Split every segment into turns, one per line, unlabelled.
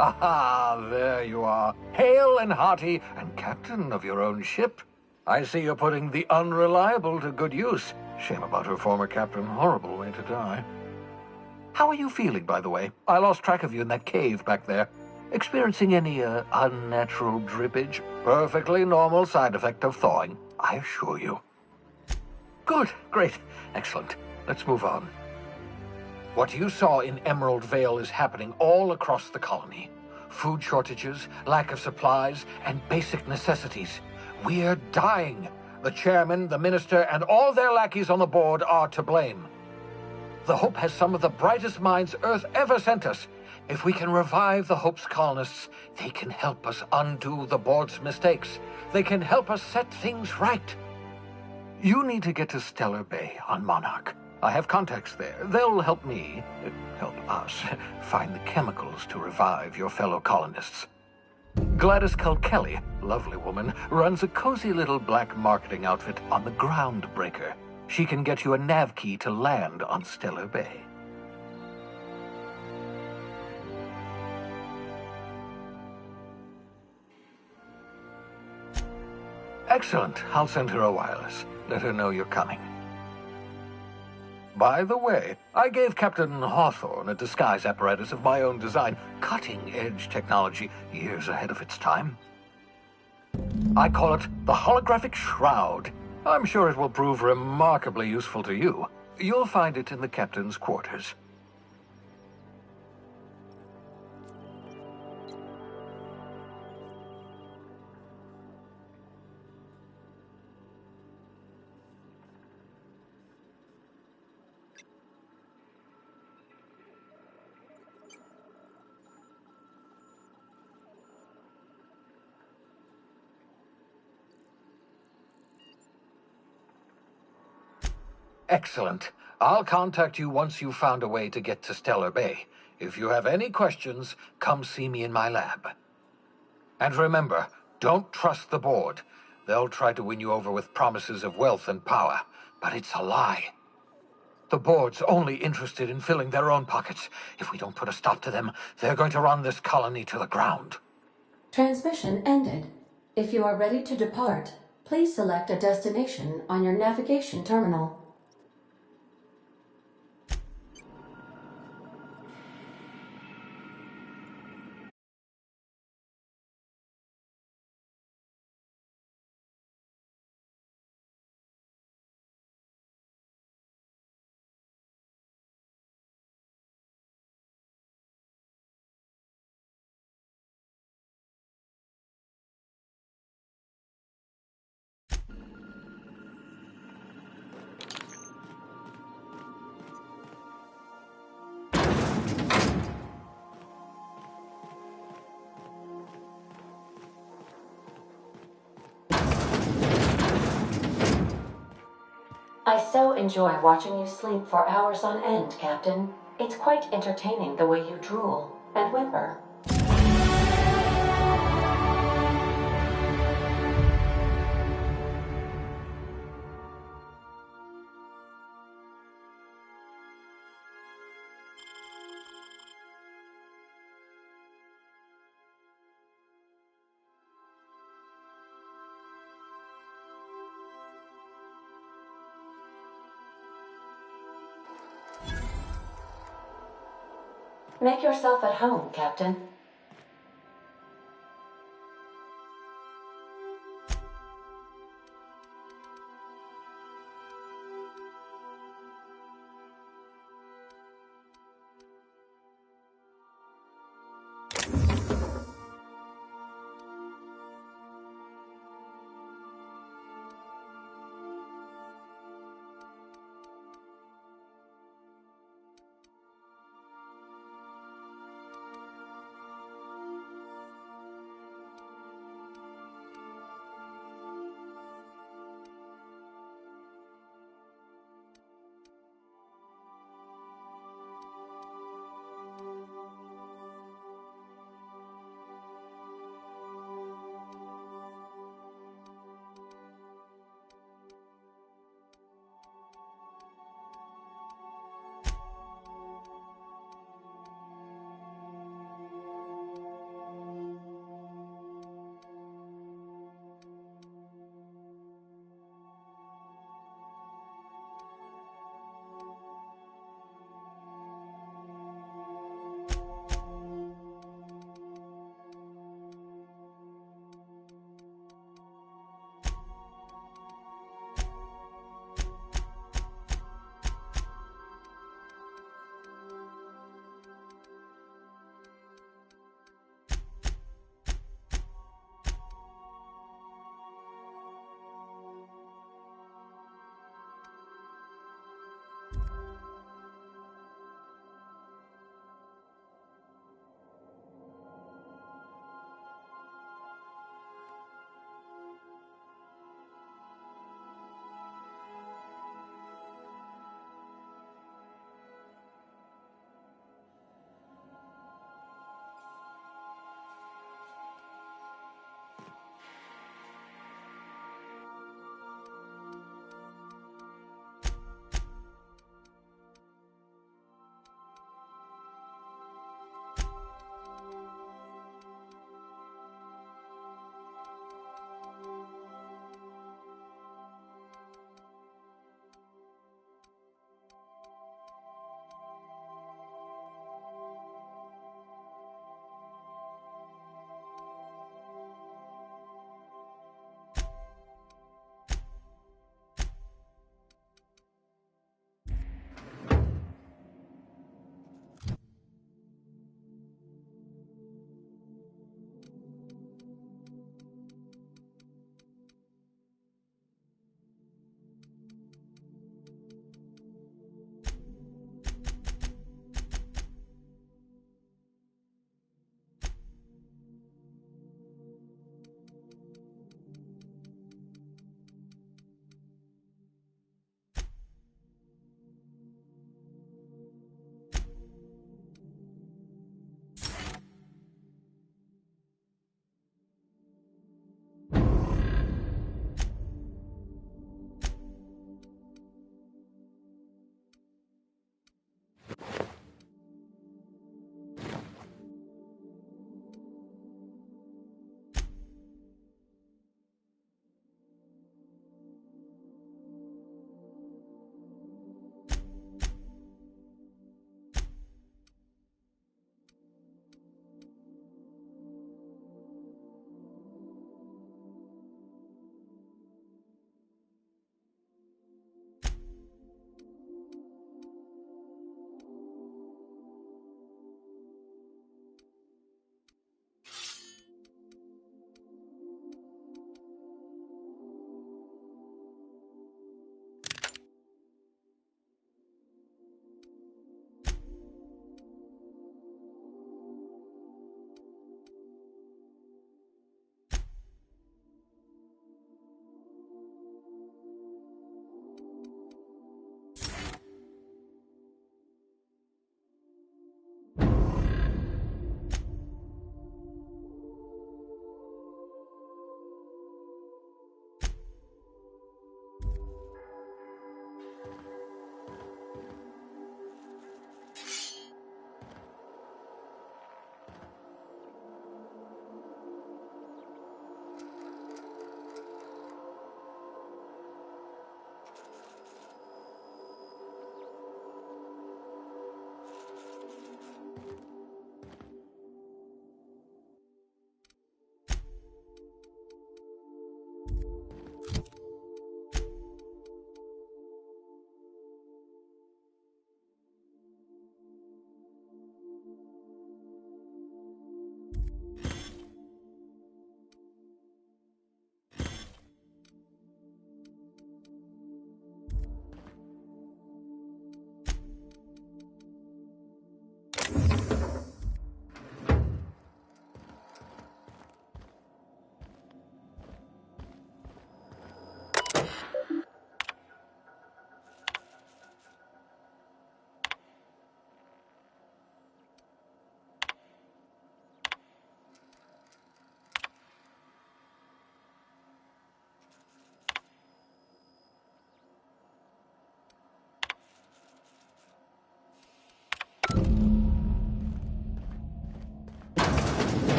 Aha, there you are. Hale and hearty, and captain of your own ship. I see you're putting the unreliable to good use. Shame about her former captain. Horrible way to die. How are you feeling, by the way? I lost track of you in that cave back there. Experiencing any, unnatural drippage? Perfectly normal side effect of thawing, I assure you. Good, great, excellent. Let's move on. What you saw in Emerald Vale is happening all across the colony. Food shortages, lack of supplies, and basic necessities. We're dying. The chairman, the minister, and all their lackeys on the board are to blame. The Hope has some of the brightest minds Earth ever sent us. If we can revive the Hope's colonists, they can help us undo the board's mistakes. They can help us set things right. You need to get to Stellar Bay on Monarch. I have contacts there. They'll help us, find the chemicals to revive your fellow colonists. Gladys Kelly, lovely woman, runs a cozy little black marketing outfit on the Groundbreaker. She can get you a nav key to land on Stellar Bay. Excellent. I'll send her a wireless. Let her know you're coming. By the way, I gave Captain Hawthorne a disguise apparatus of my own design, cutting-edge technology, years ahead of its time. I call it the Holographic Shroud. I'm sure it will prove remarkably useful to you. You'll find it in the captain's quarters. Excellent. I'll contact you once you've found a way to get to Stellar Bay. If you have any questions, come see me in my lab. And remember, don't trust the board. They'll try to win you over with promises of wealth and power, but it's a lie. The board's only interested in filling their own pockets. If we don't put a stop to them, they're going to run this colony to the ground.
Transmission ended. If you are ready to depart, please select a destination on your navigation terminal. I so enjoy watching you sleep for hours on end, Captain. It's quite entertaining the way you drool and whimper. Make yourself at home, Captain.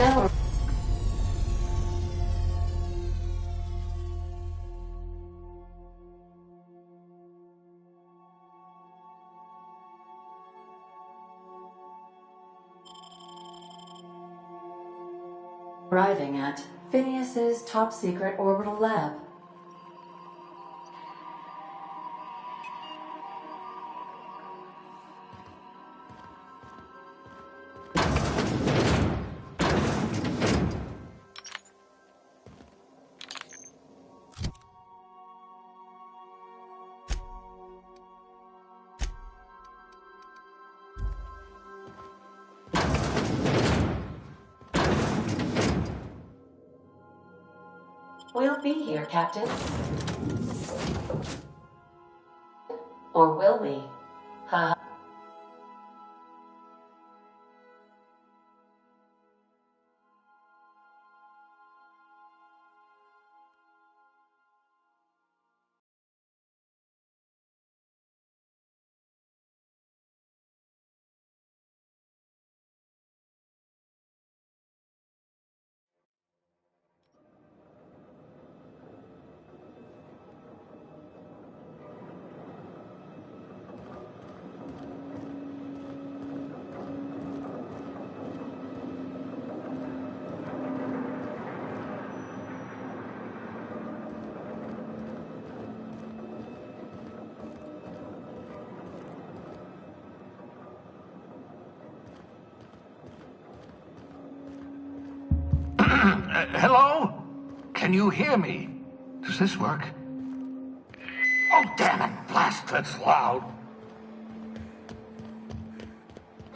Now arriving at Phineas's top secret orbital lab. We'll be here, Captain. Or will we? Ha.
Hello? Can you hear me? Does this work? Oh, damn it! Blast, that's loud.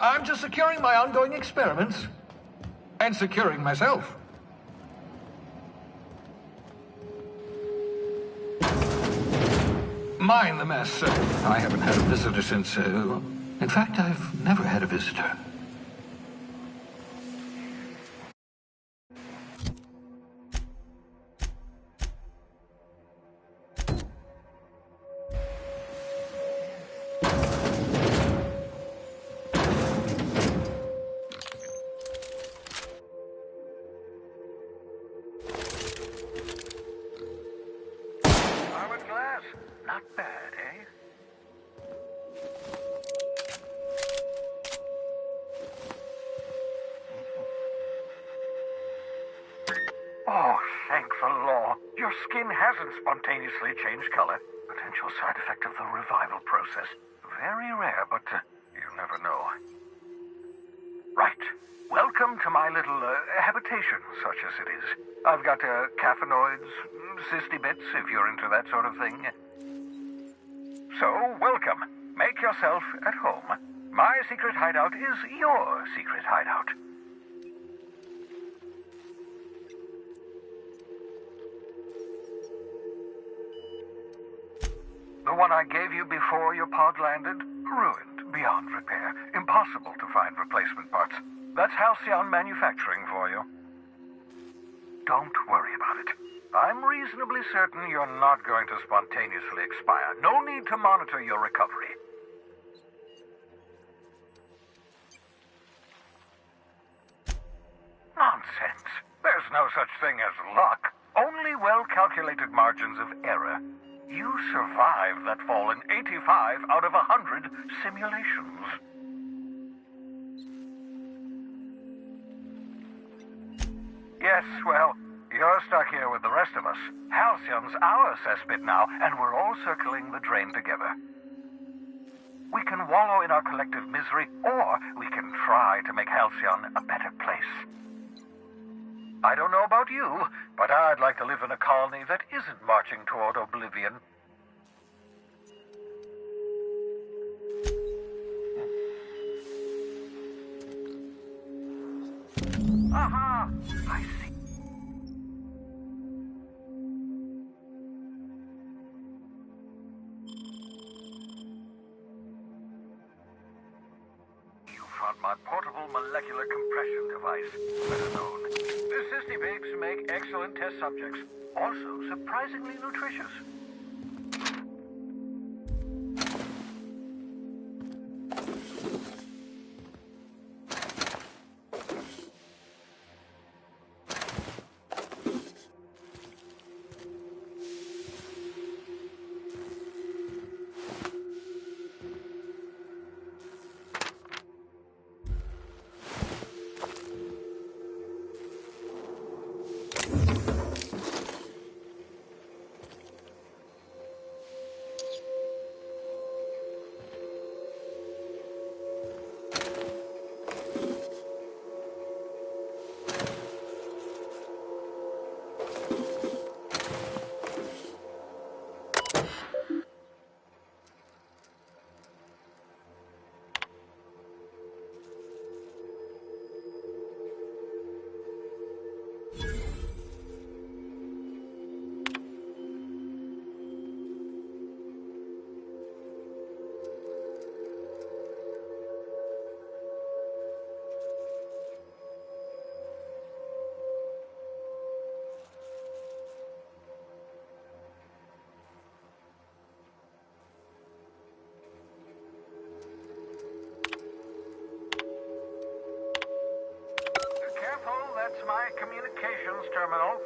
I'm just securing my ongoing experiments. And securing myself. Mind the mess. I haven't had a visitor since, in fact, I've never had a visitor. Not bad, eh? Oh, thank the law. Your skin hasn't spontaneously changed color. Potential side effect of the revival process. Very rare, but you never know. Right. Welcome to my little habitation, such as it is. I've got caffeinoids, cysty bits, if you're into that sort of thing. So, welcome. Make yourself at home. My secret hideout is your secret hideout. The one I gave you before your pod landed? Ruined, beyond repair. Impossible to find replacement parts. That's Halcyon Manufacturing for you. Don't worry about it. I'm reasonably certain you're not going to spontaneously expire. No need to monitor your recovery. Nonsense. There's no such thing as luck. Only well-calculated margins of error. You survived that fall in 85 out of 100 simulations. Yes, well, you're stuck here with the rest of us. Halcyon's our cesspit now, and we're all circling the drain together. We can wallow in our collective misery, or we can try to make Halcyon a better place. I don't know about you, but I'd like to live in a colony that isn't marching toward oblivion. Aha! I see. You found my portable molecular compression device, better known. The cysty pigs make excellent test subjects, also surprisingly nutritious. my communications terminal.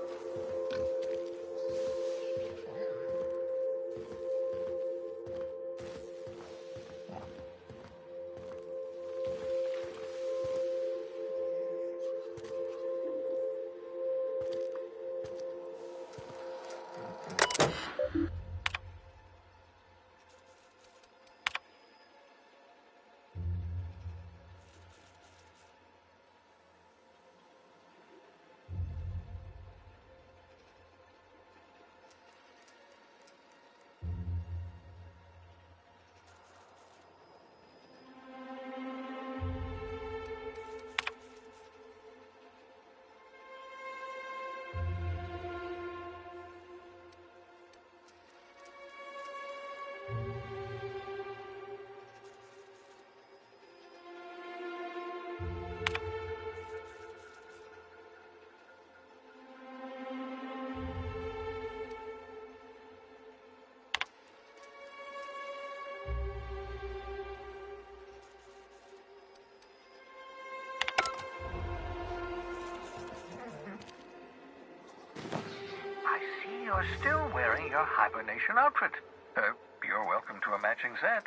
You're still wearing your hibernation outfit. You're welcome to a matching set.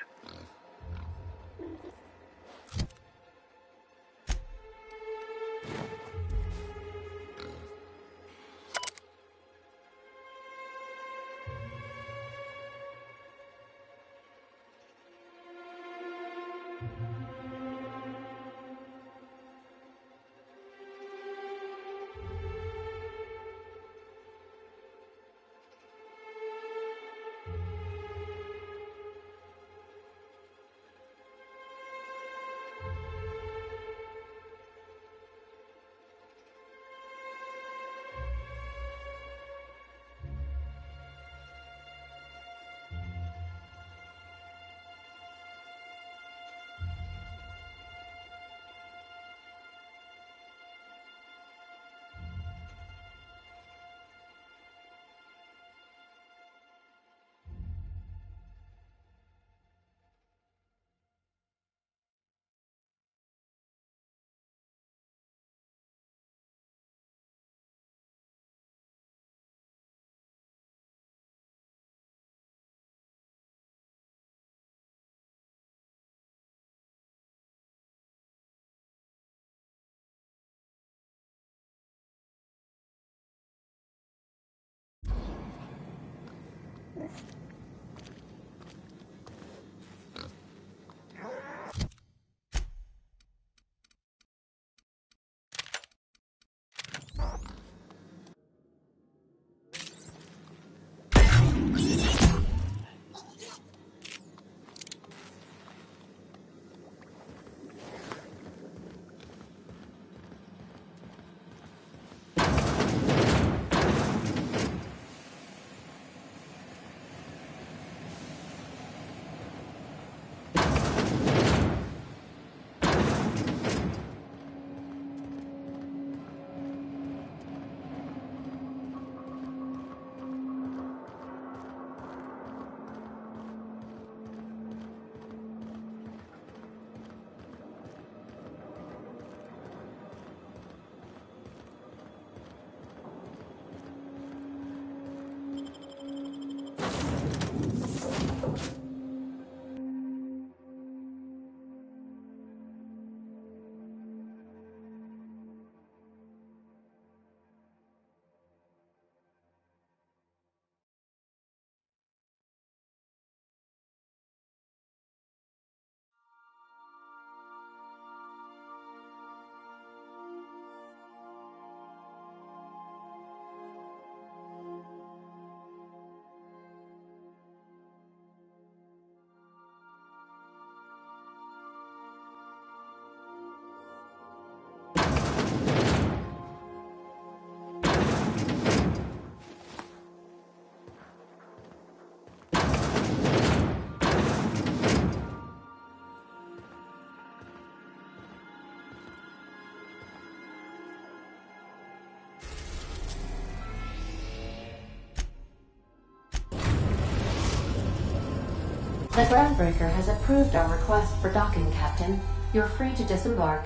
The groundbreaker has approved our request for docking, Captain. You're free to disembark.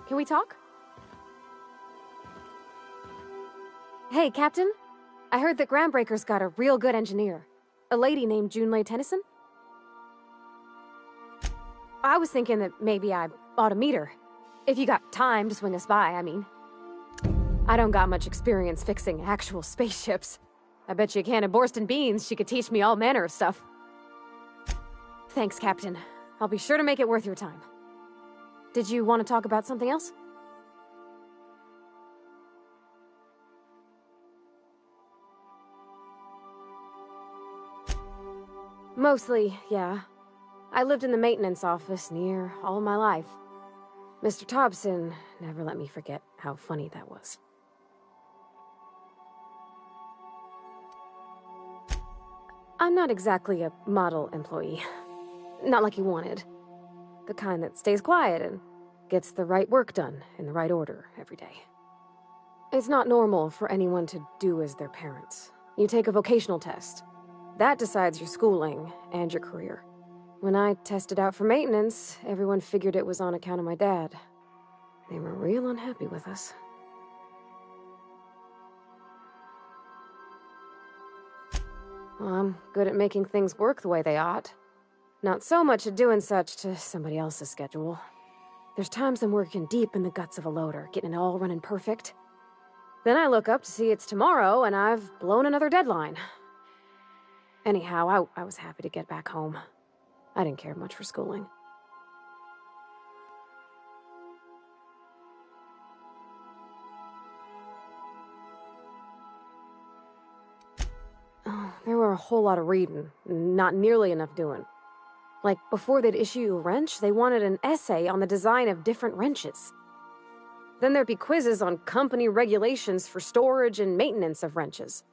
Can we talk? Hey, Captain. I heard that Groundbreaker's got a real good engineer. A lady named Junlei Tennyson. I was thinking that maybe I ought to meet her. If you got time to swing us by, I mean. I don't got much experience fixing actual spaceships. I bet you a can of Borston beans she could teach me all manner of stuff. Thanks, Captain. I'll be sure to make it worth your time. Did you want to talk about something else? Mostly, yeah. I lived in the maintenance office near all my life. Mr. Thompson never let me forget how funny that was. I'm not exactly a model employee. Not like you wanted. The kind that stays quiet and gets the right work done in the right order every day. It's not normal for anyone to do as their parents. You take a vocational test. That decides your schooling and your career. When I tested out for maintenance, everyone figured it was on account of my dad. They were real unhappy with us. Well, I'm good at making things work the way they ought. Not so much at doing such to somebody else's schedule. There's times I'm working deep in the guts of a loader, getting it all running perfect. Then I look up to see it's tomorrow, and I've blown another deadline. Anyhow, I was happy to get back home. I didn't care much for schooling. Oh, there were a whole lot of reading, not nearly enough doing. Like, before they'd issue you a wrench, they wanted an essay on the design of different wrenches. Then there'd be quizzes on company regulations for storage and maintenance of wrenches.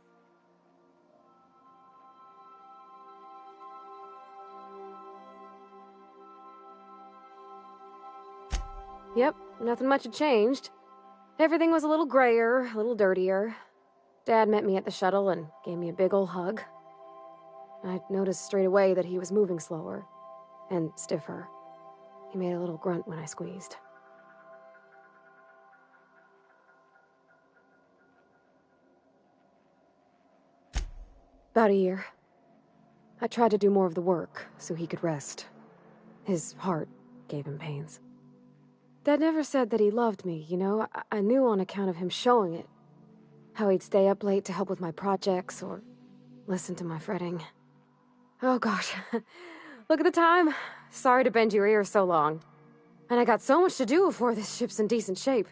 Yep, nothing much had changed. Everything was a little grayer, a little dirtier. Dad met me at the shuttle and gave me a big ol' hug. I noticed straight away that he was moving slower and stiffer. He made a little grunt when I squeezed. About a year. I tried to do more of the work so he could rest. His heart gave him pains. Dad never said that he loved me, you know? I knew on account of him showing it. How he'd stay up late to help with my projects or listen to my fretting. Oh gosh, look at the time. Sorry to bend your ear so long. And I got so much to do before this ship's in decent shape.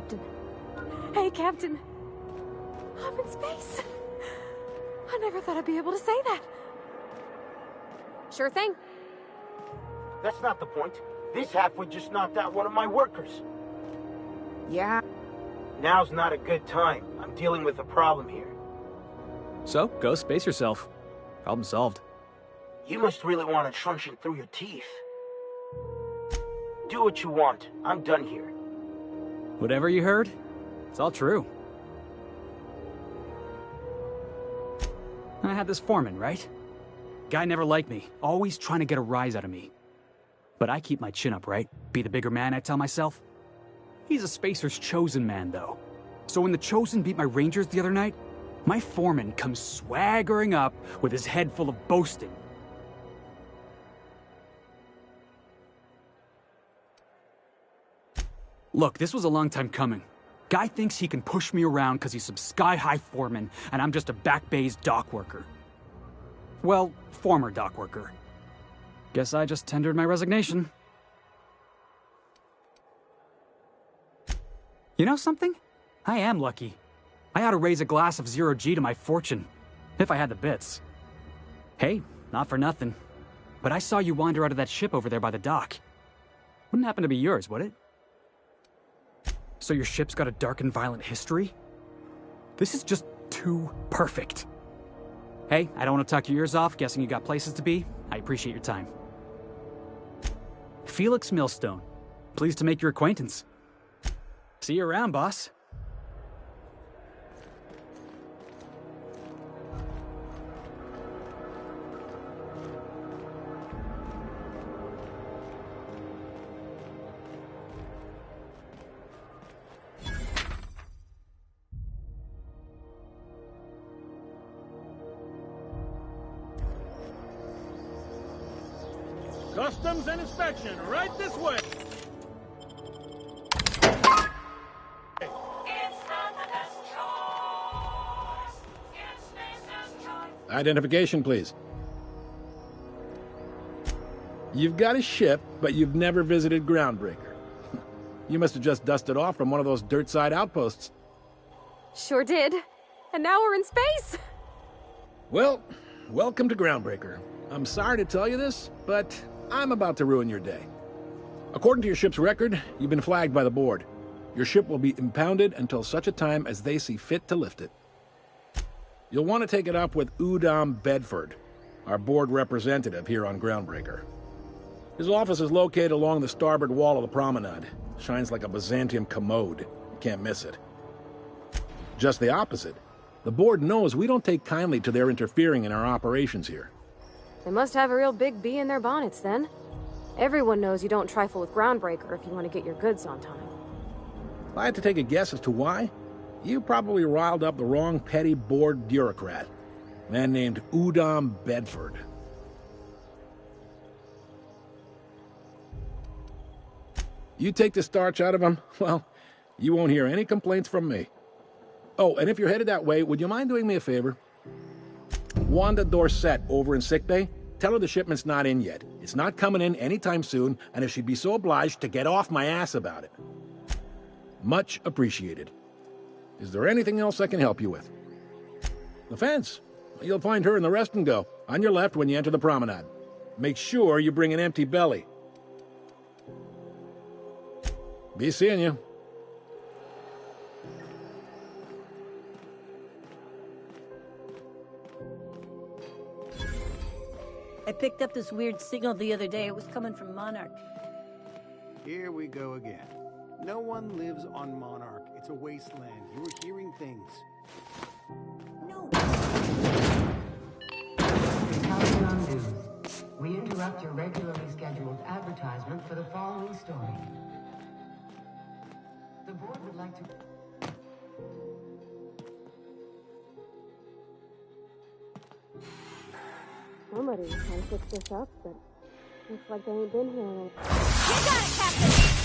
Captain. Hey, Captain. I'm in space. I never thought I'd be able to say that. Sure thing.
That's not the point. This halfwit just knocked out one of my workers.
Yeah.
Now's not a good time. I'm dealing with a problem here.
So, go space yourself. Problem solved.
You must really want a truncheon through your teeth. Do what you want. I'm done here.
Whatever you heard, it's all true. I had this foreman, right? Guy never liked me, always trying to get a rise out of me. But I keep my chin up, right? Be the bigger man, I tell myself. He's a Spacer's chosen man, though. So when the Chosen beat my Rangers the other night, my foreman comes swaggering up with his head full of boasting. Look, this was a long time coming. Guy thinks he can push me around because he's some sky-high foreman, and I'm just a back bay's dock worker. Well, former dock worker. Guess I just tendered my resignation. You know something? I am lucky. I ought to raise a glass of 0G to my fortune, if I had the bits. Hey, not for nothing, but I saw you wander out of that ship over there by the dock. Wouldn't happen to be yours, would it? So your ship's got a dark and violent history? This is just too perfect. Hey, I don't want to talk your ears off, guessing you got places to be. I appreciate your time. Felix Millstone. Pleased to make your acquaintance. See you around, boss.
Customs and inspection, right this way.
Identification, please. You've got a ship, but you've never visited Groundbreaker. You must have just dusted off from one of those dirt-side outposts.
Sure did. And now we're in space.
Well, welcome to Groundbreaker. I'm sorry to tell you this, but I'm about to ruin your day. According to your ship's record, you've been flagged by the board. Your ship will be impounded until such a time as they see fit to lift it. You'll want to take it up with Udom Bedford, our board representative here on Groundbreaker. His office is located along the starboard wall of the promenade. Shines like a Byzantium commode. You can't miss it. Just the opposite. The board knows we don't take kindly to their interfering in our operations here.
They must have a real big bee in their bonnets, then. Everyone knows you don't trifle with Groundbreaker if you want to get your goods on time.
If I had to take a guess as to why, you probably riled up the wrong petty board bureaucrat. A man named Udom Bedford. You take the starch out of him, well, you won't hear any complaints from me. Oh, and if you're headed that way, would you mind doing me a favor? Wanda Dorset over in sickbay, tell her the shipment's not in yet. It's not coming in anytime soon, and if she'd be so obliged to get off my ass about it. Much appreciated. Is there anything else I can help you with? The fence. You'll find her in the rest and go, on your left when you enter the promenade. Make sure you bring an empty belly. Be seeing you.
I picked up this weird signal the other day. It was coming from Monarch.
Here we go again. No one lives on Monarch. It's a wasteland. You're hearing things.
No.
Coninuing News. We interrupt your regularly scheduled advertisement for the following story. The board would like to...
Somebody was trying to fix this up, but looks like they ain't been here in a...
You got it, Captain!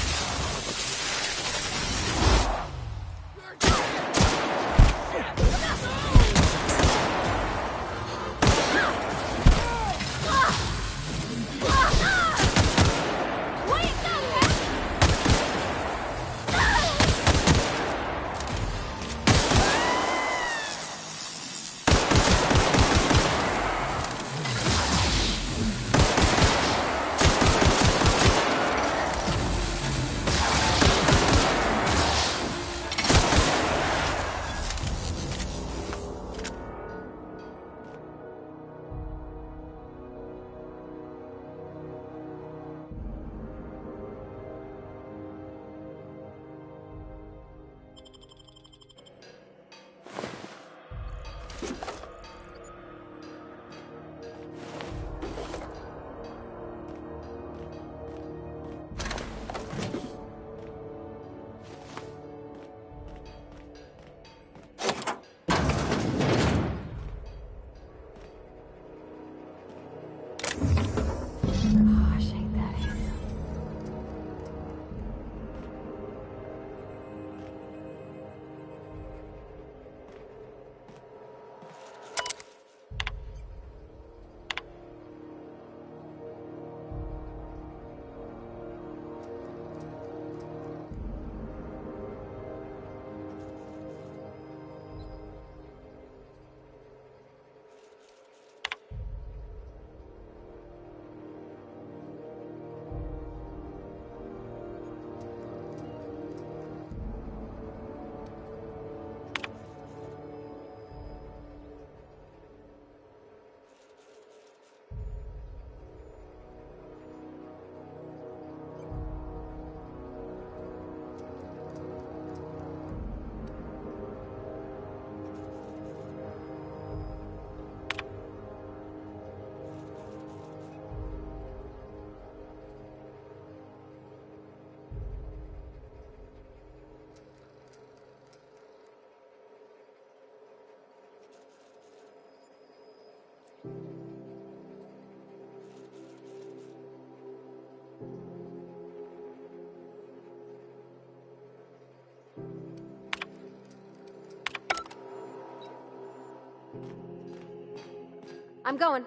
I'm going.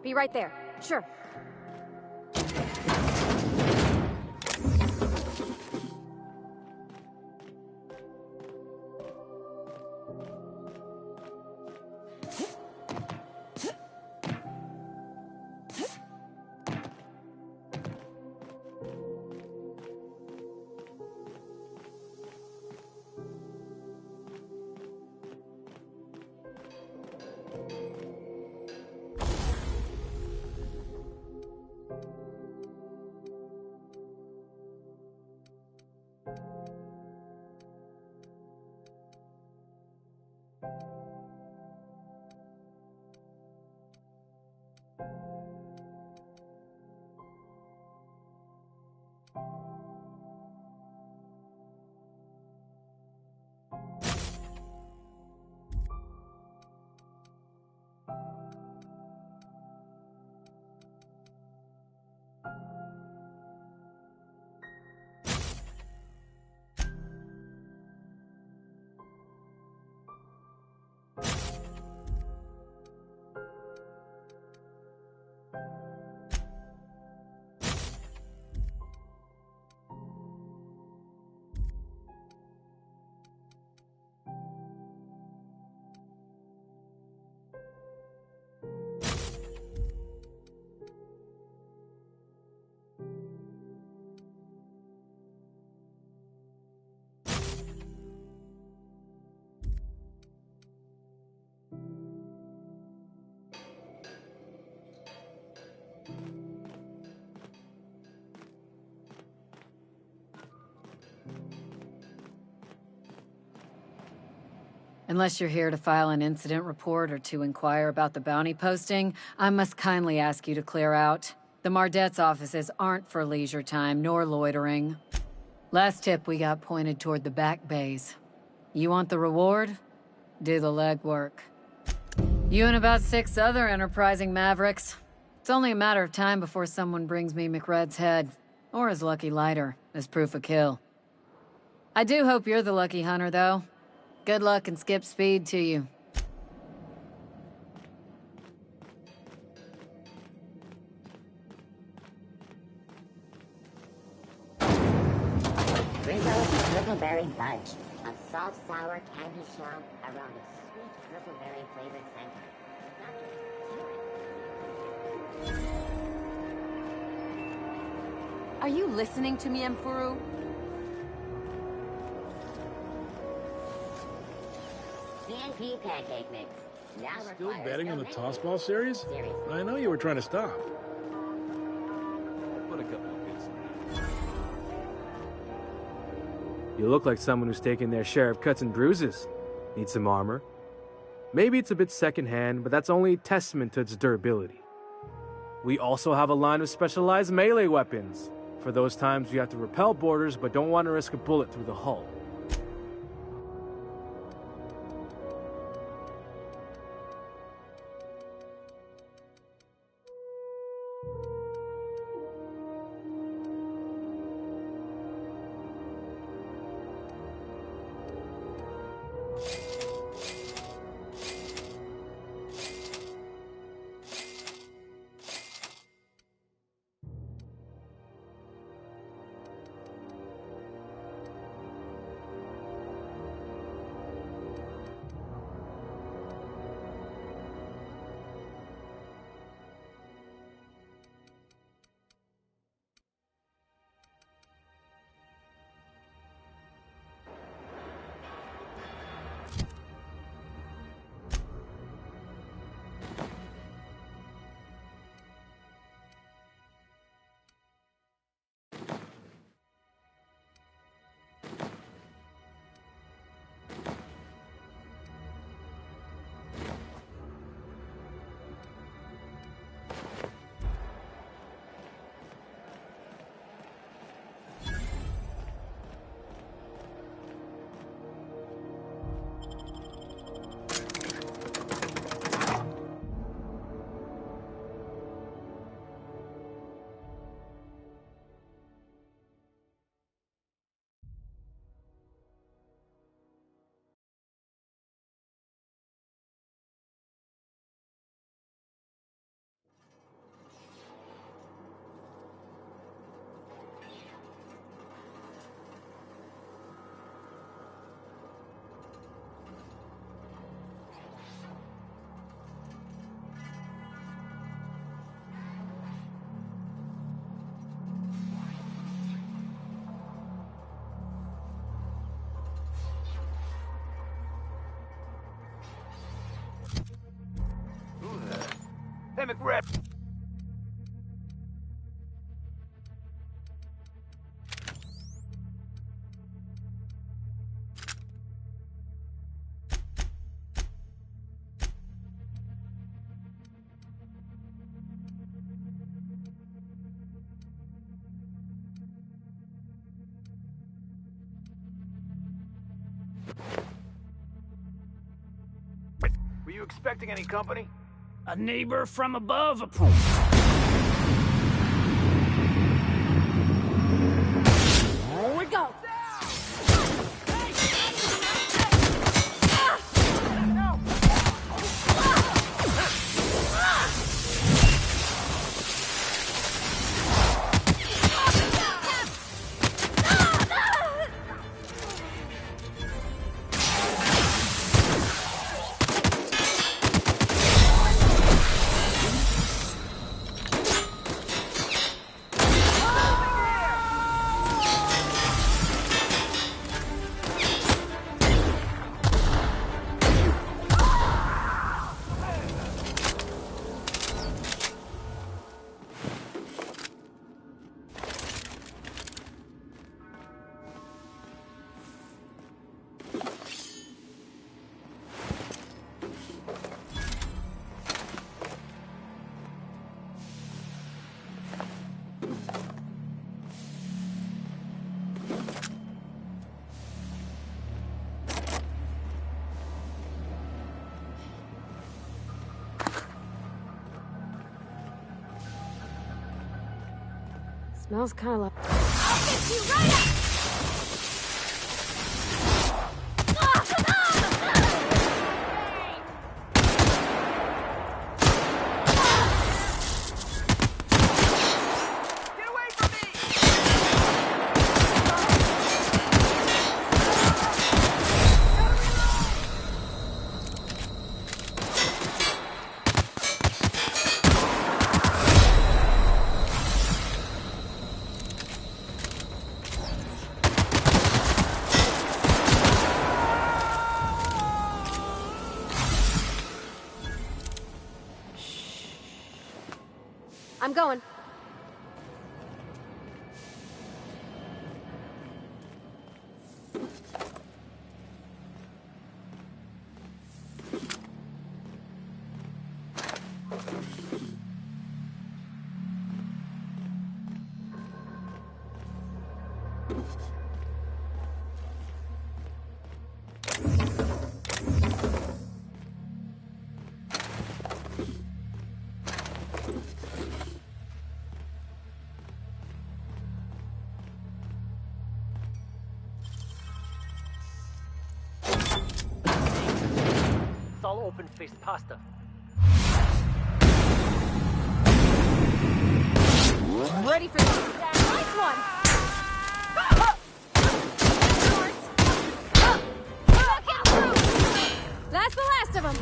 Be right there. Sure.
Unless you're here to file an incident report or to inquire about the bounty posting, I must kindly ask you to clear out. The Mardet's offices aren't for leisure time nor loitering. Last tip we got pointed toward the back bays. You want the reward? Do the legwork. You and about 6 other enterprising mavericks. It's only a matter of time before someone brings me McRed's head, or his lucky lighter, as proof of kill. I do hope you're the lucky hunter, though. Good luck and skip speed to you.
Rizzo's Grizzleberry Fudge, a soft-sour candy shell around a sweet grizzleberry-flavored center.
Are you listening to me, Emperor?
CNP pancake mix. Now
Still betting on the tossball series? I know you were trying to stop.
Put a couple of bits in there.
You look like someone who's taken their share of cuts and bruises. Need some armor? Maybe it's a bit secondhand, but that's only a testament to its durability. We also have a line of specialized melee weapons, for those times you have to repel boarders but don't want to risk a bullet through the hull.
Hey, McRib. Were you expecting any company?
A neighbor from above approved.
Here we go.
Smells kind of like...
I'll get you right up!
I'm going.
It's all open-faced pasta.
I'm ready for this. Nice one! That's the last of them!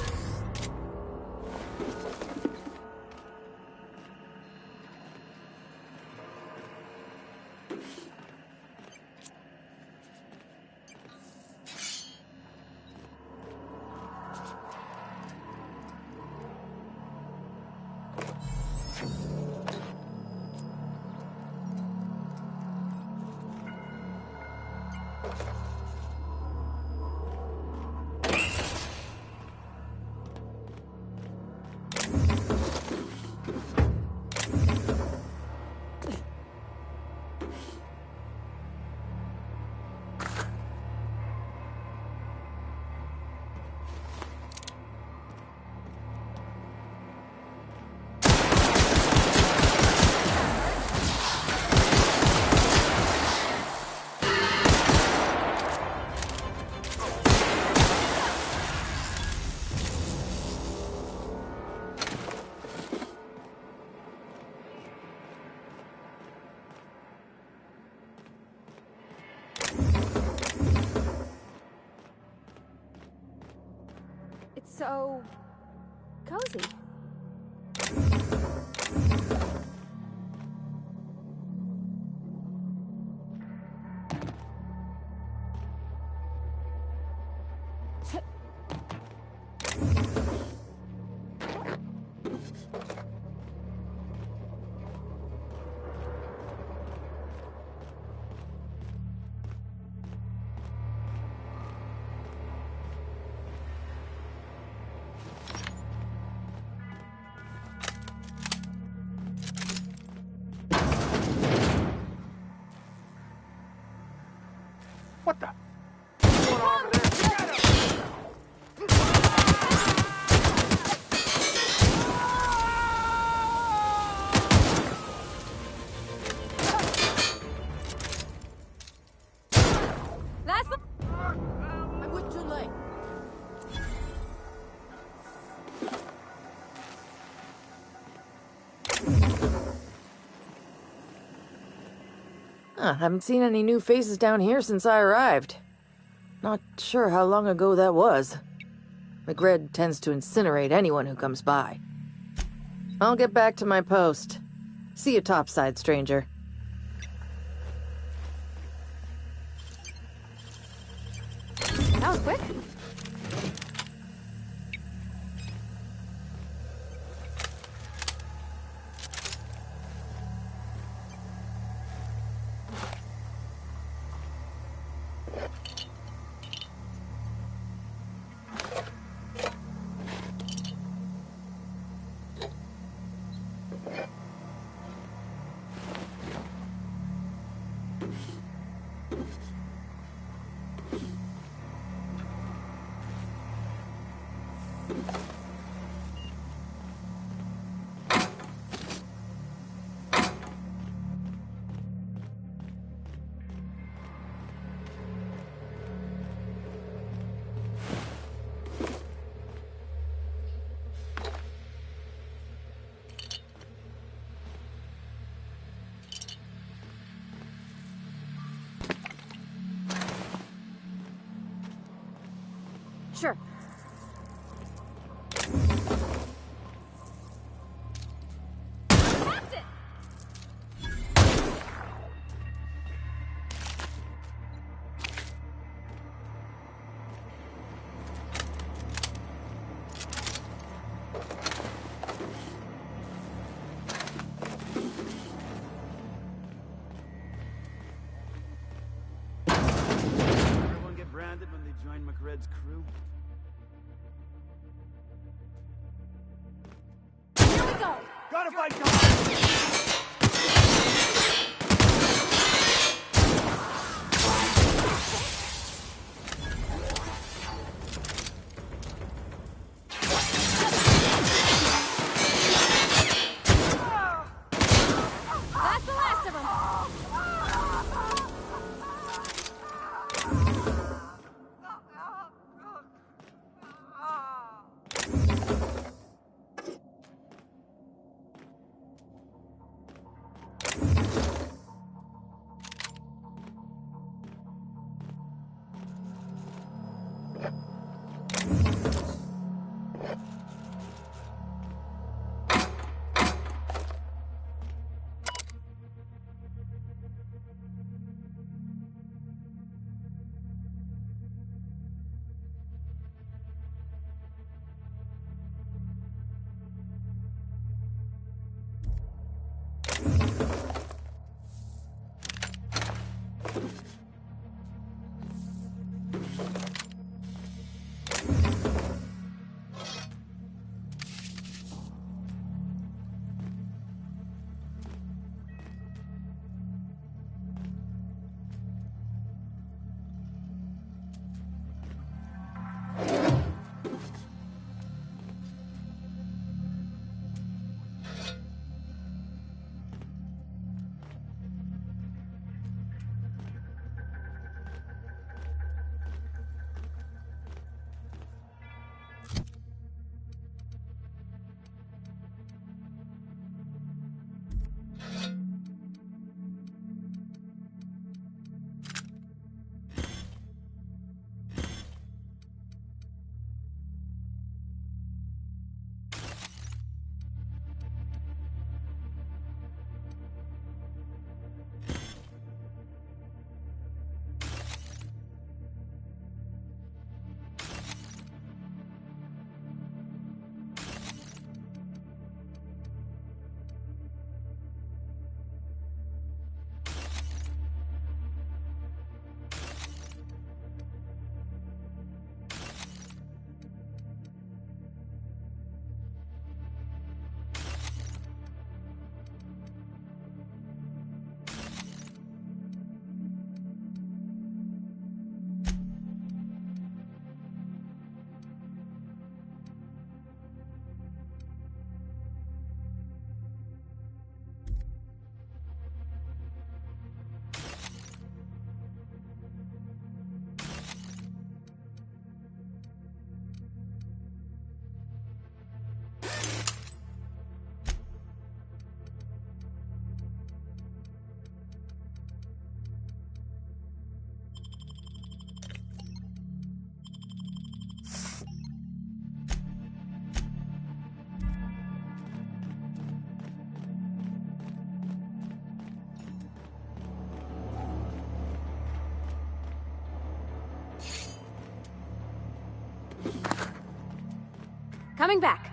It's so... cozy.
Haven't seen any new faces down here since I arrived. Not sure how long ago that was. McRed tends to incinerate anyone who comes by. I'll get back to my post. See you topside, stranger.
That was quick. Sure. That's it!
Everyone get branded when they join McRed's crew?
Here we go!
Gotta fight guys!
That's the last of them! Coming back.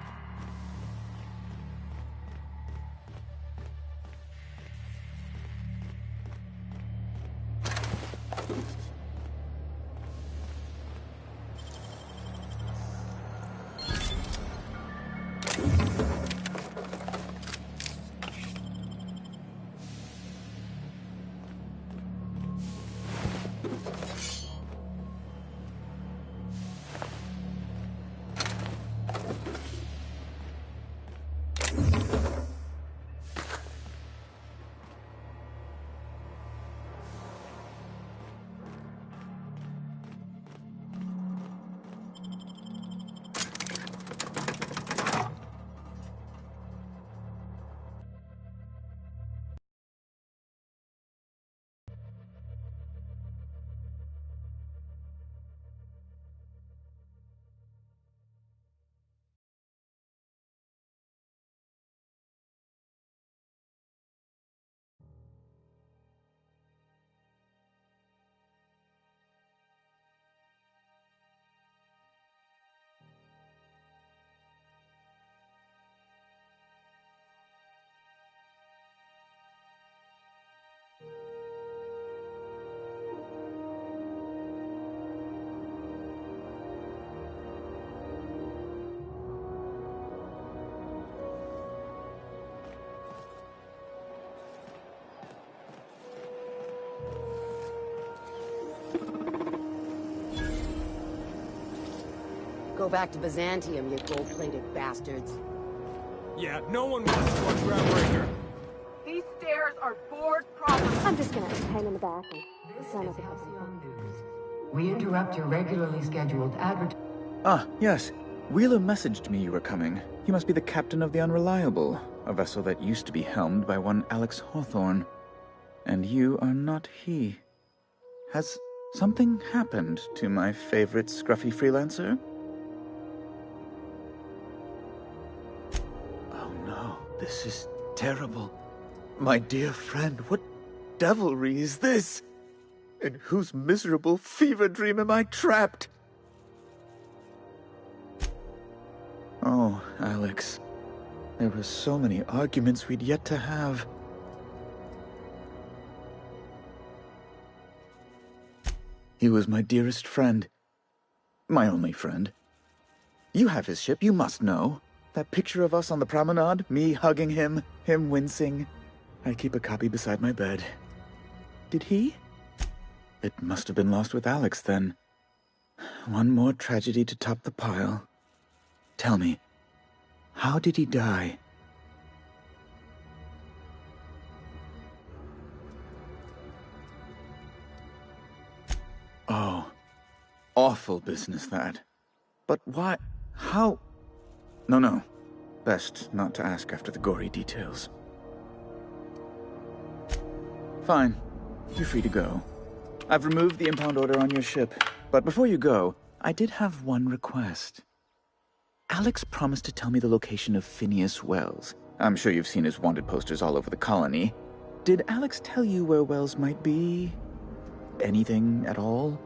Go back to Byzantium, you gold-plated bastards.
Yeah, no one wants to watch Groundbreaker.
These stairs are board property.
I'm just gonna hang in the back and
This
sign
is
up.
Halcyon News. We interrupt your regularly scheduled advert.
Ah, yes. Wheeler messaged me you were coming. He must be the captain of the Unreliable, a vessel that used to be helmed by one Alex Hawthorne. And you are not he. Has something happened to my favorite scruffy freelancer? Oh no, this is terrible. My dear friend, what devilry is this? In whose miserable fever dream am I trapped? Oh, Alex. There were so many arguments we'd yet to have. He was my dearest friend. My only friend. You have his ship, you must know. That picture of us on the promenade, me hugging him, him wincing. I keep a copy beside my bed. Did he? It must have been lost with Alex, then. One more tragedy to top the pile. Tell me, how did he die? Oh, awful business, that. But why? How? No. Best not to ask after the gory details. Fine. You're free to go. I've removed the impound order on your ship, but before you go, I did have one request. Alex promised to tell me the location of Phineas Wells. I'm sure you've seen his wanted posters all over the colony. Did Alex tell you where Wells might be? Anything at all?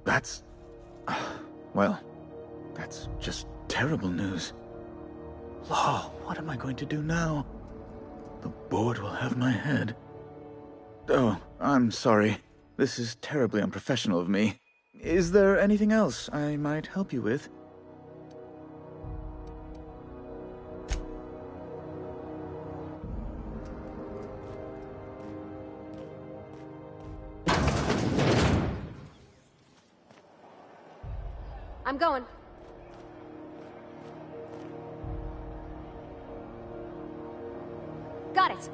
That's... well, that's just terrible news. Law, what am I going to do now? The board will have my head. Oh, I'm sorry. This is terribly unprofessional of me. Is there anything else I might help you with?
I'm going. Got it.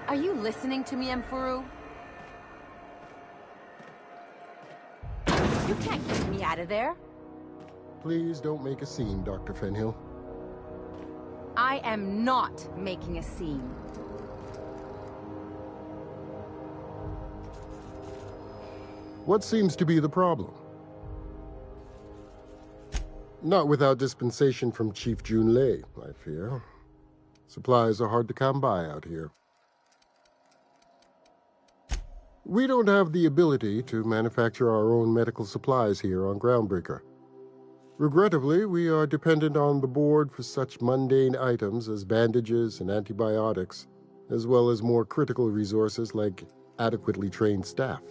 Are you listening to me, Emfuru? You can't get me out of there.
Please don't make a scene, Dr. Fenhill.
I am not making a scene.
What seems to be the problem? Not without dispensation from Chief Junlei, I fear. Supplies are hard to come by out here. We don't have the ability to manufacture our own medical supplies here on Groundbreaker. Regrettably, we are dependent on the board for such mundane items as bandages and antibiotics, as well as more critical resources like adequately trained staff.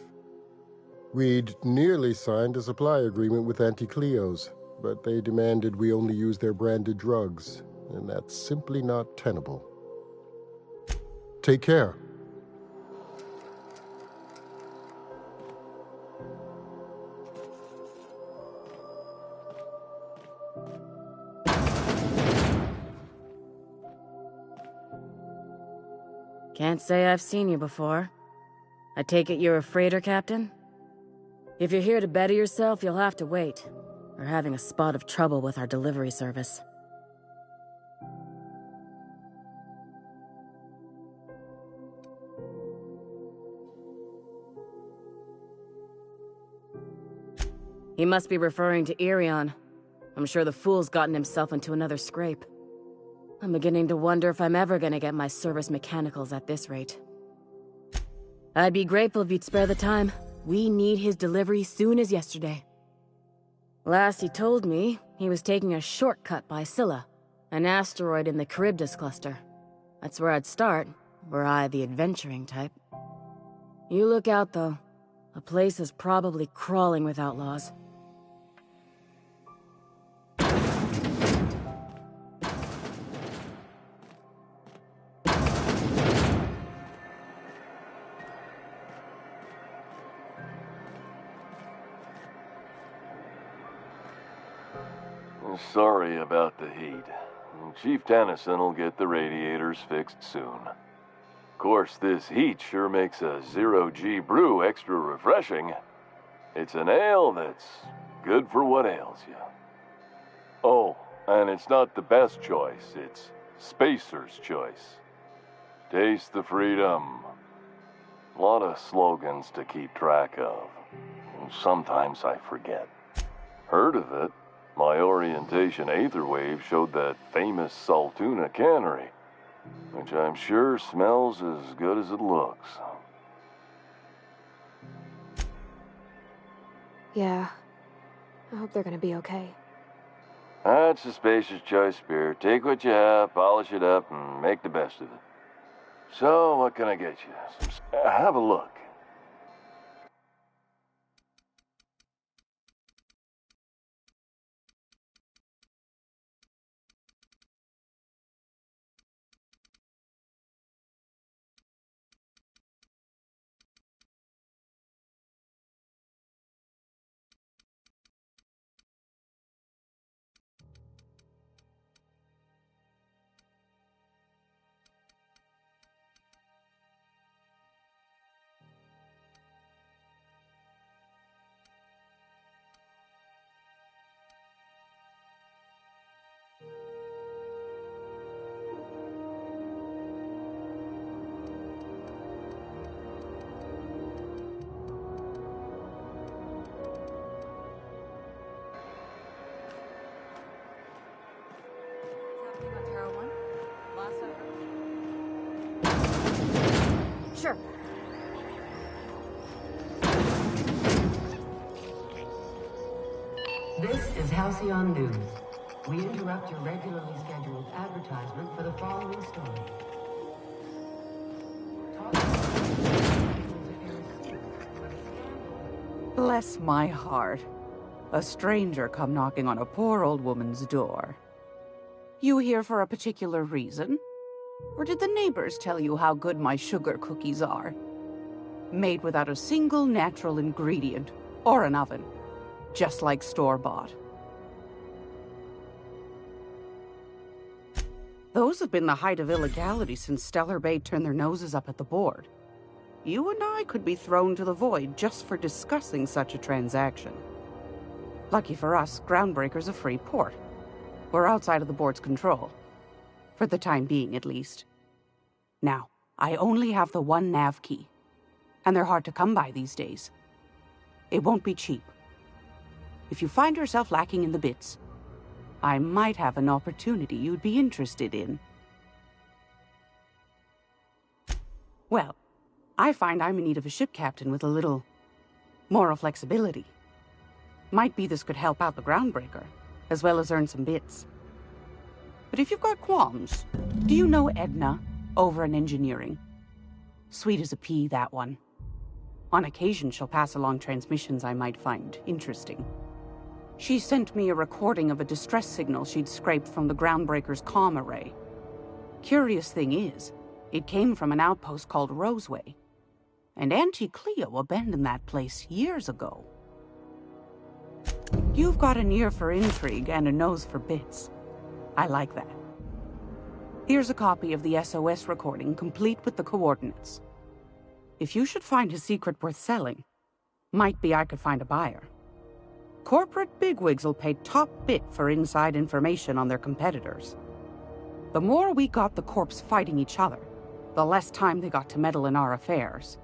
We'd nearly signed a supply agreement with Anti-Cleos, but they demanded we only use their branded drugs, and that's simply not tenable. Take care.
Can't say I've seen you before. I take it you're a freighter captain? If you're here to better yourself, you'll have to wait. We're having a spot of trouble with our delivery service. He must be referring to Irion. I'm sure the fool's gotten himself into another scrape. I'm beginning to wonder if I'm ever gonna get my service mechanicals at this rate. I'd be grateful if you'd spare the time. We need his delivery soon as yesterday. Last he told me, he was taking a shortcut by Scylla, an asteroid in the Charybdis cluster. That's where I'd start, were I the adventuring type. You look out, though. The place is probably crawling with outlaws.
Sorry about the heat. Chief Tennyson will get the radiators fixed soon. Of course, this heat sure makes a 0G brew extra refreshing. It's an ale that's good for what ails you. Oh, and it's not the best choice, it's Spacer's choice. Taste the freedom. A lot of slogans to keep track of. Sometimes I forget. Heard of it? My orientation aether wave showed that famous Saltuna cannery, which I'm sure smells as good as it looks.
Yeah. I hope they're gonna be okay.
That's a Spacer's choice beer. Take what you have, polish it up, and make the best of it. So, what can I get you? Have a look.
Sure.
This is Halcyon News. We interrupt your regularly scheduled advertisement for the following story.
Bless my heart. A stranger come knocking on a poor old woman's door. You here for a particular reason? Or did the neighbors tell you how good my sugar cookies are? Made without a single natural ingredient, or an oven. Just like store-bought. Those have been the height of illegality since Stellar Bay turned their noses up at the board. You and I could be thrown to the void just for discussing such a transaction. Lucky for us, Groundbreaker's a free port. We're outside of the board's control. For the time being, at least. Now, I only have the one nav key. And they're hard to come by these days. It won't be cheap. If you find yourself lacking in the bits, I might have an opportunity you'd be interested in. Well, I find I'm in need of a ship captain with a little moral flexibility. Might be this could help out the Groundbreaker, as well as earn some bits. But if you've got qualms, do you know Edna over in engineering? Sweet as a pea, that one. On occasion, she'll pass along transmissions I might find interesting. She sent me a recording of a distress signal she'd scraped from the Groundbreaker's comm array. Curious thing is, it came from an outpost called Roseway. And Auntie Cleo abandoned that place years ago. You've got an ear for intrigue and a nose for bits. I like that. Here's a copy of the SOS recording, complete with the coordinates. If you should find a secret worth selling, might be I could find a buyer. Corporate bigwigs will pay top bit for inside information on their competitors. The more we got the corps fighting each other, the less time they got to meddle in our affairs.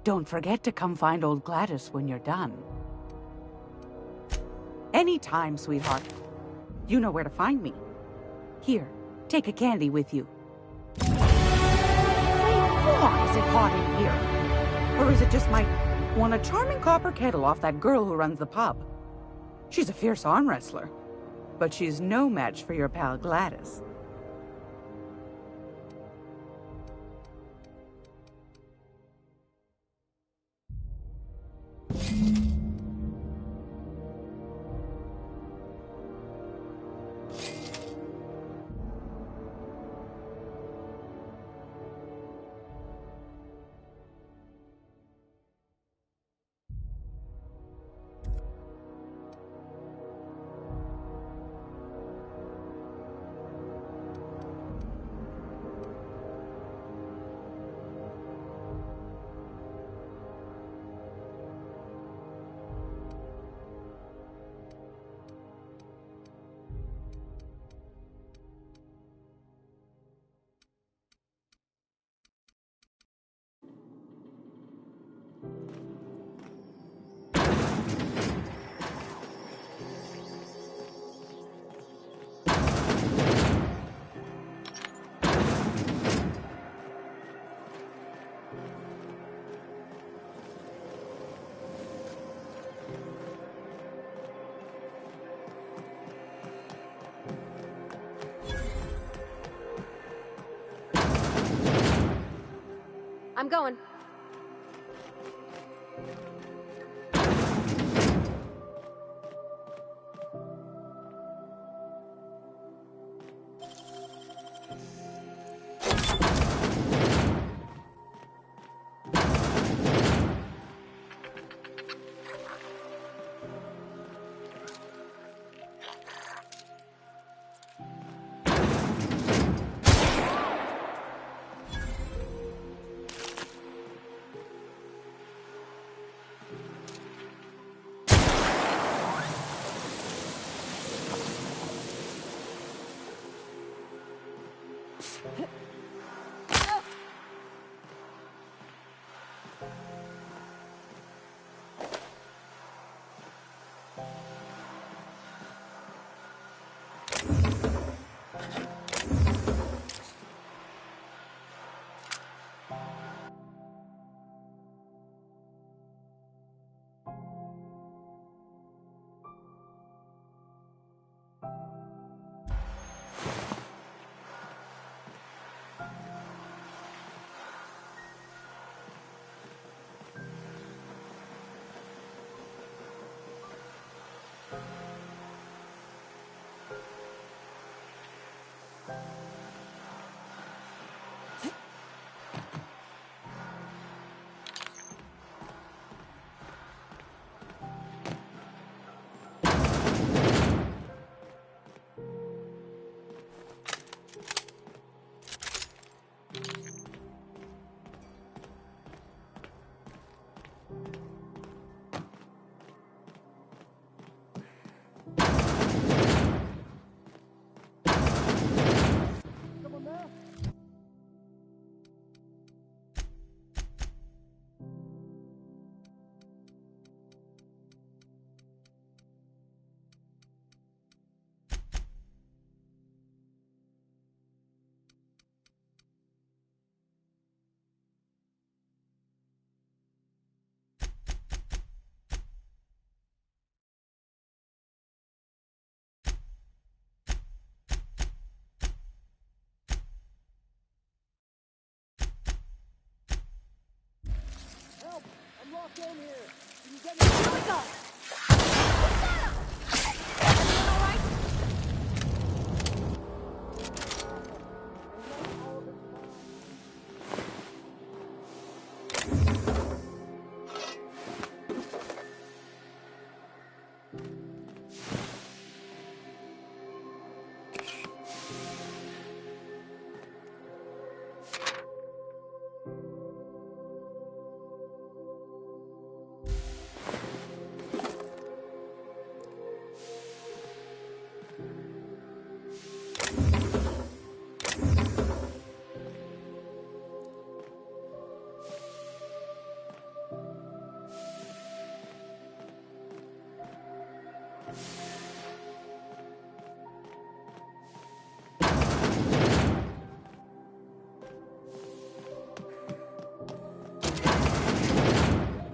Don't forget to come find old Gladys when you're done. Anytime, sweetheart. You know where to find me. Here, take a candy with you. Wait, why is it hot in here? Or is it just my... won a charming copper kettle off that girl who runs the pub? She's a fierce arm wrestler, but she's no match for your pal Gladys.
I'm going.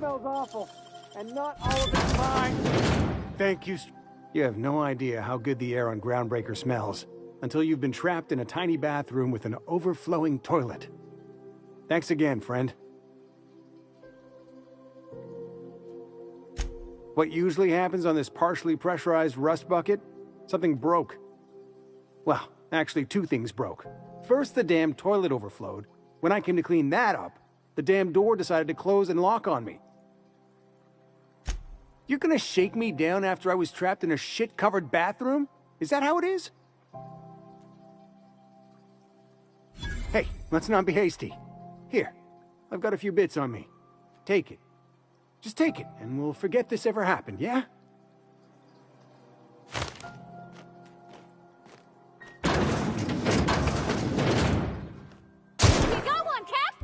Smells awful, and not all of it's fine. Thank you. You have no idea how good the air on Groundbreaker smells until you've been trapped in a tiny bathroom with an overflowing toilet. Thanks again, friend. What usually happens on this partially pressurized rust bucket? Something broke. Well, actually, two things broke. First, the damn toilet overflowed. When I came to clean that up, the damn door decided to close and lock on me. You're gonna shake me down after I was trapped in a shit-covered bathroom? Is that how it is? Hey, let's not be hasty. Here, I've got a few bits on me. Take it. Just take it, and we'll forget this ever happened, yeah?
You got one, Cap!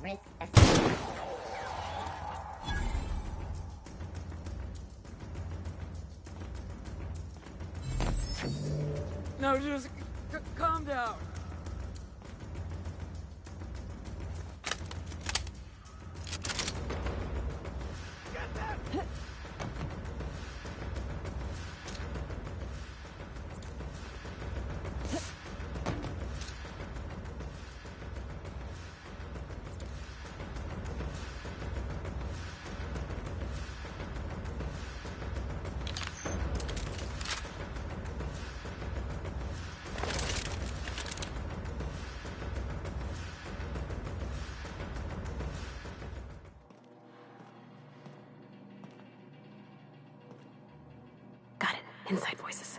Risk assessment.
No, just calm down.
Got it. Inside voices.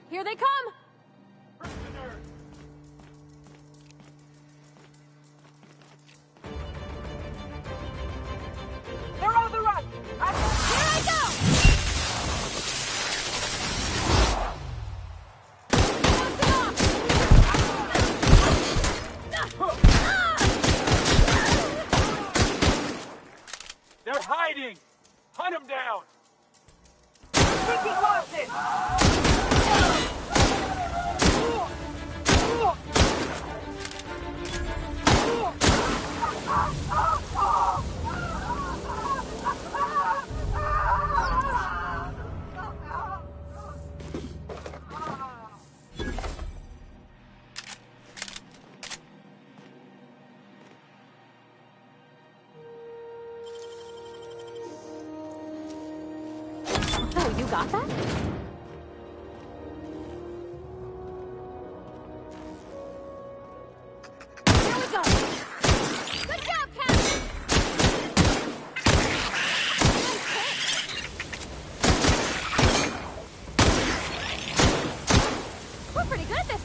Here they come!
They're on the run!
Here I go!
They're hiding! Hunt them down! I think we lost it!
Oh, you got that? Here we go! Good job, Captain! We're pretty good at this.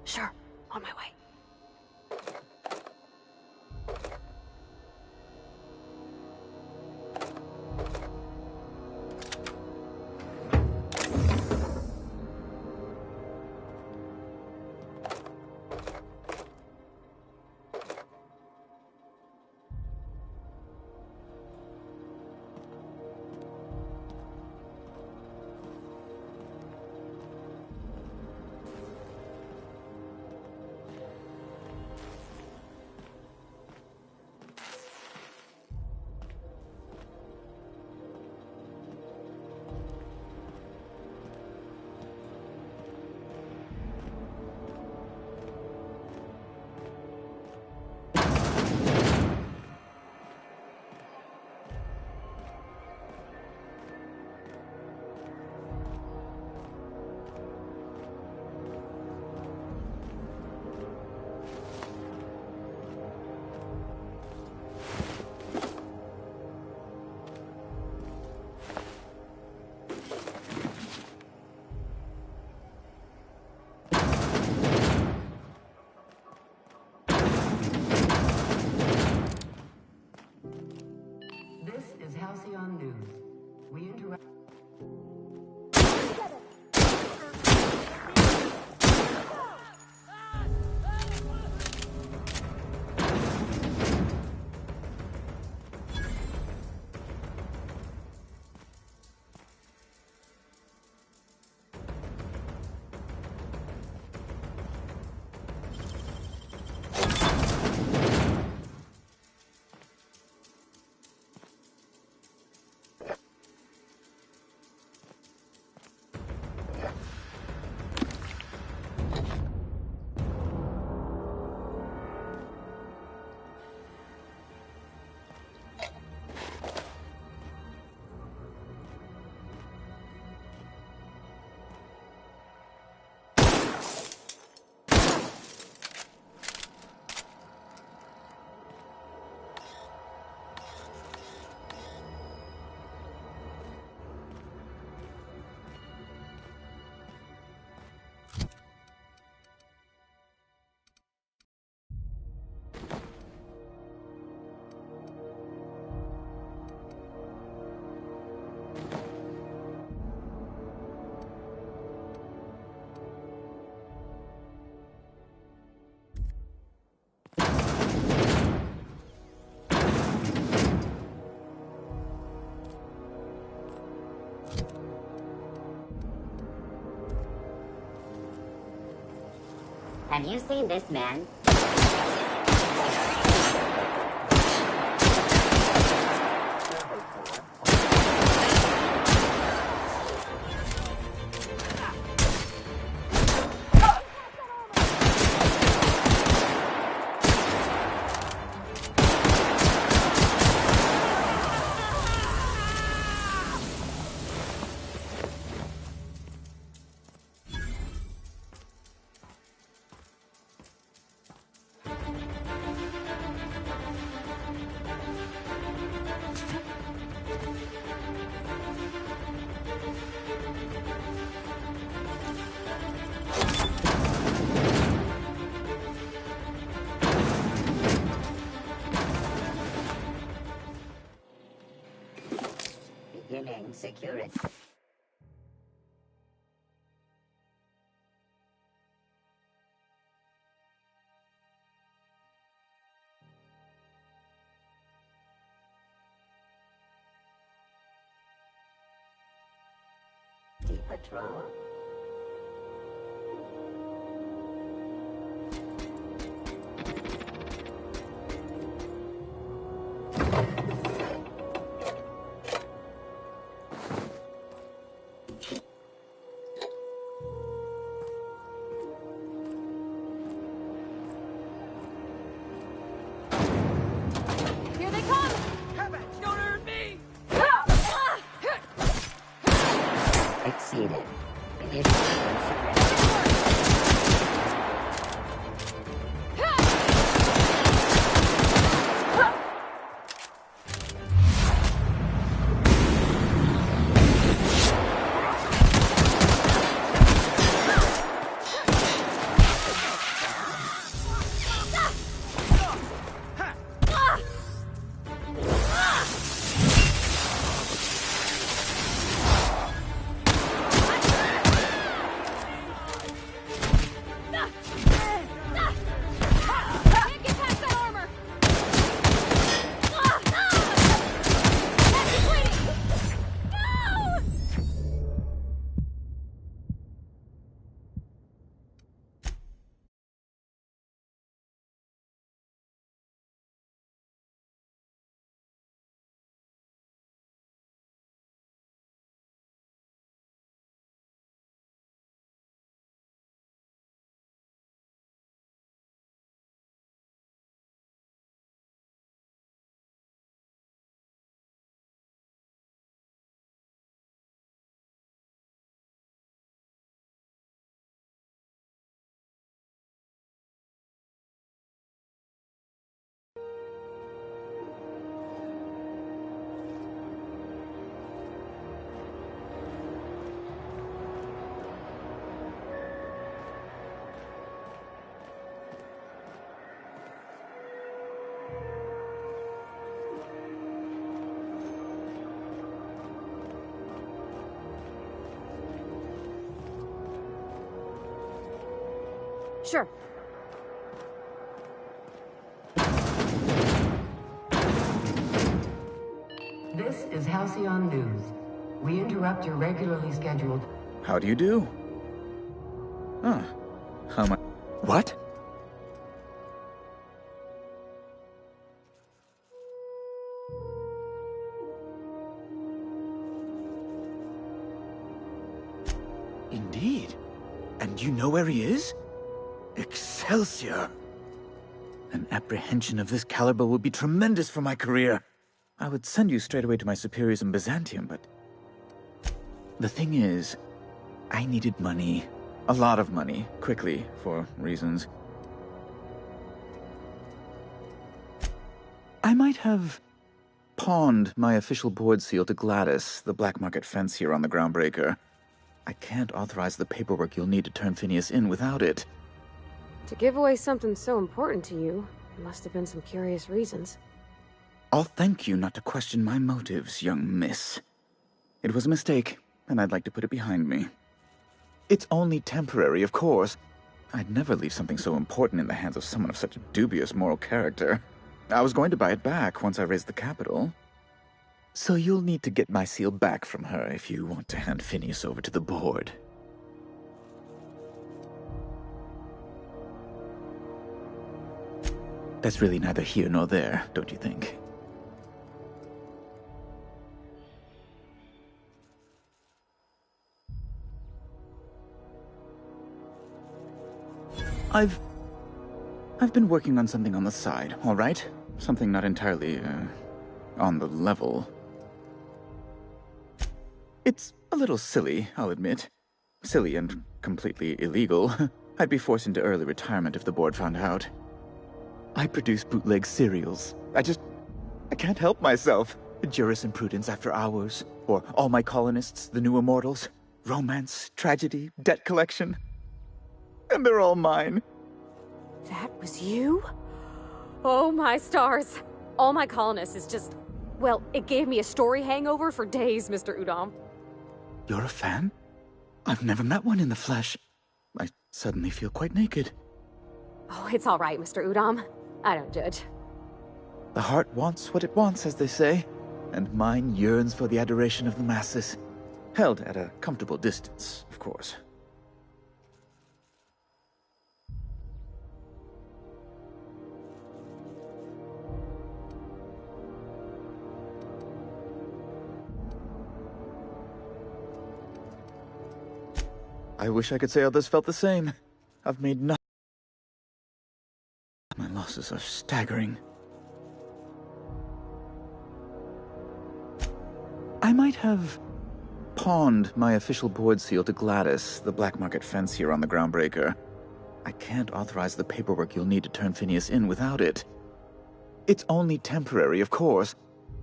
Sure. On my way.
Have you seen this man? Beginning security. Patrol.
Here they come!
Don't hurt me!
Exceeded.
Sure.
This is Halcyon News. We interrupt your regularly scheduled...
How do you do? Huh. How much? What? Indeed. And you know where he is? Excelsior! An apprehension of this caliber would be tremendous for my career. I would send you straight away to my superiors in Byzantium, but... The thing is, I needed money. A lot of money, quickly, for reasons. I might have pawned my official board seal to Gladys, the black market fence here on the Groundbreaker. I can't authorize the paperwork you'll need to turn Phineas in without it.
To give away something so important to you, there must have been some curious reasons.
I'll thank you not to question my motives, young miss. It was a mistake, and I'd like to put it behind me. It's only temporary, of course. I'd never leave something so important in the hands of someone of such dubious moral character. I was going to buy it back once I raised the capital. So you'll need to get my seal back from her if you want to hand Phineas over to the board. that's really neither here nor there, don't you think? I've been working on something on the side, all right? Something not entirely, on the level. It's a little silly, I'll admit. Silly and completely illegal. I'd be forced into early retirement if the board found out. I produce bootleg serials. I can't help myself. Jurisprudence After Hours, or All My Colonists, The New Immortals, romance, tragedy, debt collection. And they're all mine.
That was you? Oh my stars. All My Colonists is just... Well, it gave me a story hangover for days, Mr. Udom.
You're a fan? I've never met one in the flesh. I suddenly feel quite naked.
Oh, it's all right, Mr. Udom. I don't judge.
The heart wants what it wants, as they say, and mine yearns for the adoration of the masses. Held at a comfortable distance, of course. I wish I could say others felt the same. I've made nothing. My losses are staggering. I might have pawned my official board seal to Gladys, the black market fence here on the Groundbreaker. I can't authorize the paperwork you'll need to turn Phineas in without it. It's only temporary, of course.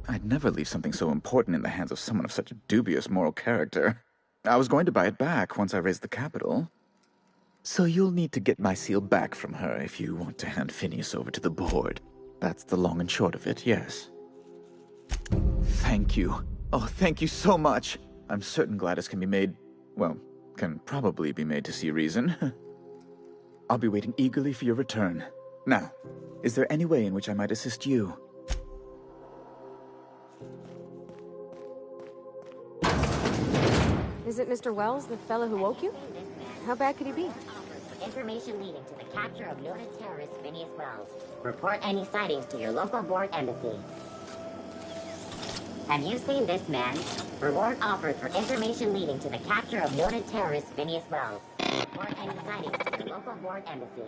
I'd never leave something so important in the hands of someone of such dubious moral character. I was going to buy it back once I raised the capital. So you'll need to get my seal back from her if you want to hand Phineas over to the board. That's the long and short of it, yes. Thank you. Oh, thank you so much. I'm certain Gladys can be made... well, can probably be made to see reason. I'll be waiting eagerly for your return. Now, is there any way in which I might assist you?
Is it Mr. Wells, the fellow who woke you? How bad could he be?
Information leading to the capture of noted terrorist Phineas Wells. Report any sightings to your local board embassy. Have you seen this man? Reward offered for information leading to the capture of noted terrorist Phineas Wells. Report any sightings to your local board embassy.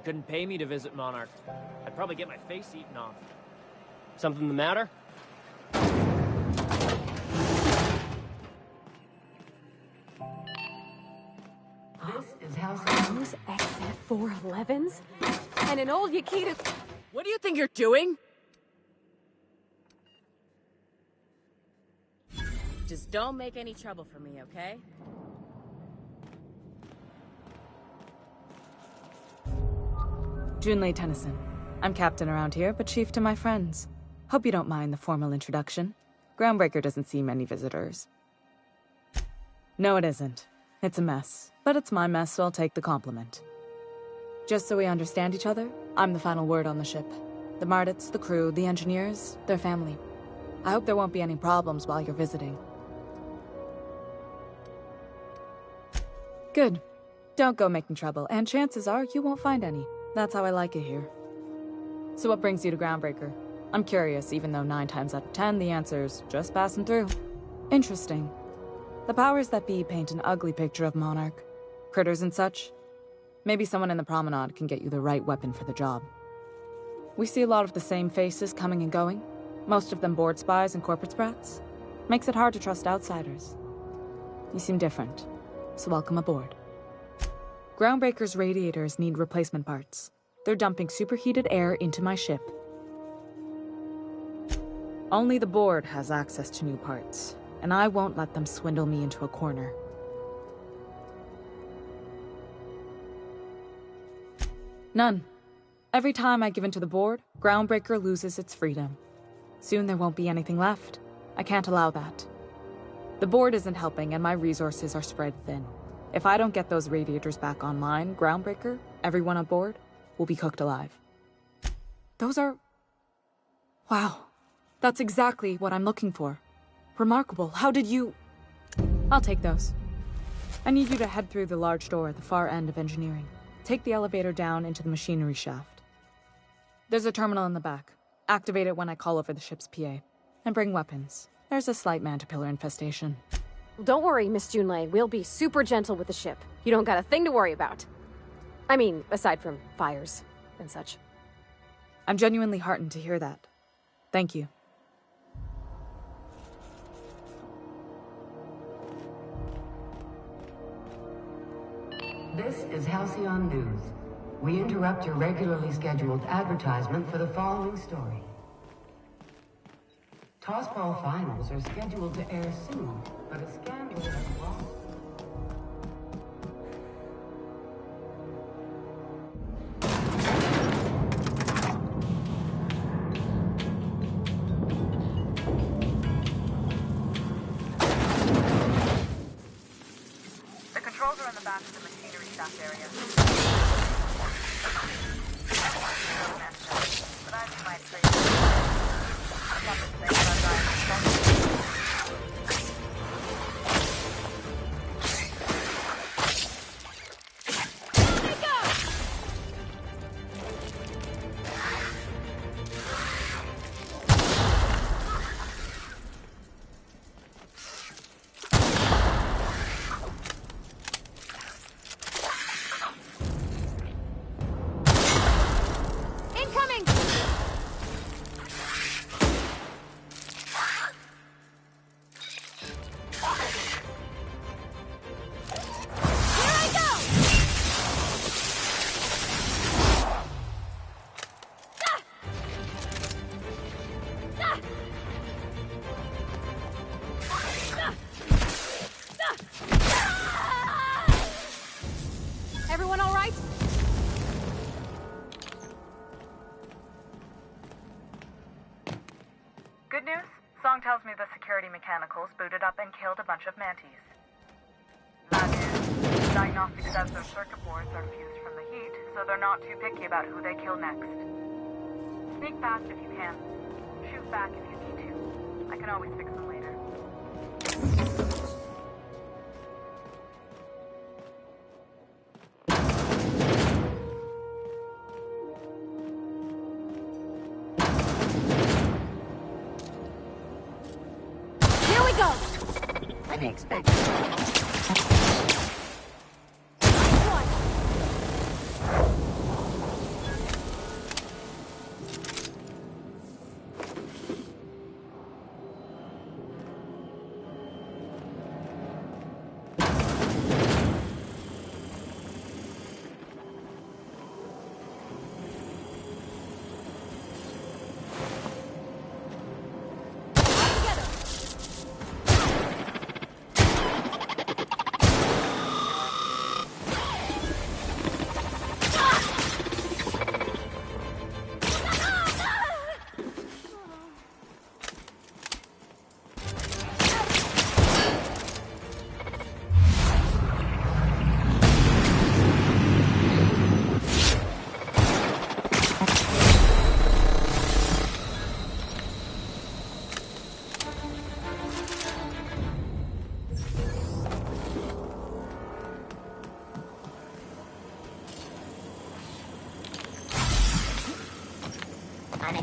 Couldn't pay me to visit Monarch. I'd probably get my face eaten off. Something the matter?
This is House Those XF411s? And an old Yakita...
What do you think you're doing? Just don't make any trouble for me, okay?
Junlei Tennyson. I'm captain around here, but chief to my friends. Hope you don't mind the formal introduction. Groundbreaker doesn't see many visitors. No, it isn't. It's a mess. But it's my mess, so I'll take the compliment. Just so we understand each other, I'm the final word on the ship. The Mardits, the crew, the engineers, their family. I hope there won't be any problems while you're visiting. Good. Don't go making trouble, and chances are you won't find any. That's how I like it here. So what brings you to Groundbreaker? I'm curious, even though 9 times out of 10 the answer's just passing through. Interesting. The powers that be paint an ugly picture of Monarch. Critters and such. Maybe someone in the promenade can get you the right weapon for the job. We see a lot of the same faces coming and going. Most of them board spies and corporate sprats. Makes it hard to trust outsiders. You seem different, so welcome aboard. Groundbreaker's radiators need replacement parts. They're dumping superheated air into my ship. Only the board has access to new parts, and I won't let them swindle me into a corner. None. Every time I give in to the board, Groundbreaker loses its freedom. Soon there won't be anything left. I can't allow that. The board isn't helping and my resources are spread thin. If I don't get those radiators back online, Groundbreaker, everyone on board, will be cooked alive. Those are... Wow. That's exactly what I'm looking for. Remarkable. How did you... I'll take those. I need you to head through the large door at the far end of engineering. Take the elevator down into the machinery shaft. There's a terminal in the back. Activate it when I call over the ship's PA. And bring weapons. There's a slight mantipillar infestation.
Don't worry, Miss Junlei. We'll be super gentle with the ship. You don't got a thing to worry about. I mean, aside from fires and such.
I'm genuinely heartened to hear that. Thank you.
This is Halcyon News. We interrupt your regularly scheduled advertisement for the following story. Tossball finals are scheduled to air soon, but a scandal has wrought.
The controls are in the back of the machinery shaft area. But I have my
Everyone all right?
Good news? Song tells me the security mechanicals booted up and killed a bunch of mantis. Bad news. Diagnostic says their circuit boards are fused from the heat, so they're not too picky about who they kill next. Sneak past if you can. Shoot back if you need to. I can always fix them later.
Here we go!
Unexpected.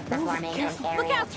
Performing an area.
Look out!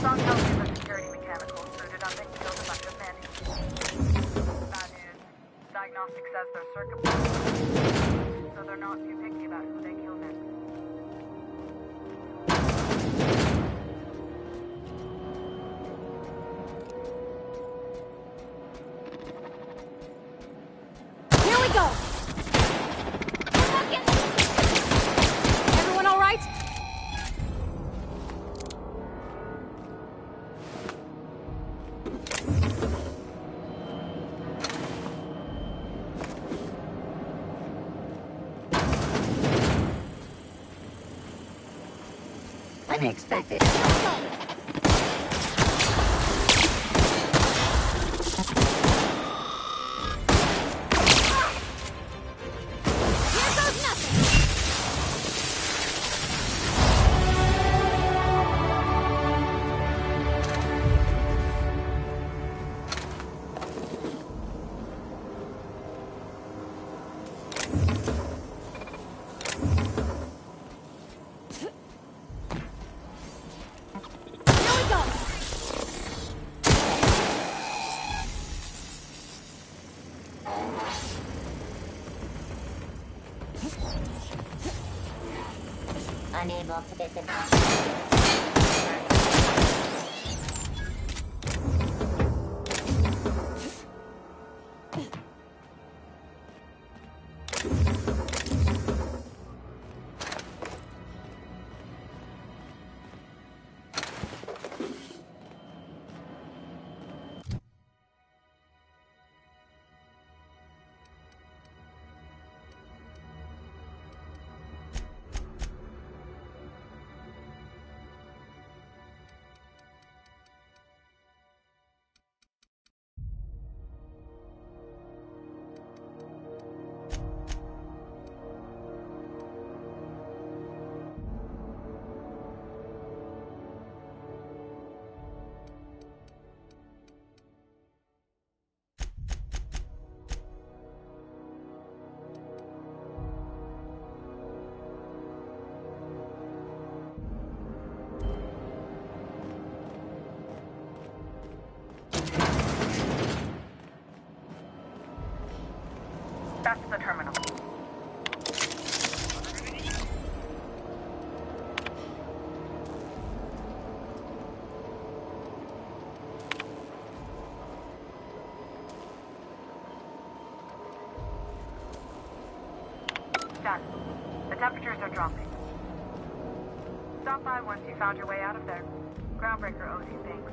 Song tells me the security mechanicals booted up and killed a bunch of mantis. Bad news. Diagnostic says their circuit boards, so they're not too picky about who they kill next.
Here we go! Everyone all right?
Unexpected. Unable to visit.
That's the terminal. Done. The temperatures are dropping. Stop by once you found your way out of there. Groundbreaker owes you thanks.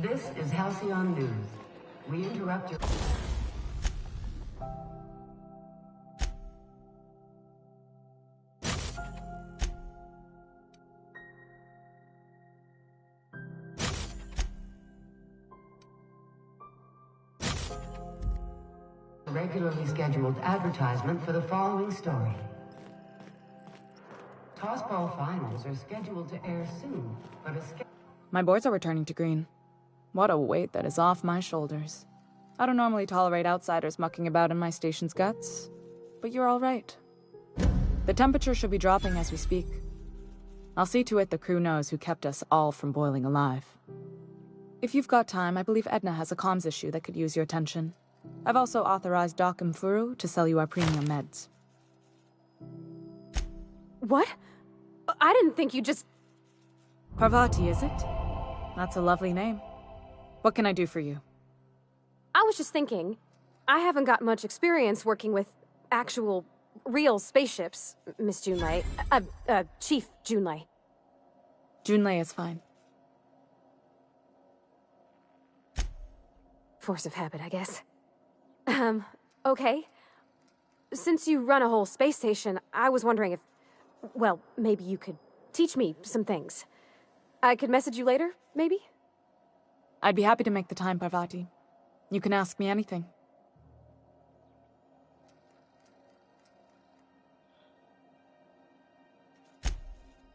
This is Halcyon News. We interrupt your... Regularly scheduled advertisement for the following story. Tossball finals are scheduled to air soon, but
My boards are returning to green. What a weight that is off my shoulders. I don't normally tolerate outsiders mucking about in my station's guts, but you're all right. The temperature should be dropping as we speak. I'll see to it the crew knows who kept us all from boiling alive. If you've got time, I believe Edna has a comms issue that could use your attention. I've also authorized Doc and Furu to sell you our premium meds.
What? I didn't think you just...
Parvati, is it? That's a lovely name. What can I do for you?
I was just thinking, I haven't got much experience working with actual, real spaceships, Miss Junlei. Chief Junlei.
Junlei is fine.
Force of habit, I guess. Okay. Since you run a whole space station, I was wondering if... Well, maybe you could teach me some things. I could message you later, maybe?
I'd be happy to make the time, Parvati. You can ask me anything.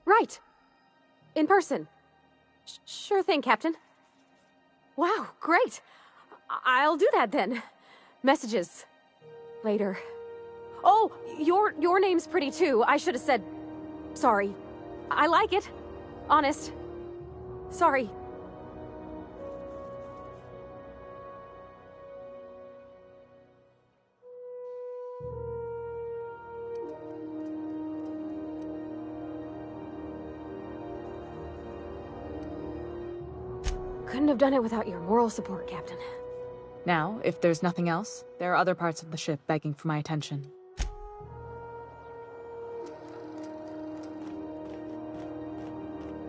Right. In person. Sure thing, Captain. Wow, great. I'll do that then. Messages. Later. Oh, your name's pretty too. I should have said... Sorry. I like it. Honest. Sorry. Couldn't have done it without your moral support, Captain.
Now, if there's nothing else, there are other parts of the ship begging for my attention.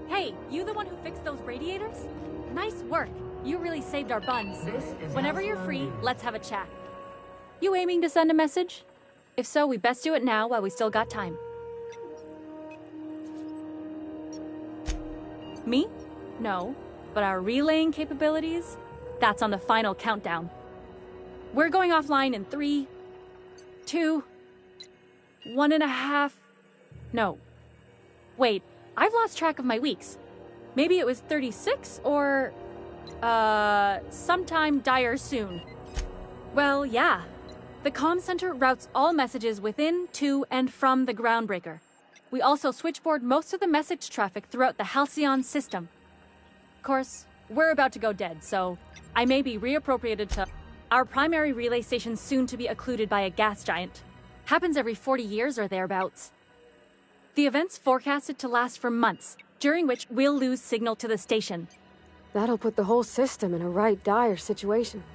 Hey, you the one who fixed those radiators? Nice work. You really saved our buns. Whenever you're free, let's have a chat. You aiming to send a message? If so, we best do it now while we still got time. Me? No. But our relaying capabilities? That's on the final countdown. We're going offline in 3, 2, 1.5... No. Wait, I've lost track of my weeks. Maybe it was 36 or... sometime dire soon. Well, yeah. The comm center routes all messages within, to, and from the Groundbreaker. We also switchboard most of the message traffic throughout the Halcyon system. Of course, we're about to go dead, so I may be reappropriated to... Our primary relay station's soon to be occluded by a gas giant. Happens every 40 years or thereabouts. The event's forecasted to last for months, during which we'll lose signal to the station.
That'll put the whole system in a right dire situation.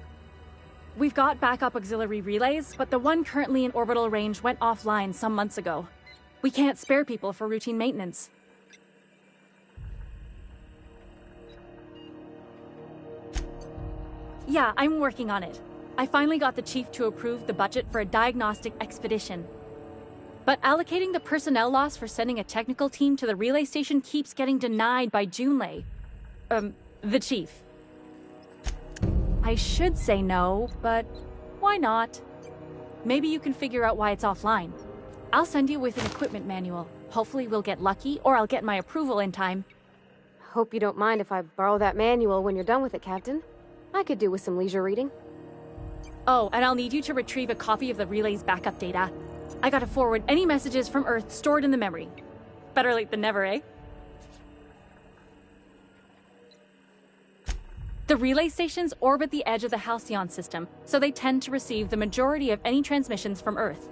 We've got backup auxiliary relays, but the one currently in orbital range went offline some months ago. We can't spare people for routine maintenance. Yeah, I'm working on it. I finally got the chief to approve the budget for a diagnostic expedition. But allocating the personnel loss for sending a technical team to the relay station keeps getting denied by Junlei. The chief. I should say no, but why not? Maybe you can figure out why it's offline. I'll send you with an equipment manual. Hopefully we'll get lucky, or I'll get my approval in time.
Hope you don't mind if I borrow that manual when you're done with it, Captain. I could do with some leisure reading.
Oh, and I'll need you to retrieve a copy of the relay's backup data. I gotta forward any messages from Earth stored in the memory. Better late than never, eh? The relay stations orbit the edge of the Halcyon system, so they tend to receive the majority of any transmissions from Earth.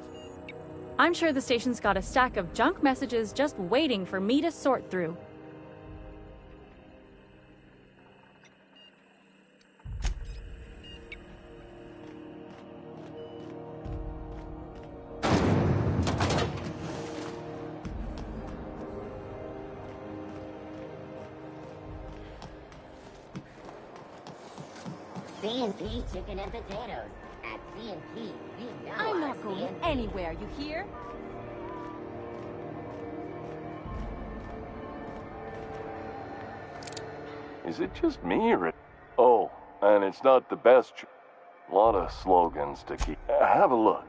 I'm sure the station's got a stack of junk messages just waiting for me to sort through.
C&P chicken and potatoes. At C&P, you know
I'm
our
not going
C&P.
anywhere, you hear?
Is it just me or... Oh, and it's not the best... A lot of slogans to keep... Have a look.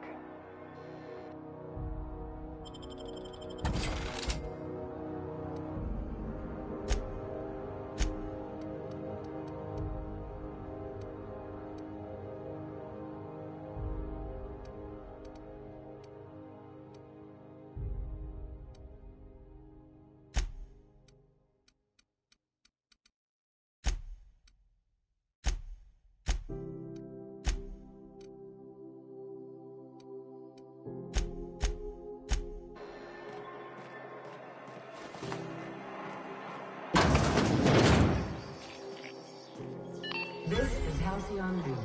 This is Halcyon News.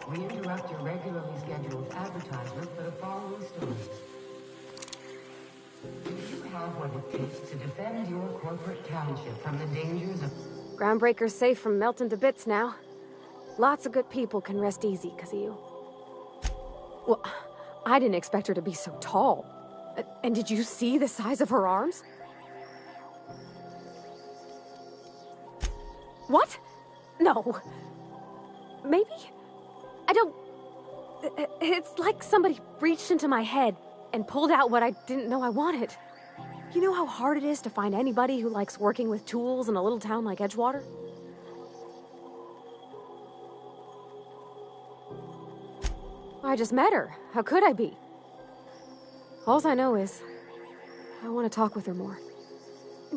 We interrupt your regularly scheduled advertisement for the following story. Do you have what it takes to defend your corporate township from the dangers of...
Groundbreaker's safe from melting to bits now. Lots of good people can rest easy because of you. Well, I didn't expect her to be so tall. And did you see the size of her arms? What? No. Maybe? I don't... It's like somebody reached into my head and pulled out what I didn't know I wanted. You know how hard it is to find anybody who likes working with tools in a little town like Edgewater? I just met her. How could I be? All I know is I want to talk with her more.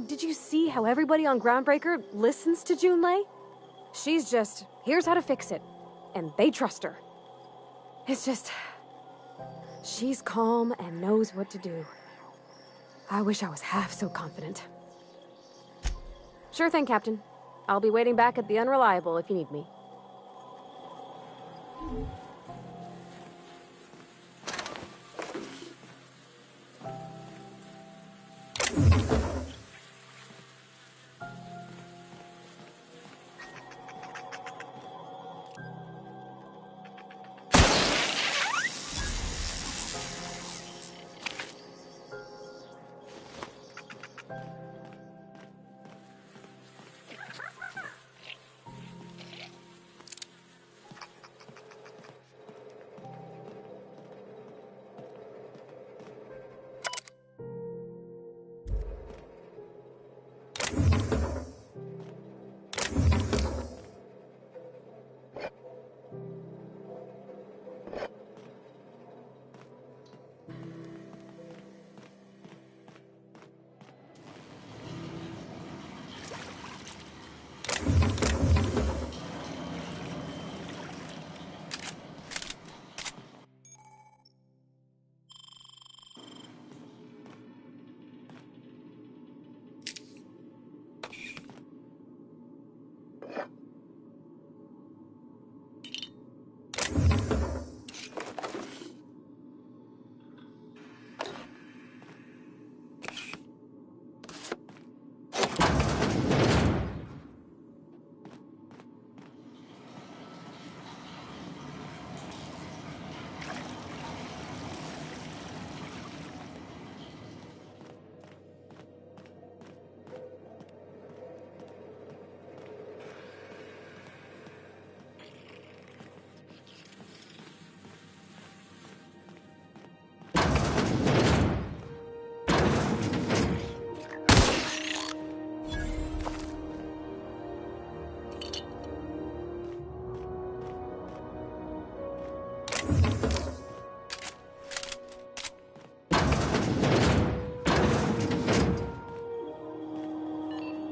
Did you see how everybody on Groundbreaker listens to Junlei? She's just, here's how to fix it. And they trust her. It's just... she's calm and knows what to do. I wish I was half so confident. Sure thing, Captain. I'll be waiting back at the Unreliable if you need me.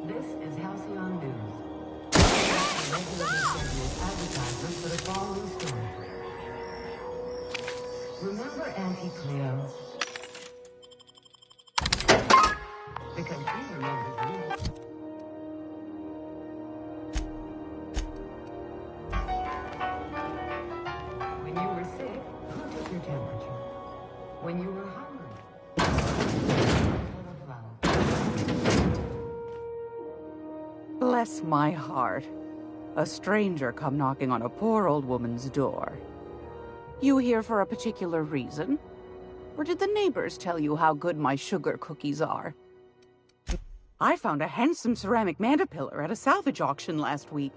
This is Halcyon News. Regularly scheduled advertisement for the following story. Remember Auntie Cleo? Because she remembers you. When you were sick, who took your temperature? When you were hungry,
Bless my heart. A A stranger come knocking on a poor old woman's door. You here for a particular reason? Or did the neighbors tell you how good my sugar cookies are? I found a handsome ceramic mandapillar at a salvage auction last week.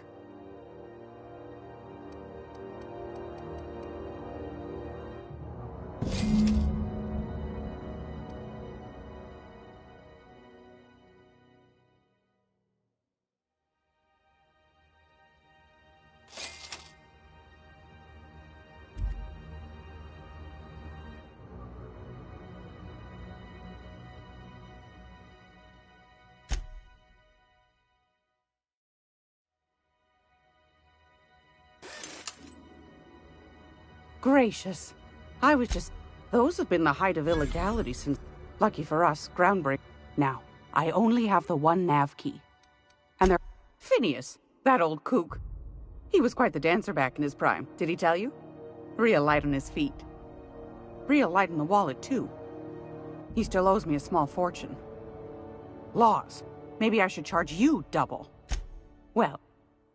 Gracious. I was just... Those have been the height of illegality since... Lucky for us, groundbreak. Now, I only have the one nav key. And they're... Phineas, that old kook. He was quite the dancer back in his prime, did he tell you? Real light on his feet. Real light in the wallet, too. He still owes me a small fortune. Laws. Maybe I should charge you double. Well,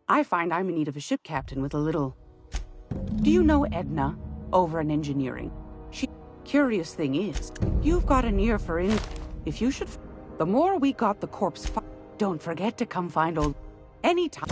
I find I'm in need of a ship captain with a little... Do you know Edna, over in engineering? Curious thing is, you've got an ear for If you should... The more we got the corpse... Don't forget to come find old... Anytime...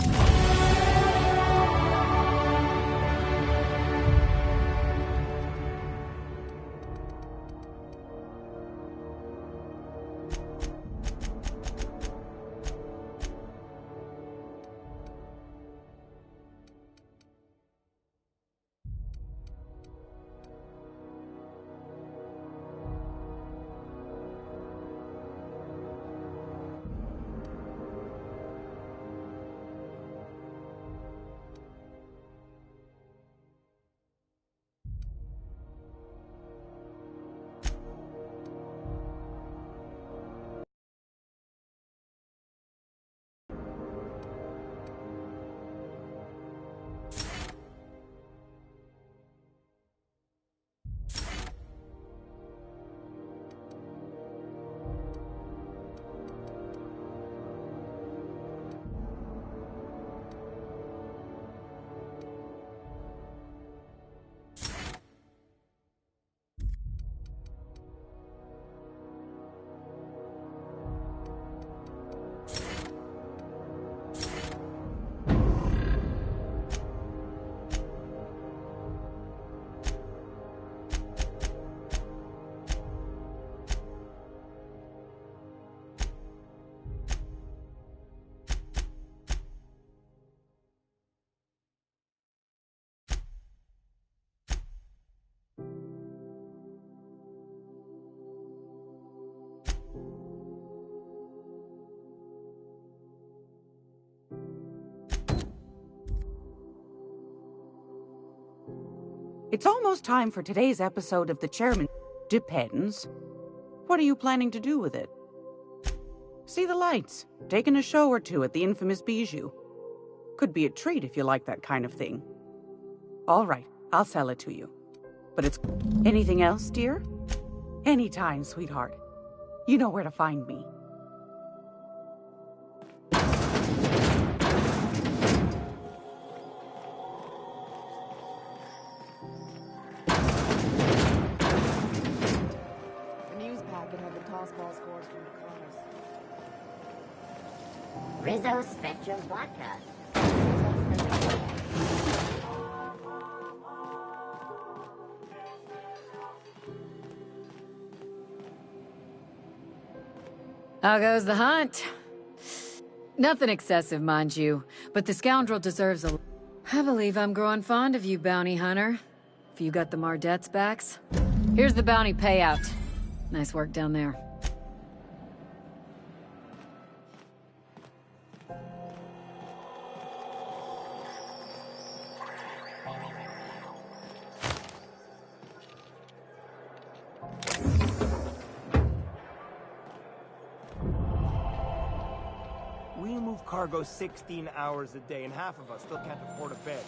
It's almost time for today's episode of The Chairman. Depends. What are you planning to do with it? See the lights, taking a show or two at the infamous Bijou. Could be a treat if you like that kind of thing. All right, I'll sell it to you. But it's... Anything else, dear? Anytime, sweetheart. You know where to find me.
Rizzo Spectrum Vodka.
How goes the hunt? Nothing excessive, mind you, but the scoundrel deserves a... I believe I'm growing fond of you, bounty hunter. If you got the Mardet's backs. Here's the bounty payout. Nice work down there.
We move cargo 16 hours a day, and half of us still can't afford a bed.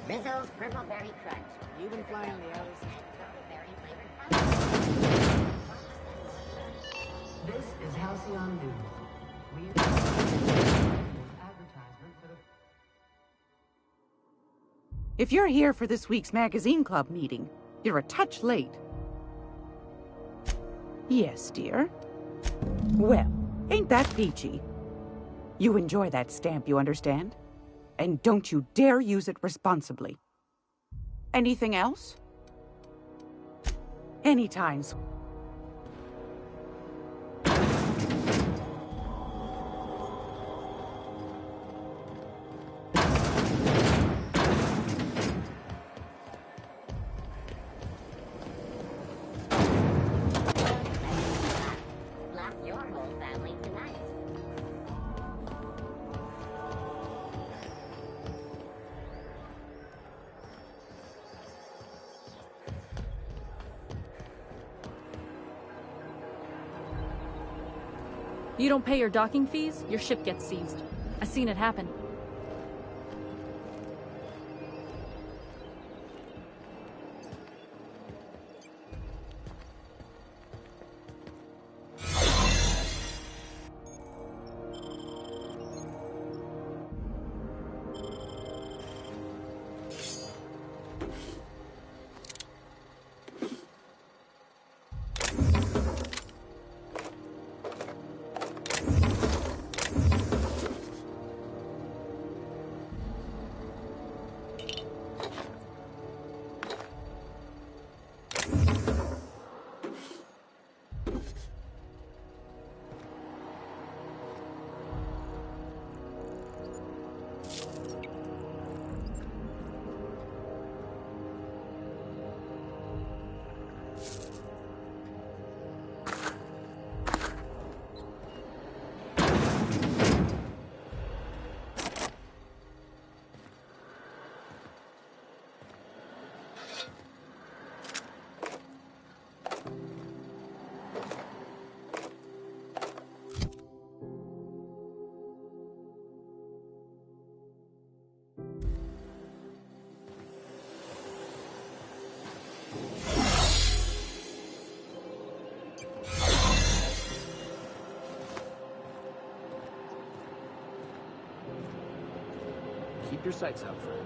Rizzo's Purple Berry Crunch.
You've been flying the outer system. This is Halcyon News. We advertisement for the...
If you're here for this week's magazine club meeting, you're a touch late. Yes, dear. Well, ain't that peachy? You enjoy that stamp, you understand? And don't you dare use it responsibly. Anything else? Anytime.
Slap your whole family tonight.
You don't pay your docking fees, your ship gets seized. I've seen it happen.
Keep your sights out, friend.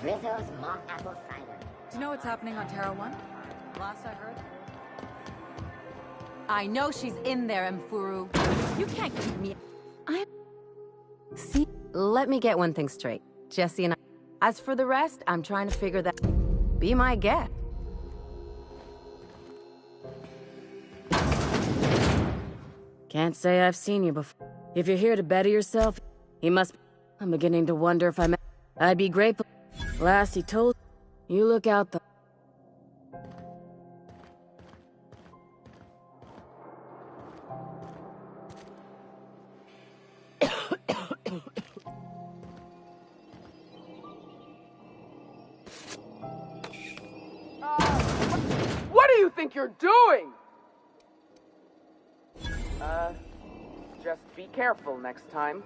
Rizzo's mock apple cider.
Do you know what's happening on Terra 1? Last I heard.
I know she's in there, Mfuru. You can't keep me.
See, let me get one thing straight. Jesse and I. As for the rest, I'm trying to figure that. Be my guest. Can't say I've seen you before. If you're here to better yourself, he must be. I'm beginning to wonder if I'd be grateful. Last he told. You look out the.
What do you think you're doing? Just be careful next time.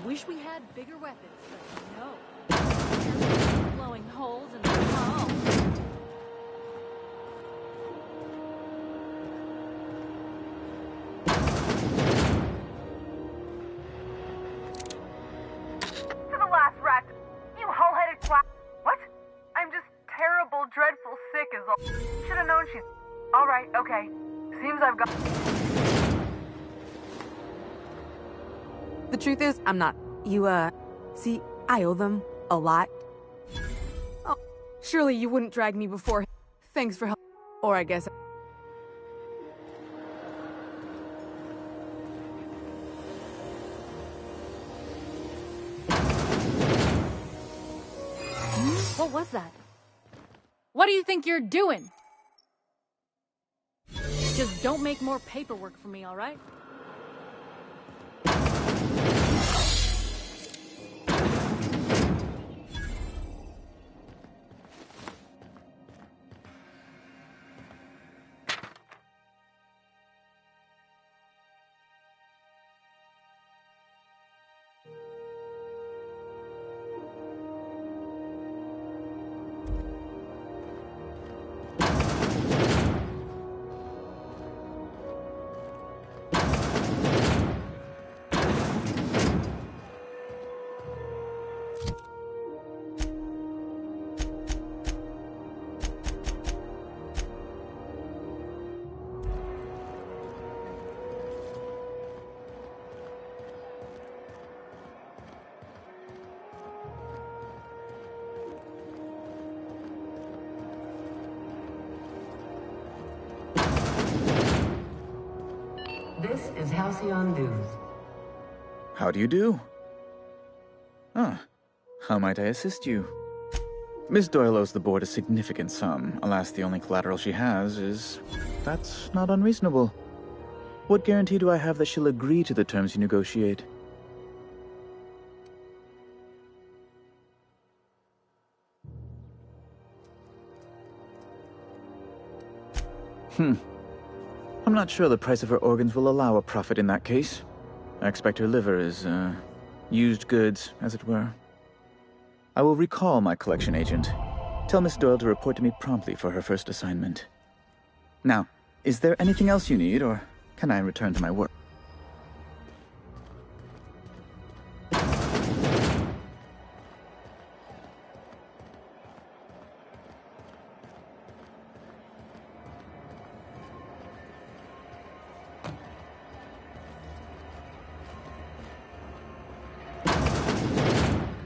Wish we had bigger weapons, but no. Blowing holes in the wall.
To the last rat, you hull-headed quack. What? I'm just terrible, dreadful, sick is all. Should have known she's. All right, okay. Seems I've got.
The truth is, I'm not. See, I owe them a lot. Oh, surely you wouldn't drag me before. Thanks for help. Or I guess.
What was that? What do you think you're doing? Just don't make more paperwork for me, all right?
This is Halcyon News.
How do you do? Ah, how might I assist you? Miss Doyle owes the board a significant sum. Alas, the only collateral she has is... That's not unreasonable. What guarantee do I have that she'll agree to the terms you negotiate? I'm not sure the price of her organs will allow a profit in that case. I expect her liver is, used goods, as it were. I will recall my collection agent. Tell Miss Doyle to report to me promptly for her first assignment. Now, is there anything else you need, or can I return to my work?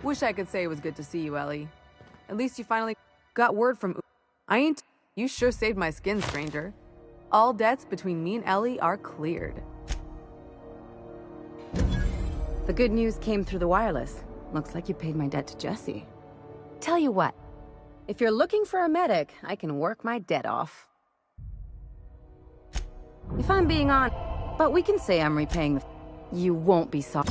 Wish I could say it was good to see you, Ellie. At least you finally got word from. I ain't. You sure saved my skin, stranger. All debts between me and Ellie are cleared.
The good news came through the wireless. Looks like you paid my debt to Jesse. Tell you what, if you're looking for a medic, I can work my debt off. If I'm being honest,
But we can say I'm repaying the... You won't be sorry.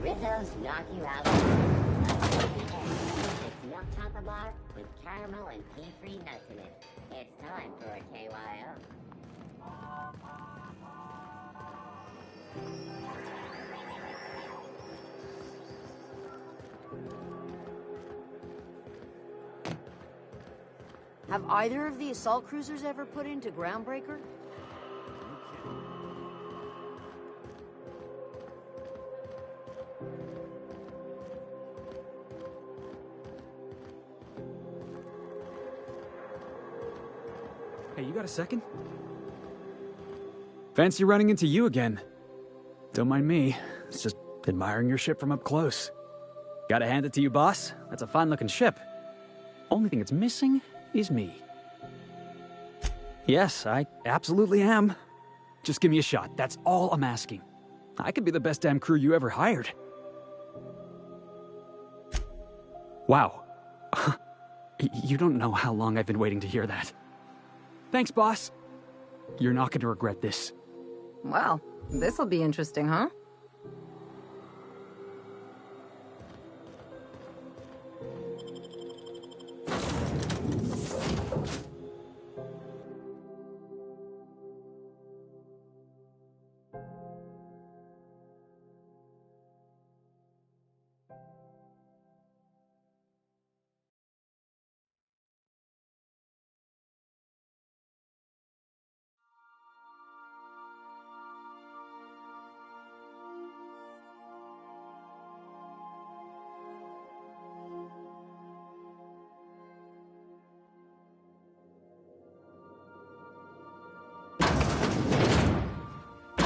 Rizzo's knock you out. It's milk chocolate bar with caramel and pea-free nuts in it. It's time for a KYO.
Have either of the assault cruisers ever put into Groundbreaker?
Hey, you got a second? Fancy running into you again. Don't mind me. It's just admiring your ship from up close. Gotta hand it to you, boss. That's a fine-looking ship. Only thing it's missing is me. Yes, I absolutely am. Just give me a shot. That's all I'm asking. I could be the best damn crew you ever hired. Wow. You don't know how long I've been waiting to hear that. Thanks, boss. You're not going to regret this.
Well, this'll be interesting, huh?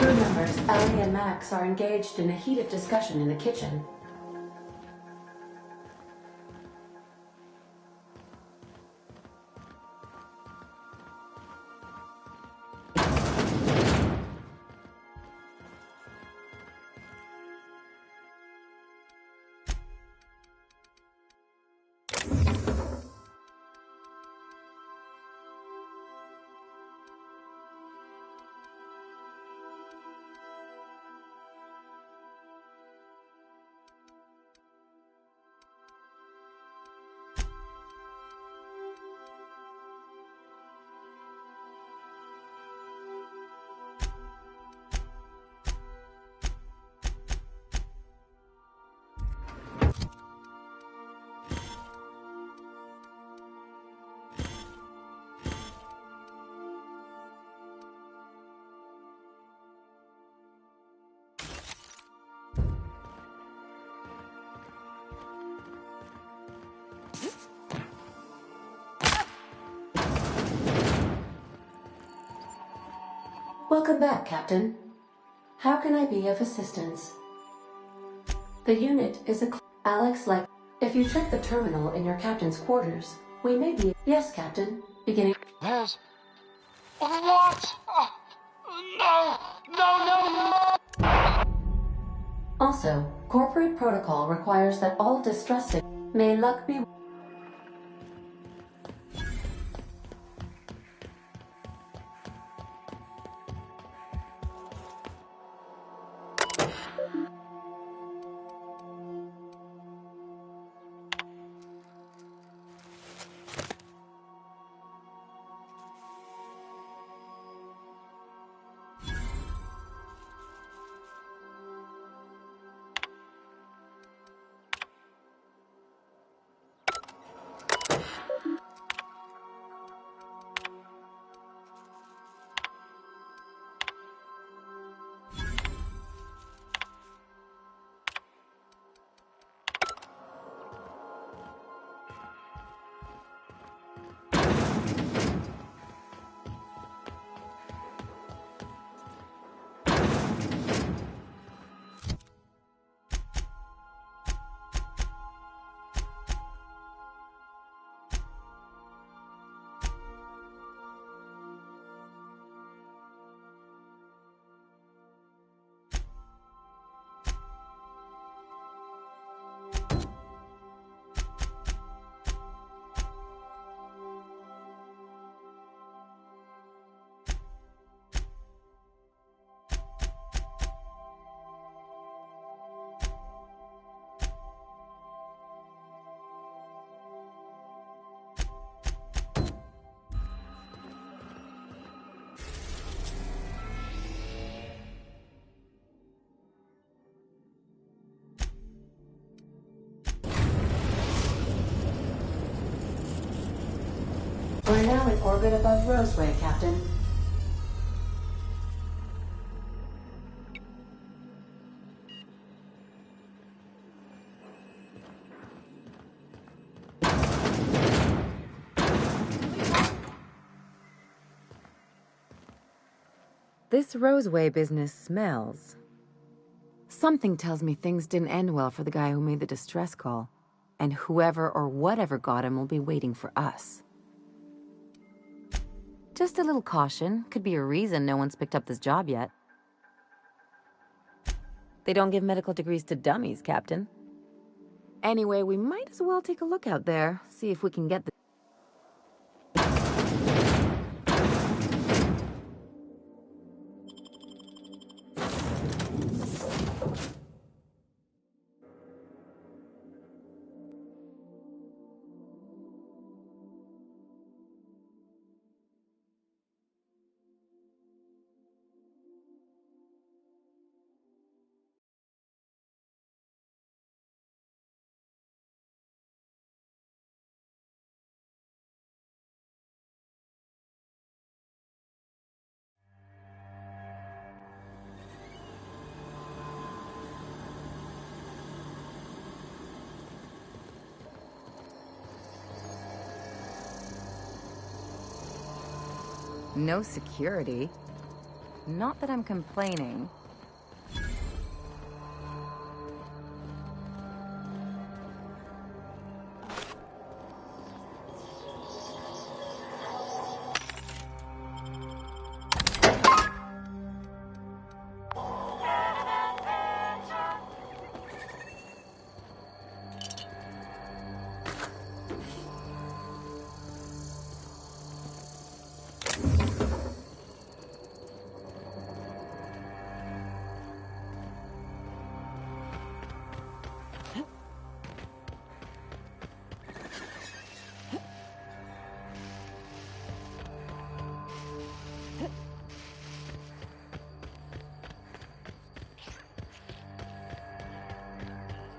Crew members Ellie and Max are engaged in a heated discussion in the kitchen. Welcome back, Captain. How can I be of assistance? The unit is a... Alex, like... If you check the terminal in your captain's quarters, we may be... Yes, Captain. Beginning...
There's... What? No!
Also, corporate protocol requires that all distress signals may luck be. We're now in orbit above Roseway, Captain.
This Roseway business smells. Something tells me things didn't end well for the guy who made the distress call. And whoever or whatever got him will be waiting for us. Just a little caution. Could be a reason no one's picked up this job yet. They don't give medical degrees to dummies, Captain. Anyway, we might as well take a look out there, see if we can get the... No security. Not that I'm complaining.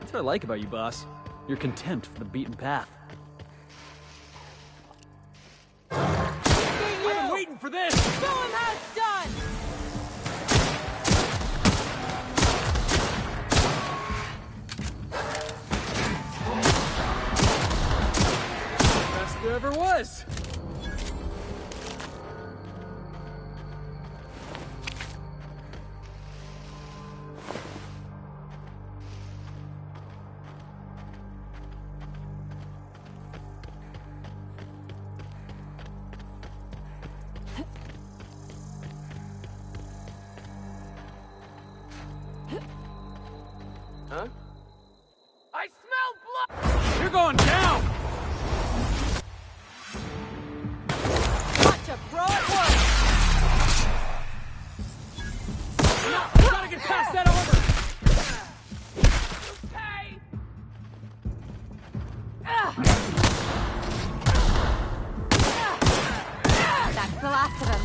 That's what I like about you, boss. Your contempt for the beaten path.
I've been waiting for this!
Show him how it's done!
Best there ever was!
Huh? I smell blood!
You're going down!
Gotcha, bro! It worked!
No, gotta get past that armor!
Okay!
That's the last of him.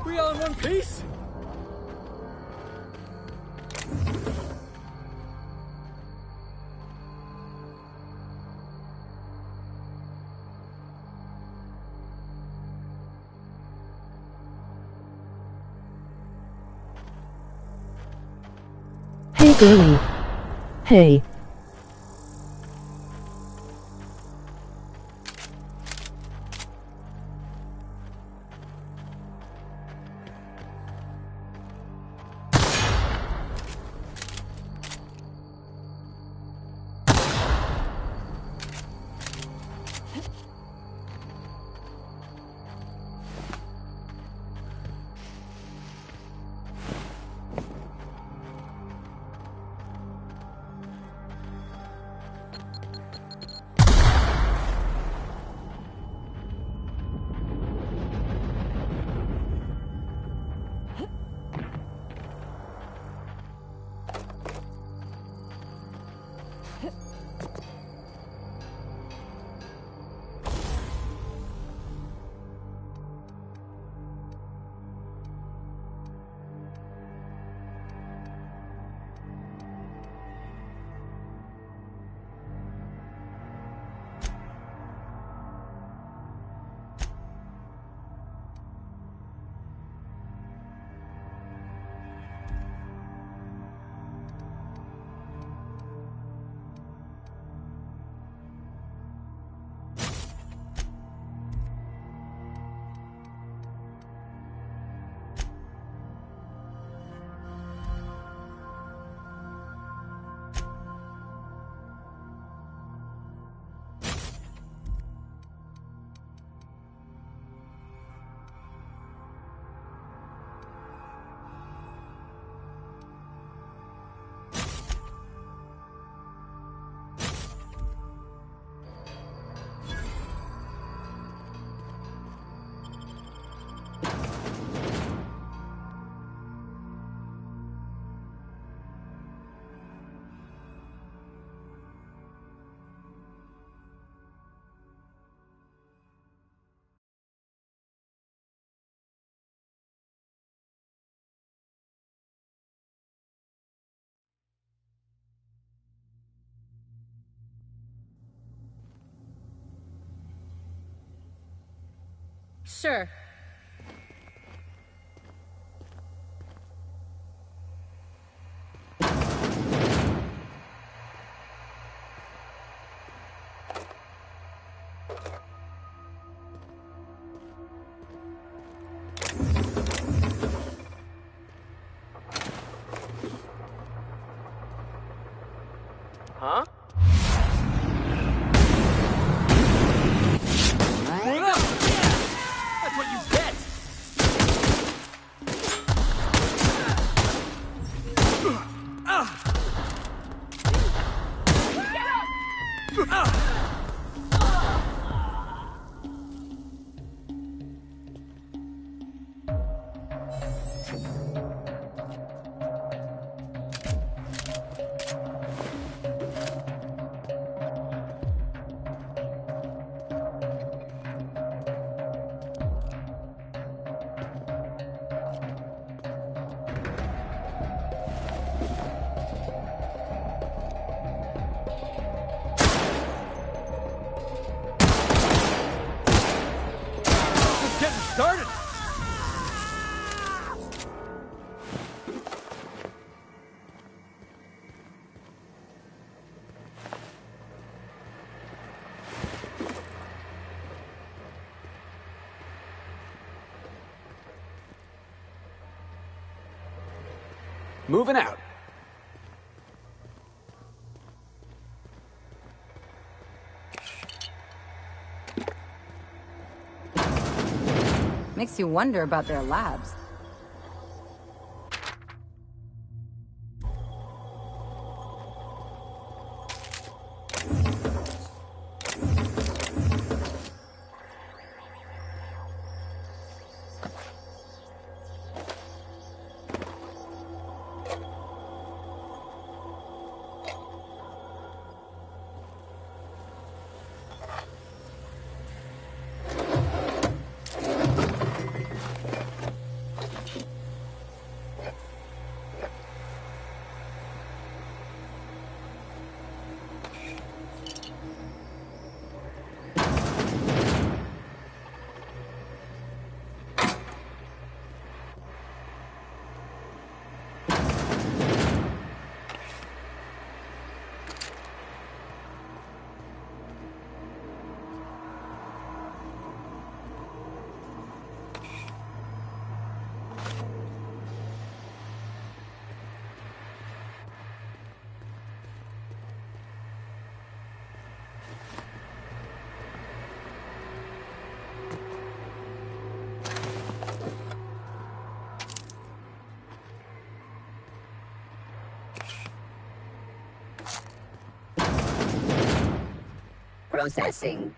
We all in one piece?
Hey girlie. Hey.
Sure.
Huh?
That's what you get! Started!
Moving out.
Makes you wonder about their labs.
Processing.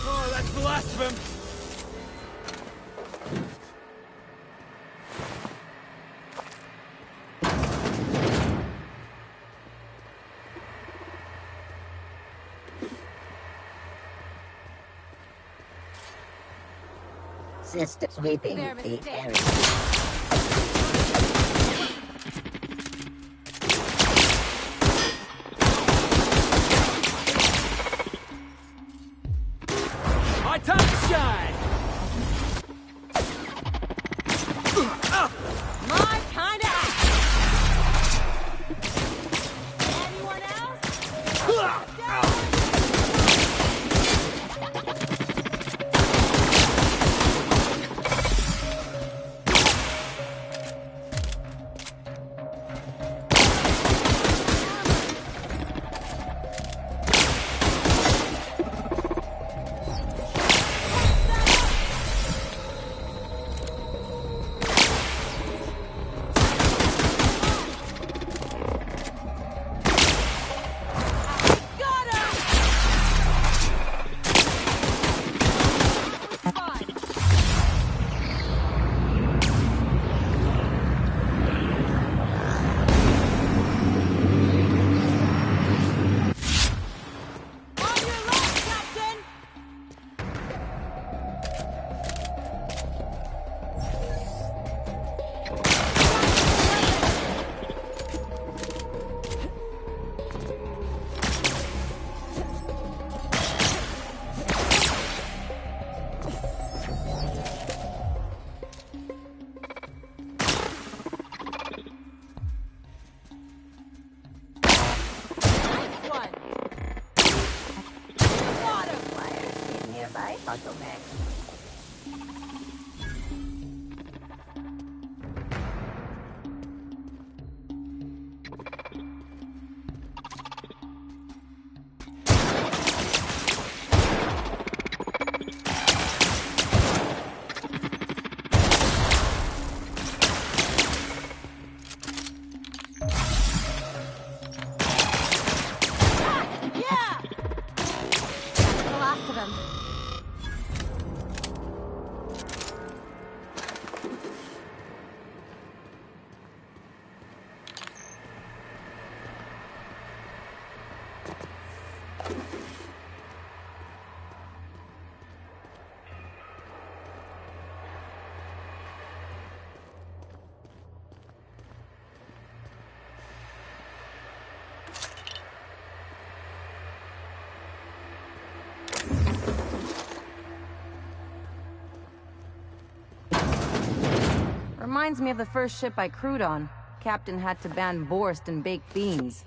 Oh, that's the last of him!
System sweeping the area.
My time to shine!
My kind of act! Anyone else?
cargo bay.
Reminds me of the first ship I crewed on. Captain had to ban borscht and baked beans.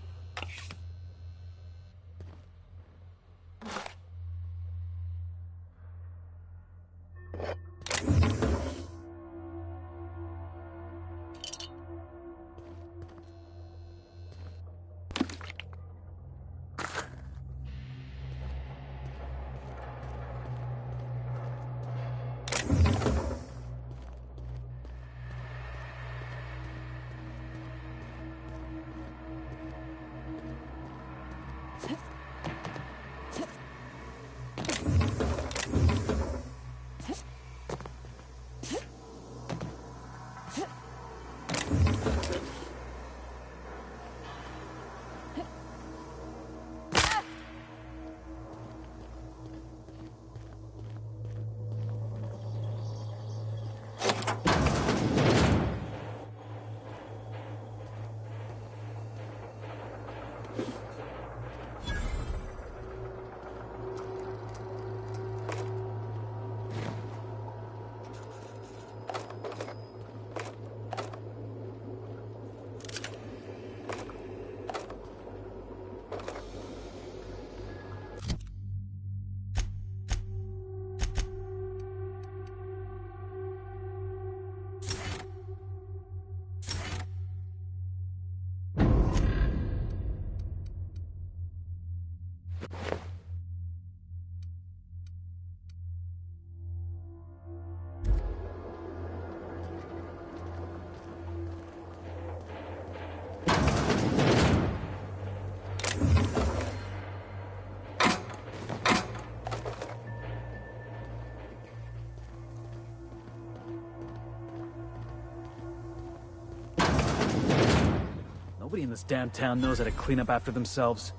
Nobody in this damn town knows how to clean up after themselves.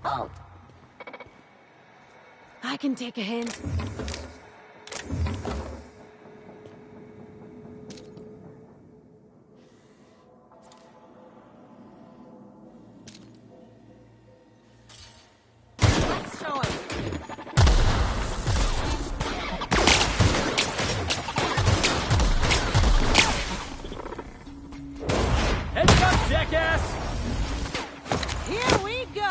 Oh.
I can take a hint. Let's show him.
Heads up, jackass!
Here we go!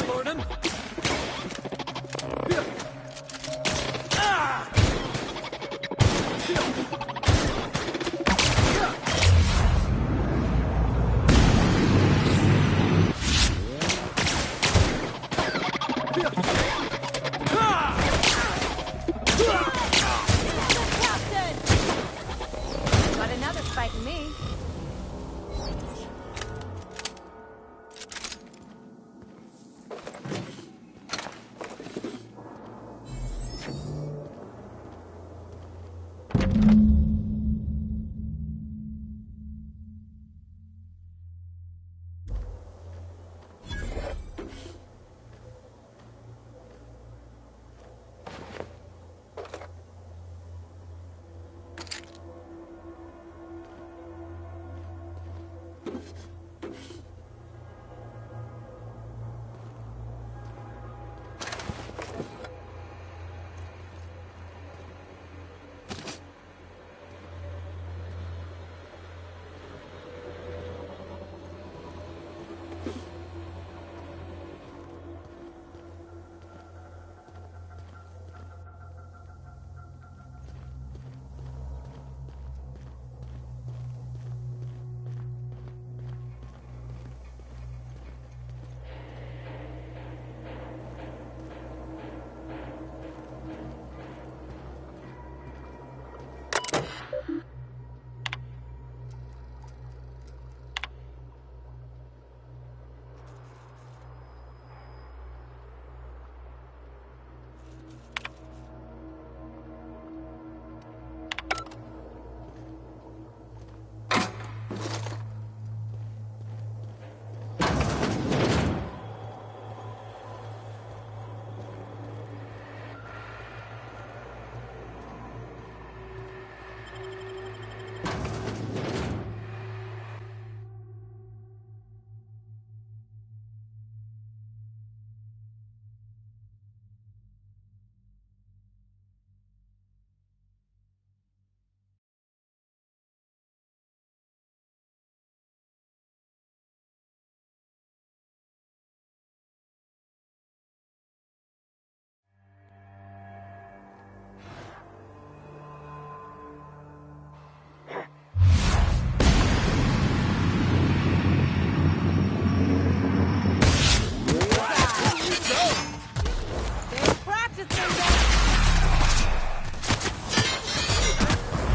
Lord him.
Got another fighting me.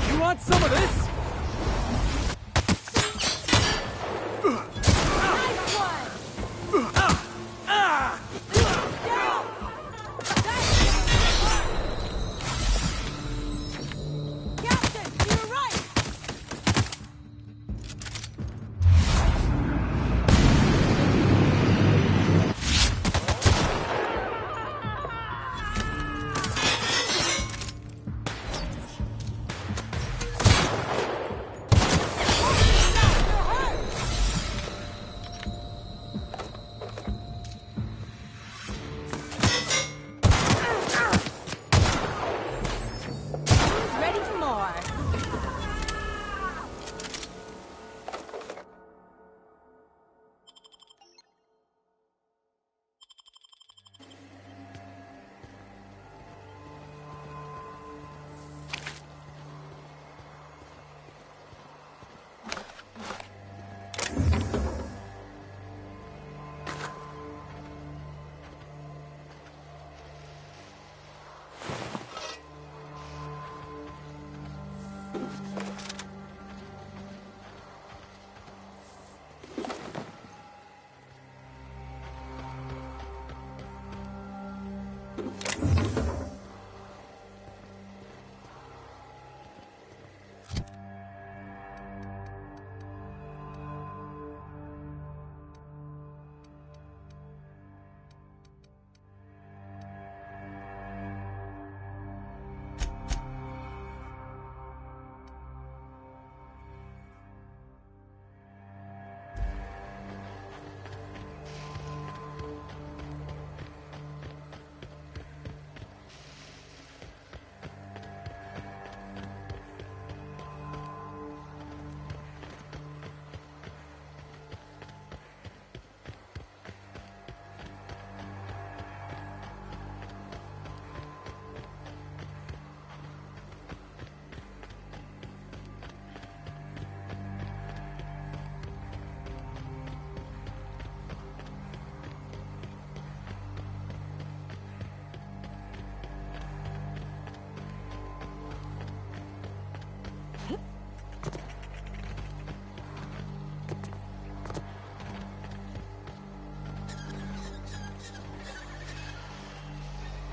You want some of this?
Ready for more.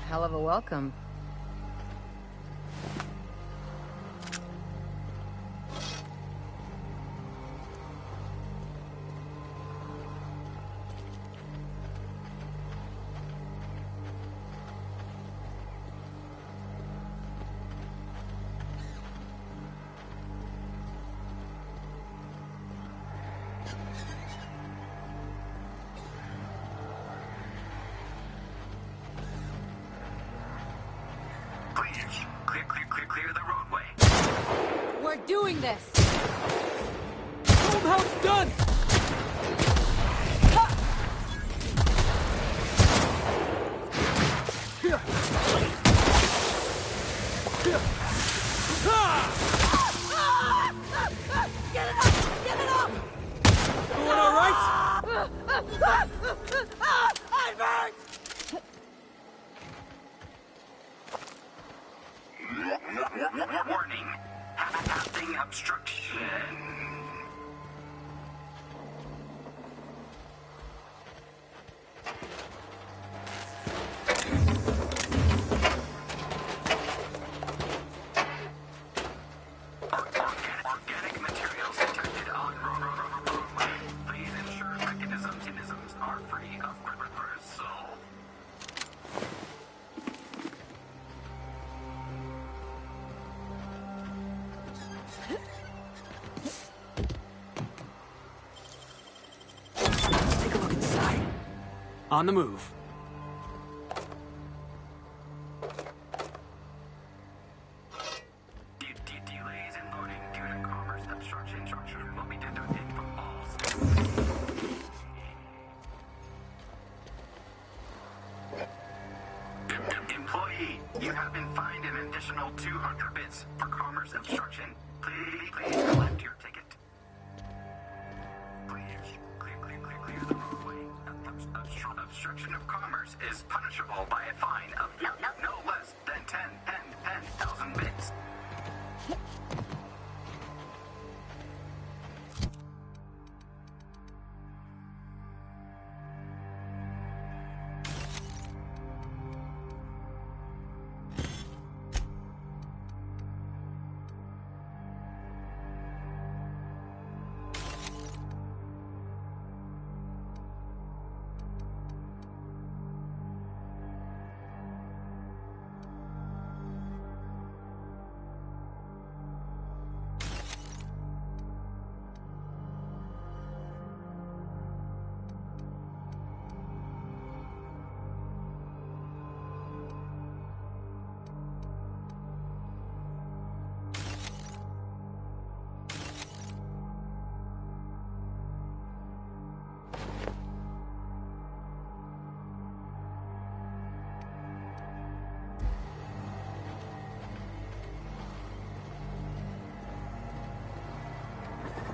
Hell of a welcome.
Clear the roadway.
We're doing this!
Tell him how it's done!
Get it up! Get it up!
Everyone all right?
I'm hurt!
Warning. Passing obstruction. Organic materials detected on roadway. Please ensure mechanisms are free of bristle.
Take a look inside. On the move.
Delays in loading due to commerce obstruction will be deducted from all systems. Employee, you have been fined an additional 200 bits for commerce obstruction. Please collect your ticket. Please clear the roadway. Obstruction of commerce is punishable by a fine of no less than 10,000 bits.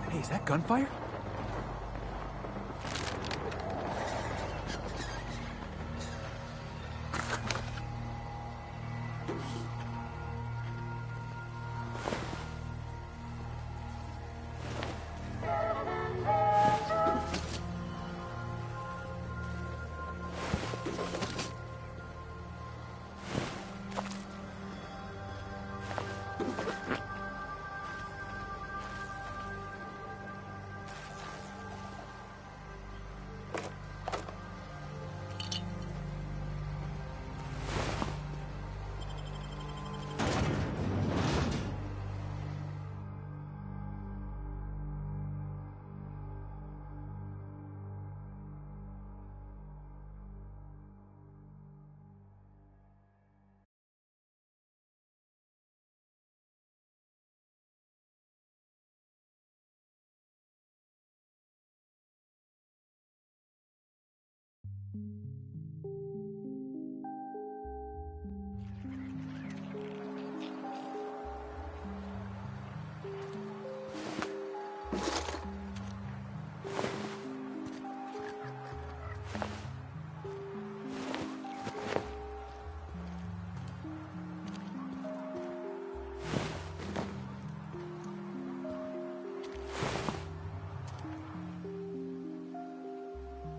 Hey, is that gunfire?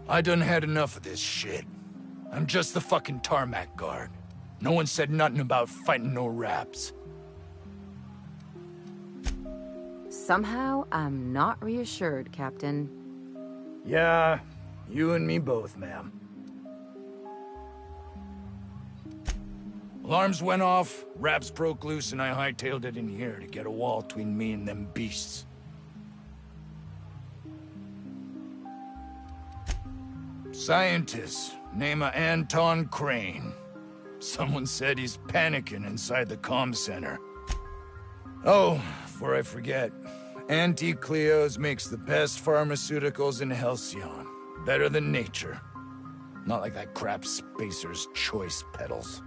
I done had enough of this shit. I'm just the fucking tarmac guard. No one said nothing about fighting no raps.
Somehow, I'm not reassured, Captain.
Yeah, you and me both, ma'am. Alarms went off, raps broke loose, and I hightailed it in here to get a wall between me and them beasts. Scientist, name of Anton Crane. Someone said he's panicking inside the comm center. Oh, before I forget, Auntie Cleo's makes the best pharmaceuticals in Halcyon. Better than nature. Not like that crap Spacer's Choice peddles.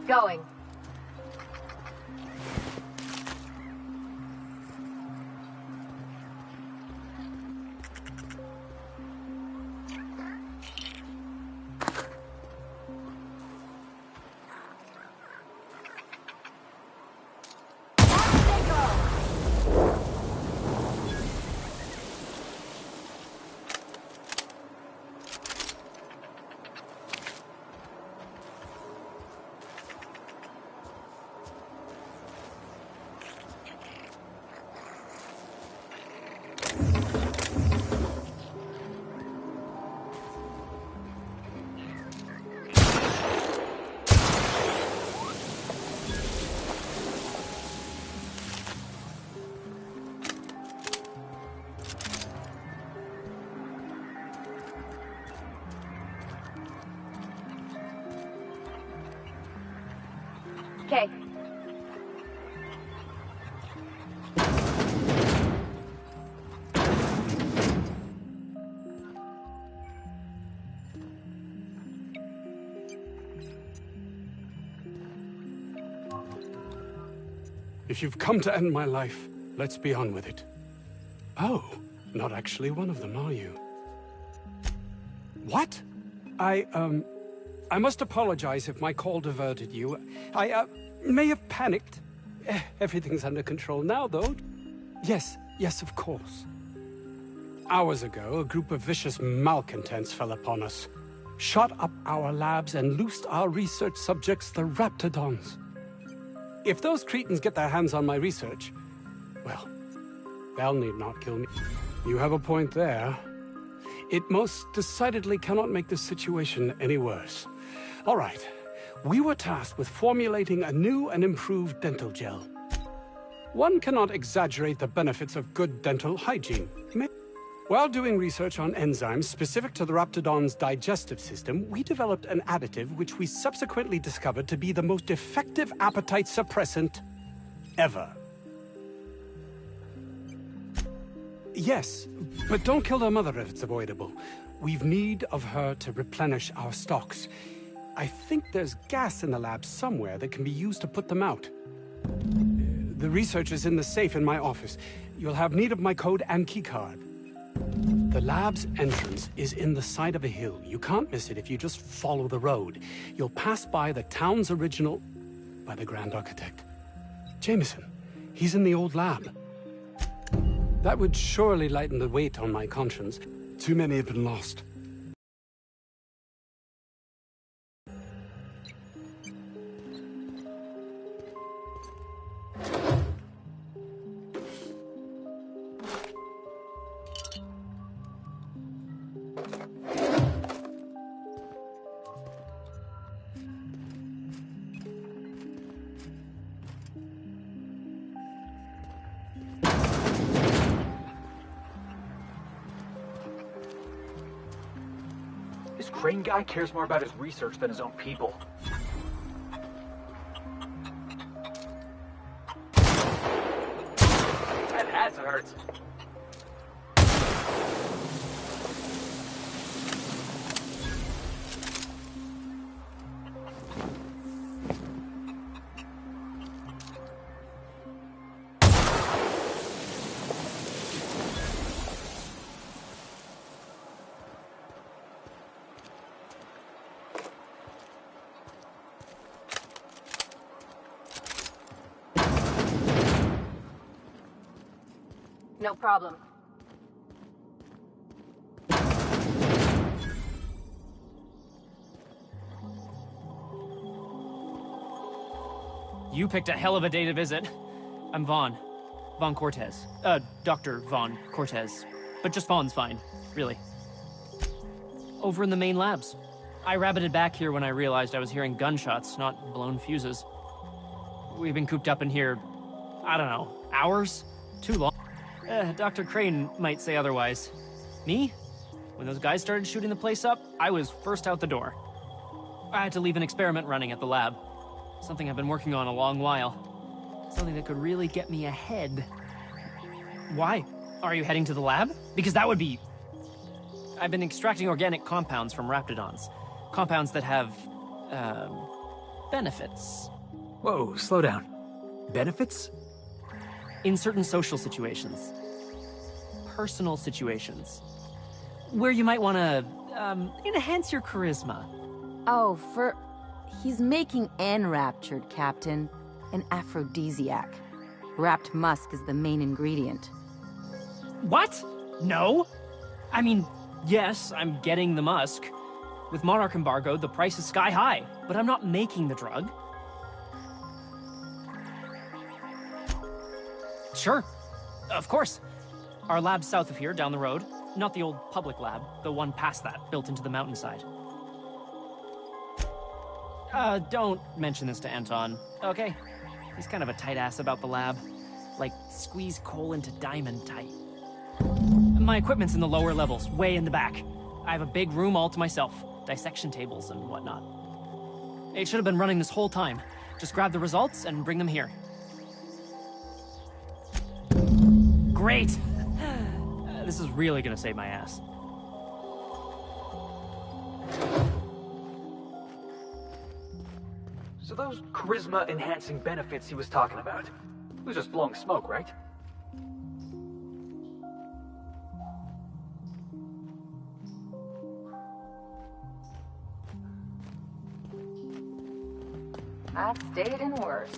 Going. Okay.
If you've come to end my life, let's be on with it. Oh, not actually one of them, are you? What? I must apologize if my call diverted you. I may have panicked. Everything's under control now, though. Yes, of course. Hours ago, a group of vicious malcontents fell upon us, shot up our labs, and loosed our research subjects, the Raptidons. If those cretins get their hands on my research, well, they'll need not kill me. You have a point there. It most decidedly cannot make this situation any worse. All right. We were tasked with formulating a new and improved dental gel. One cannot exaggerate the benefits of good dental hygiene. While doing research on enzymes specific to the Raptidon's digestive system, we developed an additive which we subsequently discovered to be the most effective appetite suppressant ever. Yes, but don't kill their mother if it's avoidable. We've need of her to replenish our stocks. I think there's gas in the lab somewhere that can be used to put them out. The research is in the safe in my office. You'll have need of my code and keycard. The lab's entrance is in the side of a hill. You can't miss it if you just follow the road. You'll pass by the town's original... by the Grand Architect. Jameson. He's in the old lab. That would surely lighten the weight on my conscience. Too many have been lost.
Crane guy cares more about his research than his own people. That ass hurts.
No problem.
You picked a hell of a day to visit. I'm Vaughn. Vaughn Cortez. Dr. Vaughn Cortez. But just Vaughn's fine, really. Over in the main labs. I rabbited back here when I realized I was hearing gunshots, not blown fuses. We've been cooped up in here, I don't know, hours? Too long. Dr. Crane might say otherwise. Me? When those guys started shooting the place up, I was first out the door. I had to leave an experiment running at the lab. Something I've been working on a long while. Something that could really get me ahead. Why? Are you heading to the lab? Because that would be... I've been extracting organic compounds from raptidons. Compounds that have... benefits.
Whoa, slow down. Benefits?
In certain social situations. Personal situations. Where you might want to, enhance your charisma.
Oh, he's making enraptured, Captain. An aphrodisiac. Wrapped musk is the main ingredient.
What? No? I mean, yes, I'm getting the musk. With Monarch embargo, the price is sky high, but I'm not making the drug. Sure. Of course. Our lab's south of here, down the road. Not the old public lab, the one past that, built into the mountainside. Don't mention this to Anton, okay? He's kind of a tight ass about the lab. Like, squeeze coal into diamond tight. My equipment's in the lower levels, way in the back. I have a big room all to myself, dissection tables and whatnot. It should have been running this whole time. Just grab the results and bring them here. Great! This is really gonna save my ass.
So those charisma-enhancing benefits he was talking about, it was just blowing smoke, right?
I've stayed in worse.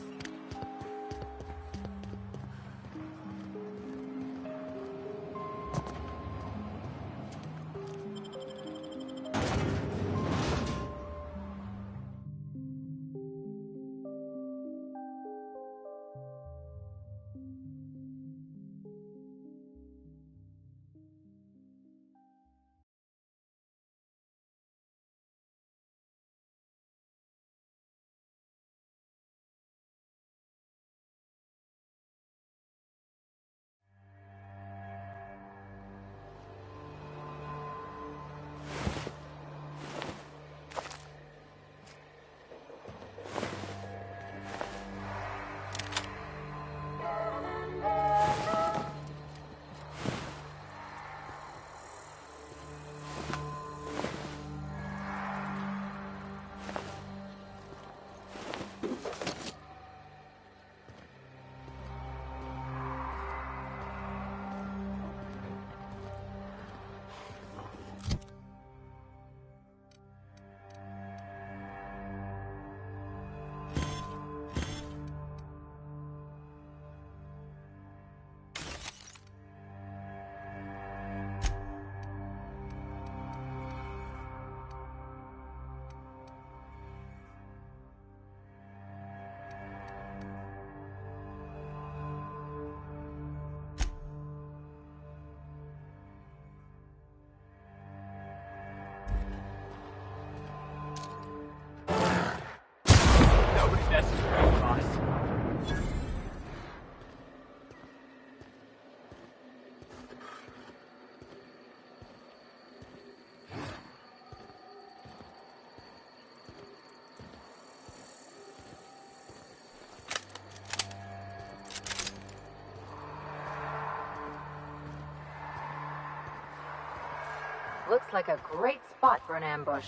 looks like a great spot for an ambush.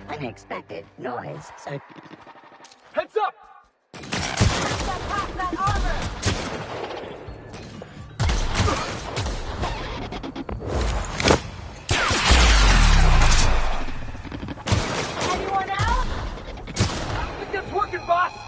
Unexpected noise, so...
Heads up!
Get past that armor!
Anyone out? I think it's working, boss!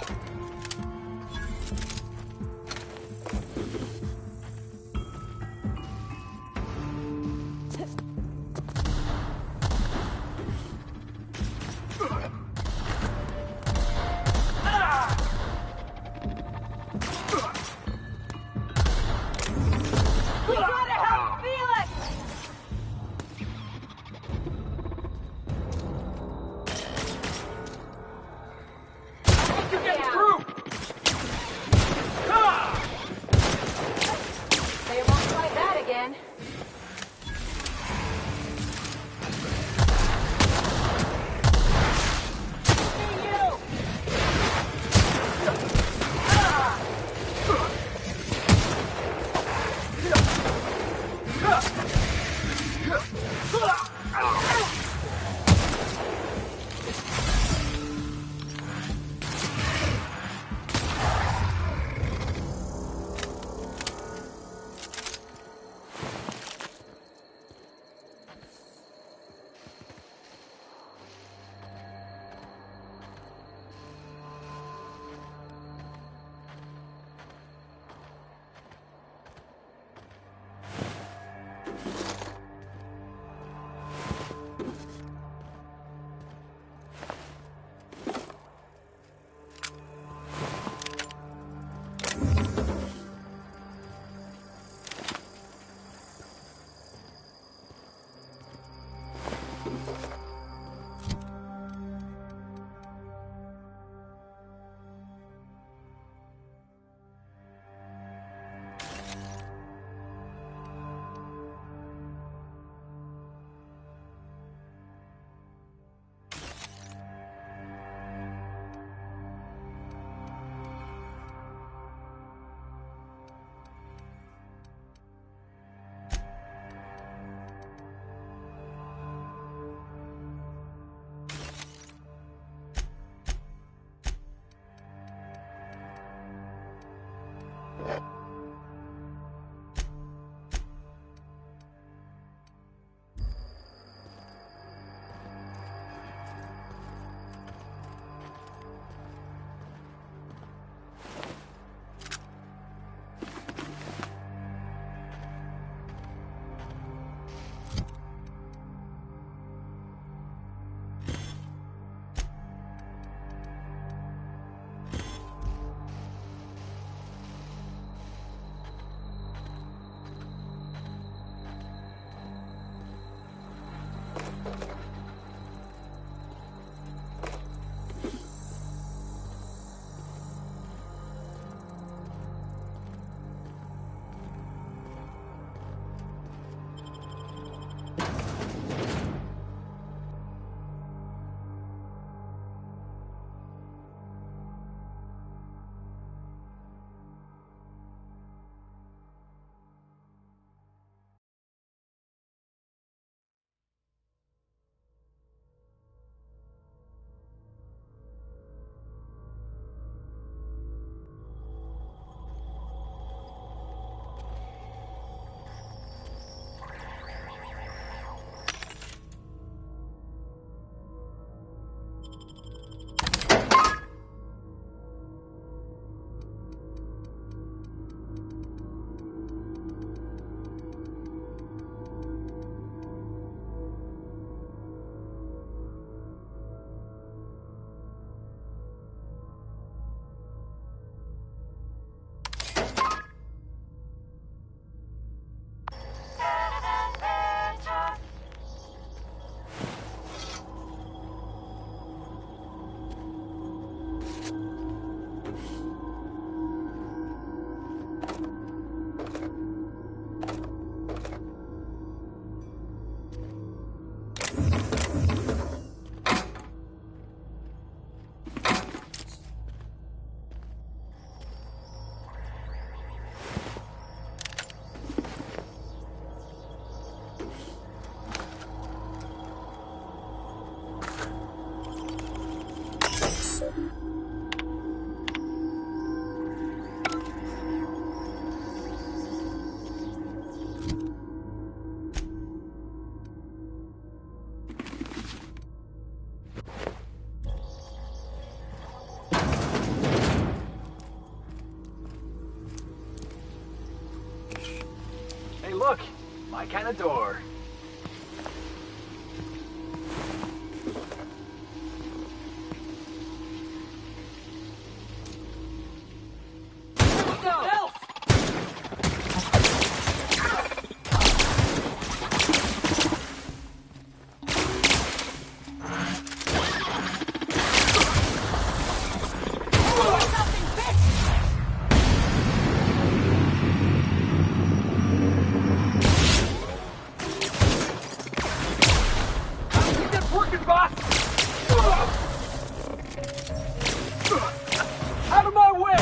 kind of door. Out of my way!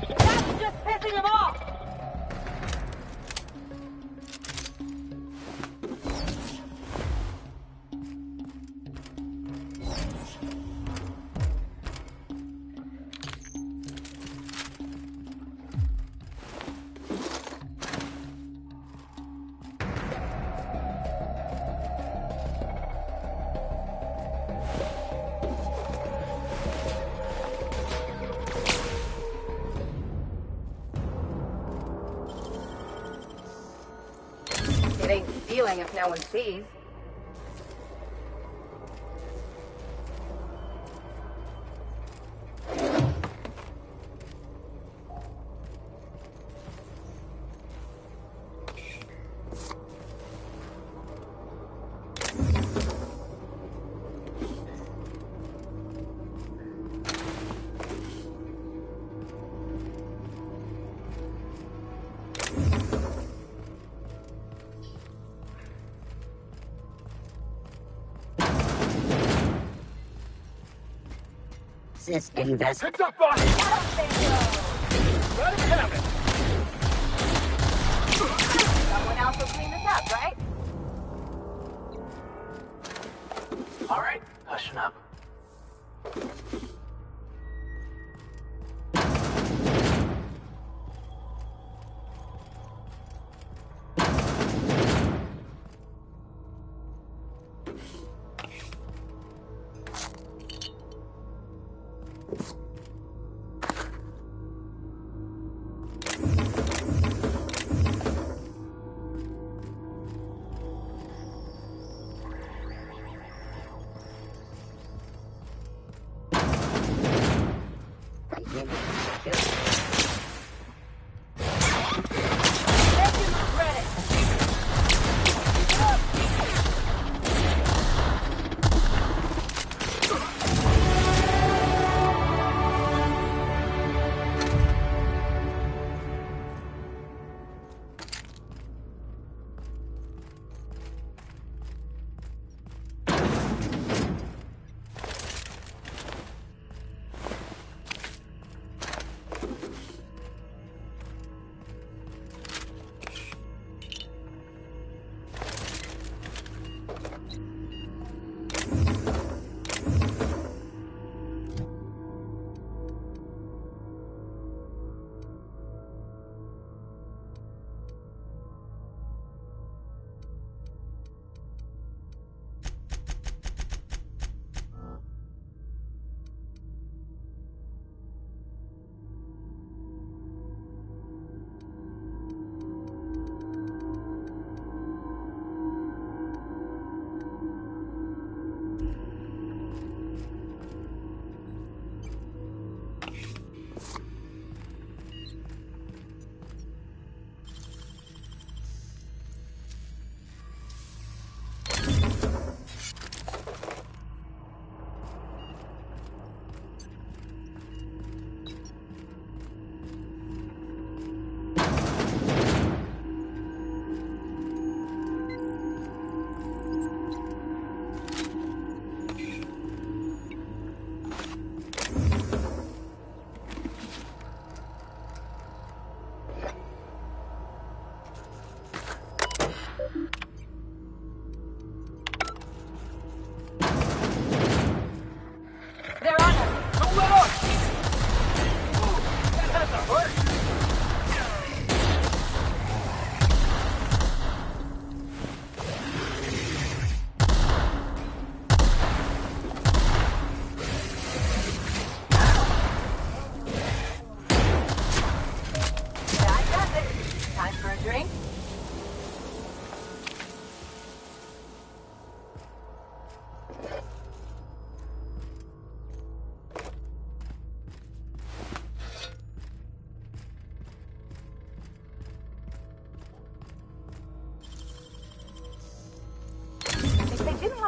That's just pissing him off!
It ain't stealing if no one sees.
System does.
Picked up on him! Let him have it!
Someone else will clean this up, right?
Alright, hushing up.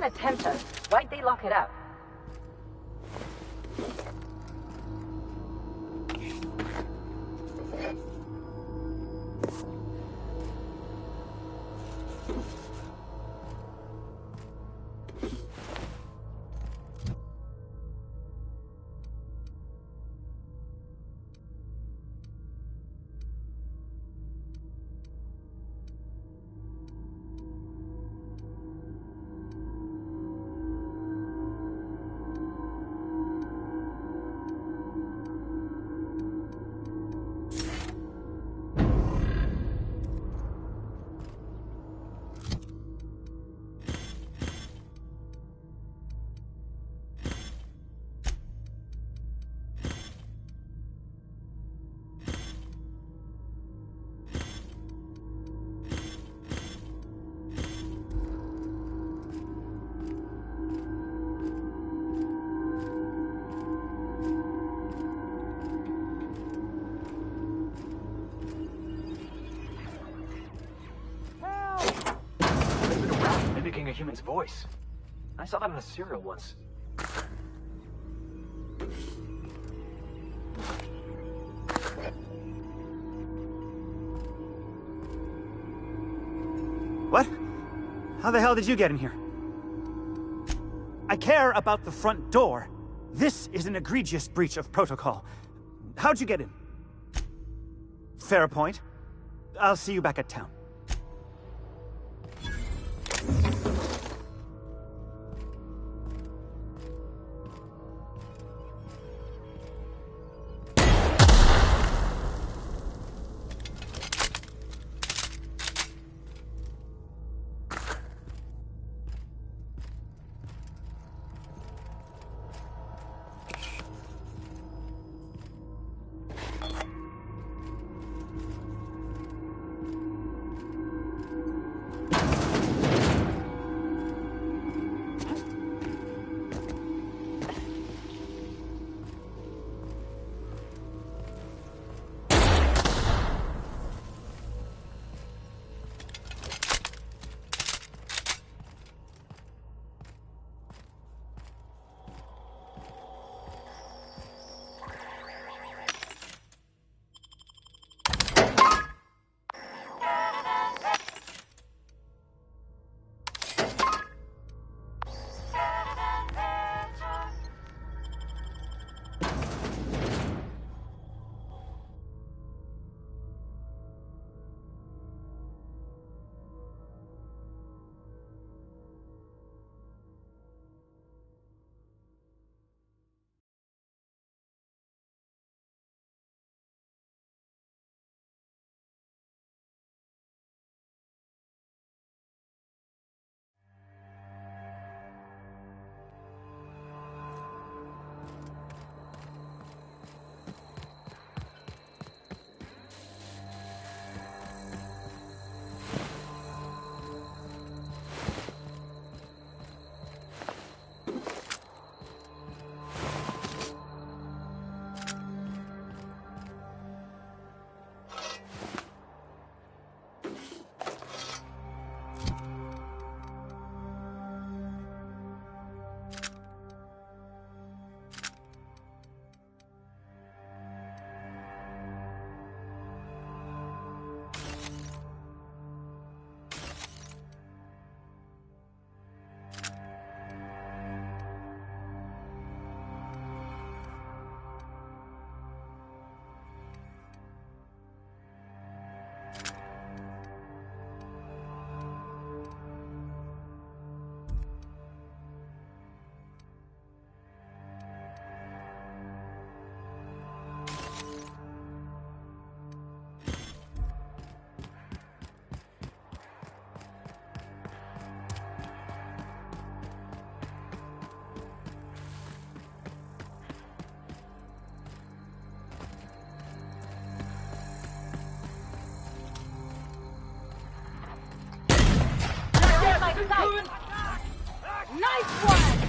can't tempt us. Why'd they lock it up?
Mimicking a human's voice. I saw that in a serial once.
What? How the hell did you get in here? I care about the front door. This is an egregious breach of protocol. How'd you get in? Fair point. I'll see you back at town.
Nice one!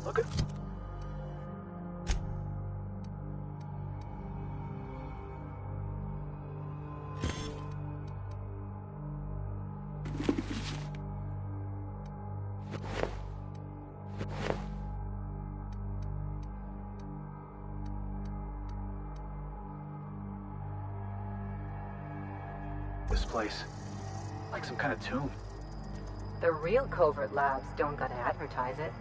Look at... This place, like some kind of tomb.
The real covert labs don't gotta advertise it.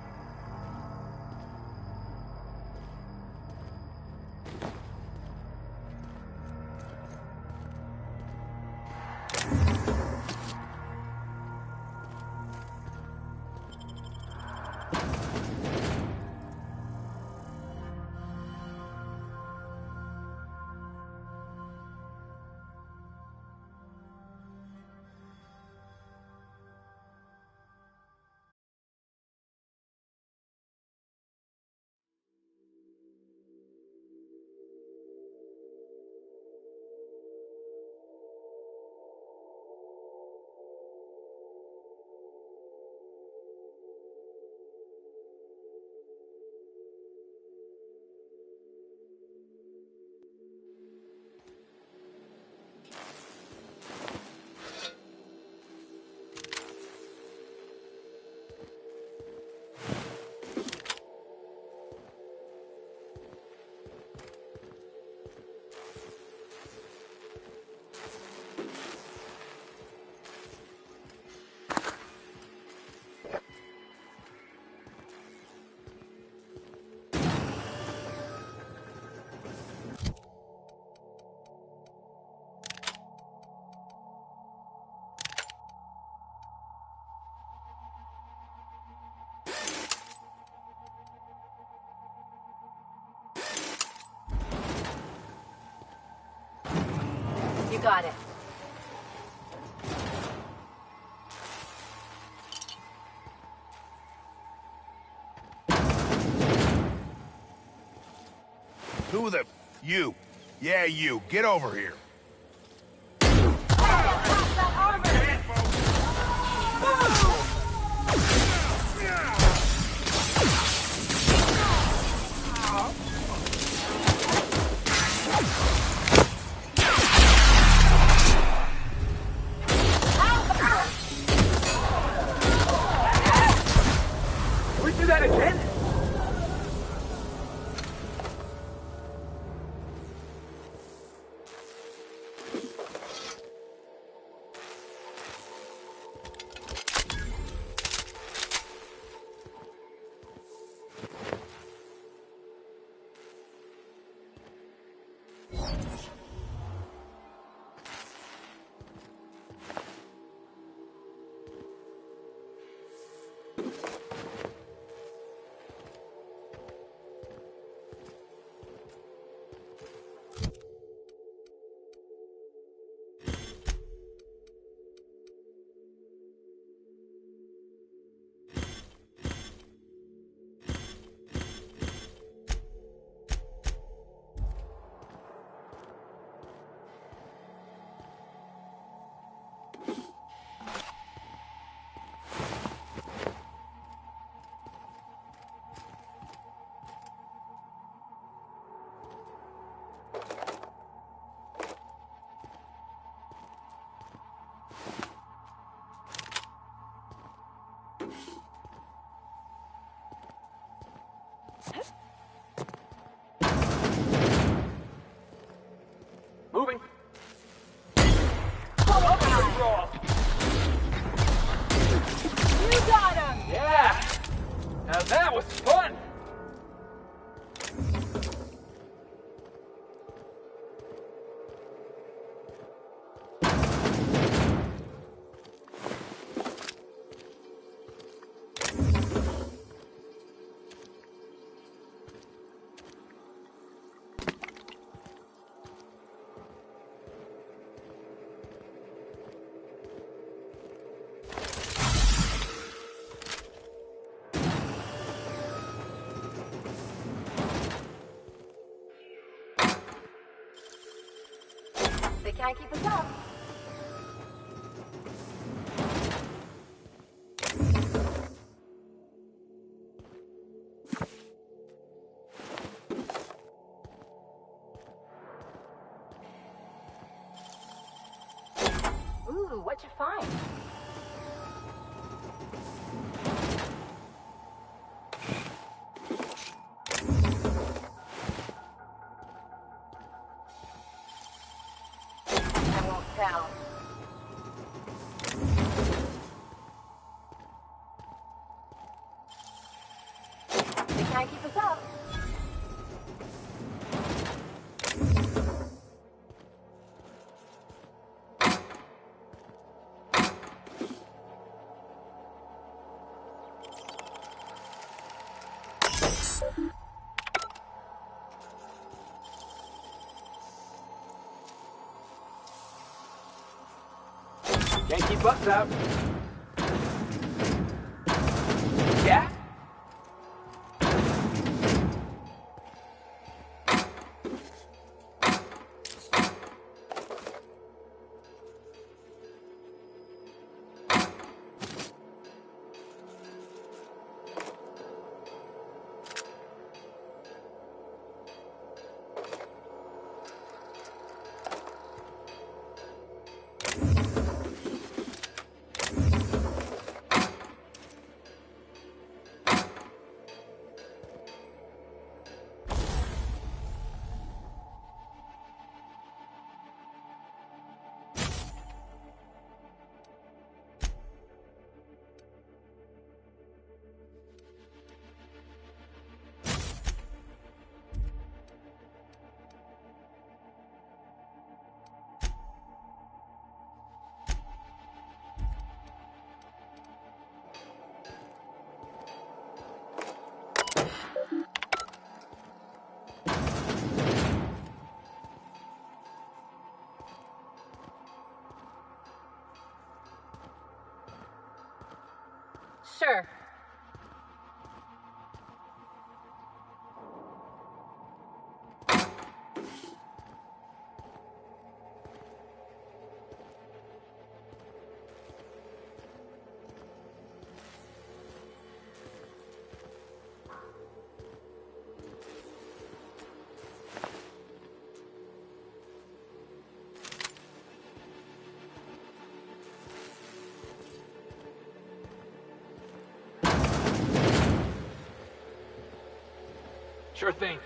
You got it.
Who the... You. Yeah, you. Get over here.
Can we do that again? Moving.
You got him!
Yeah! Now that was fun!
They can't keep us up.
Ooh, what'd you find? I won't tell. They can't keep us up.
Can't keep us out. Yeah?
Sure.
Sure thing.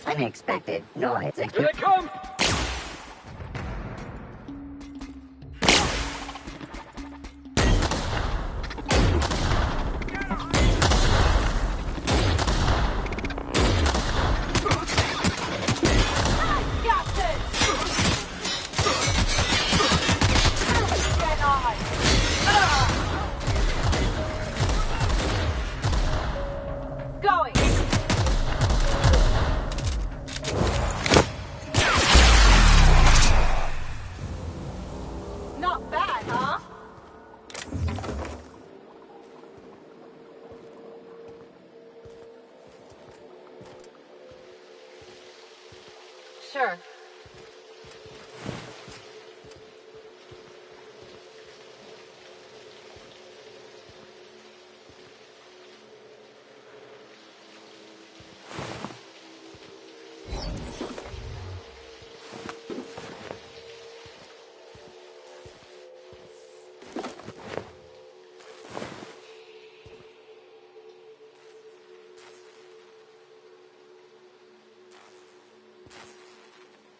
Unexpected noise.
Here they come!
Going! Not bad, huh? Sure.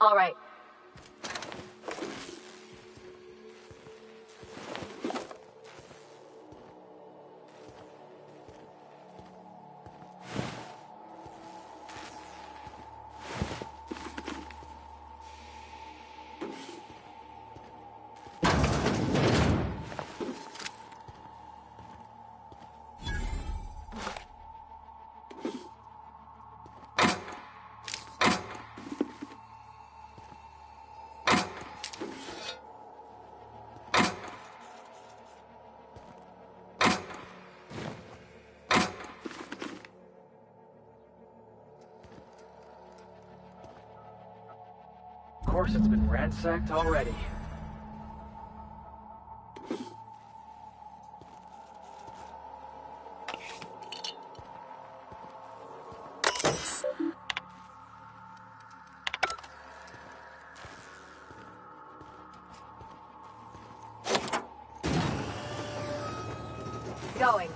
All right.
Of course, it's been ransacked already.
Going.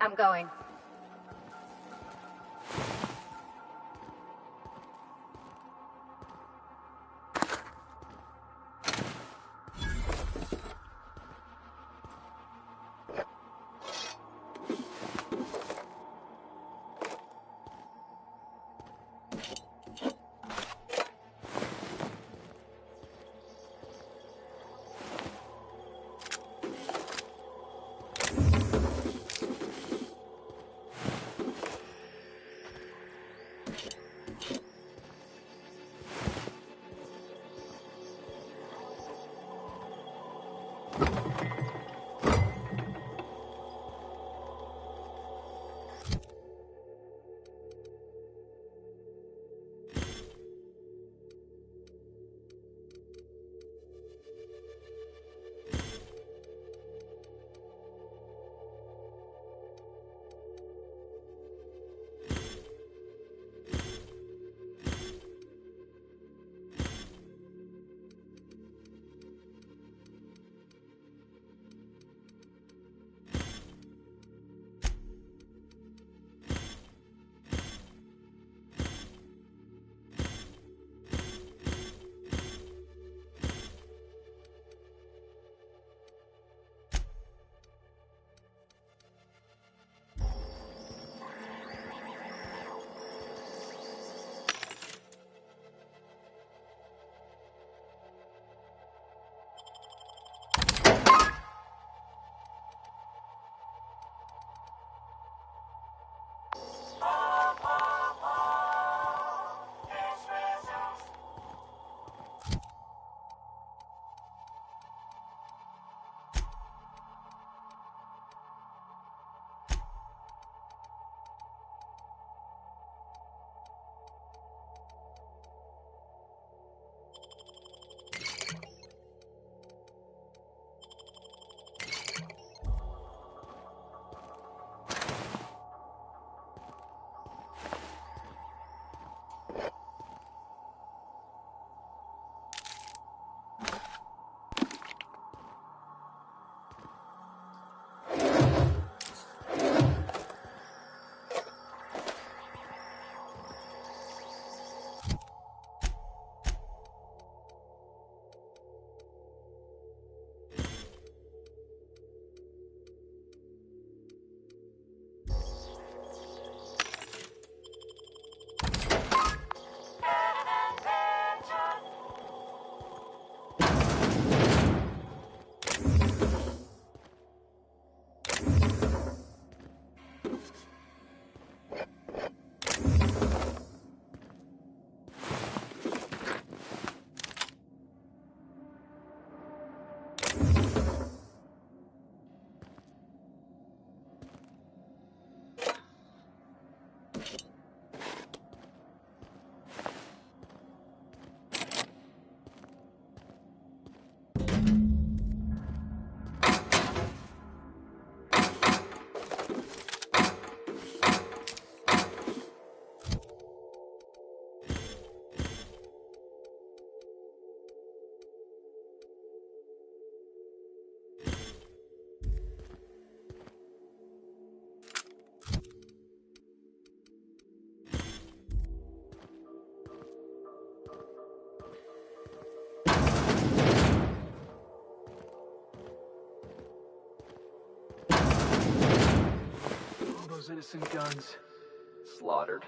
I'm going.
Those innocent guns. slaughtered.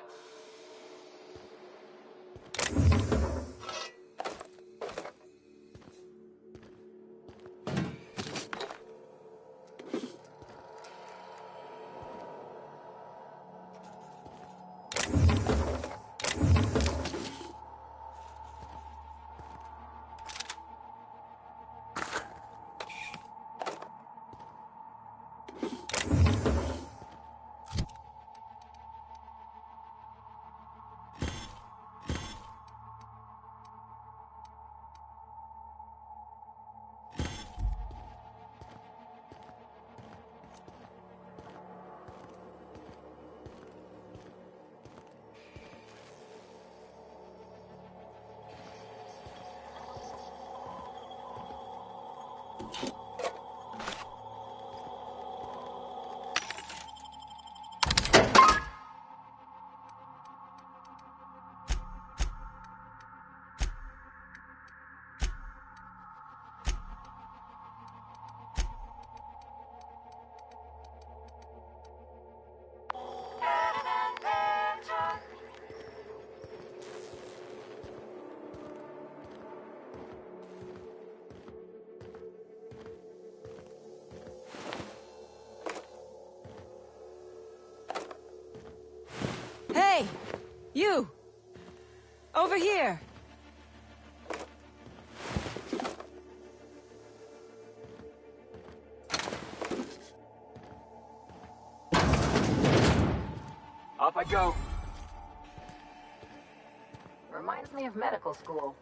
Hey! You! Over here!
Off I go.
Reminds me of medical school.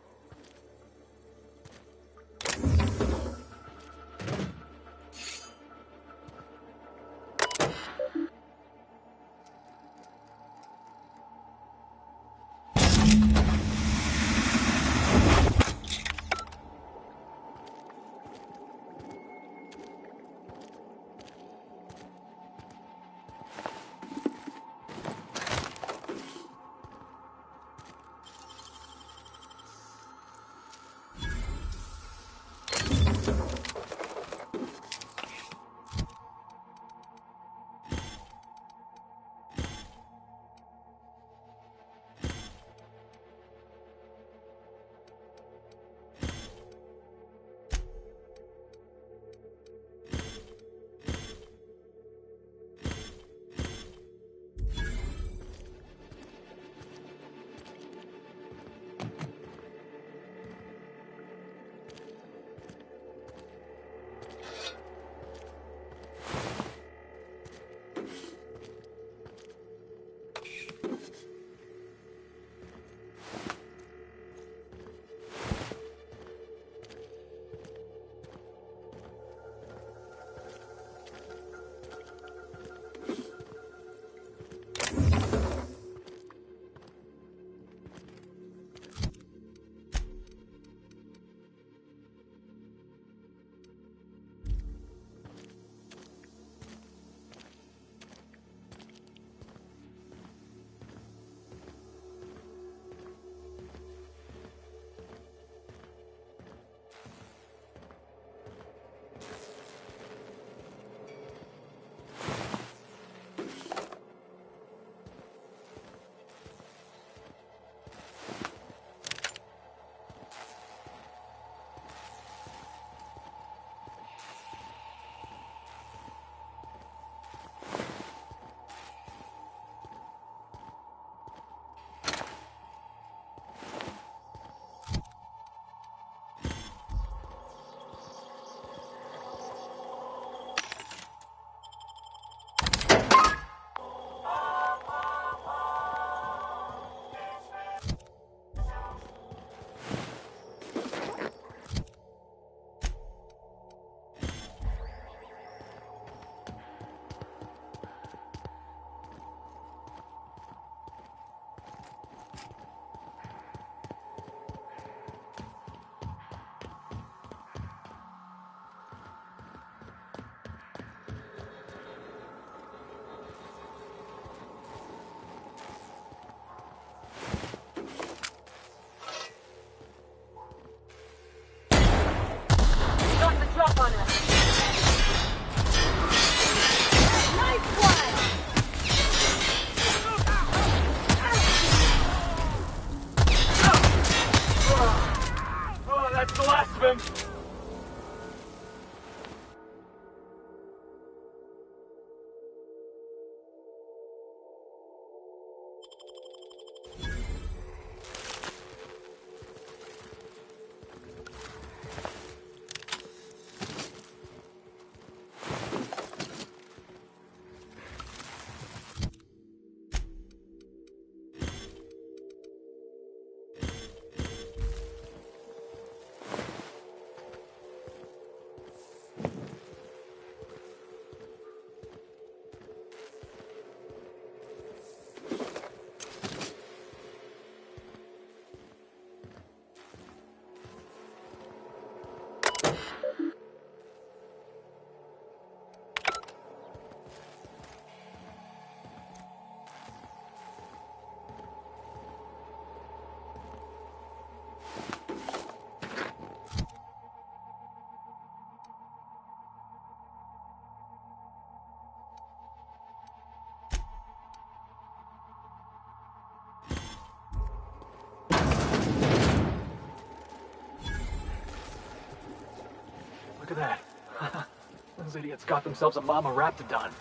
Those idiots got themselves a mama raptidon.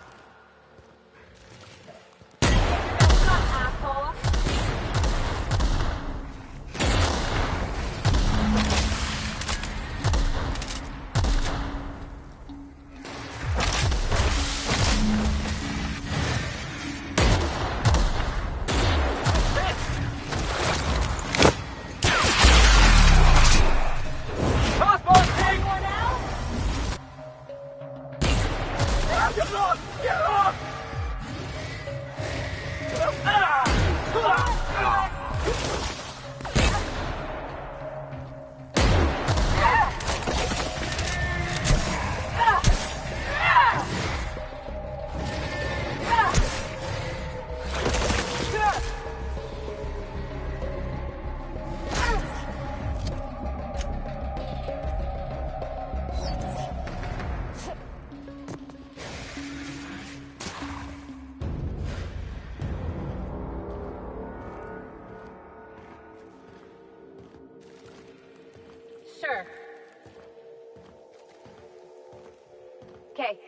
Sure. Okay.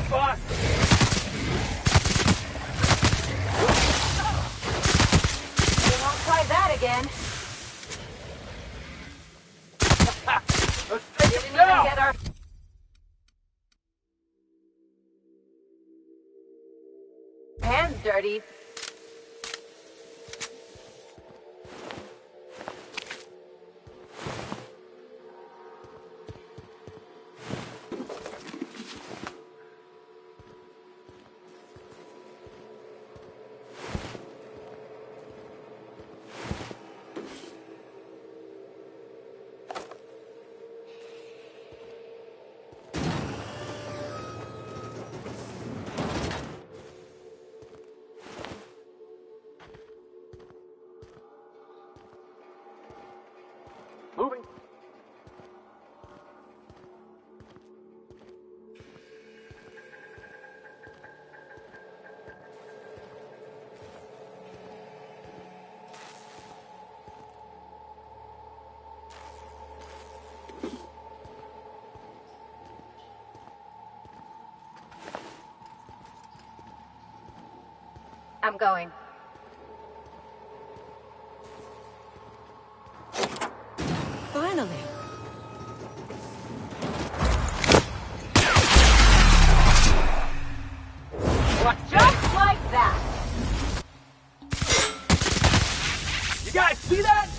Boss!
We won't try that again.
Let's take
Didn't
him
even
down!
get our hands dirty.
Moving.
I'm going.
Finally.
Watch
Just
out!
like that.
You guys see that?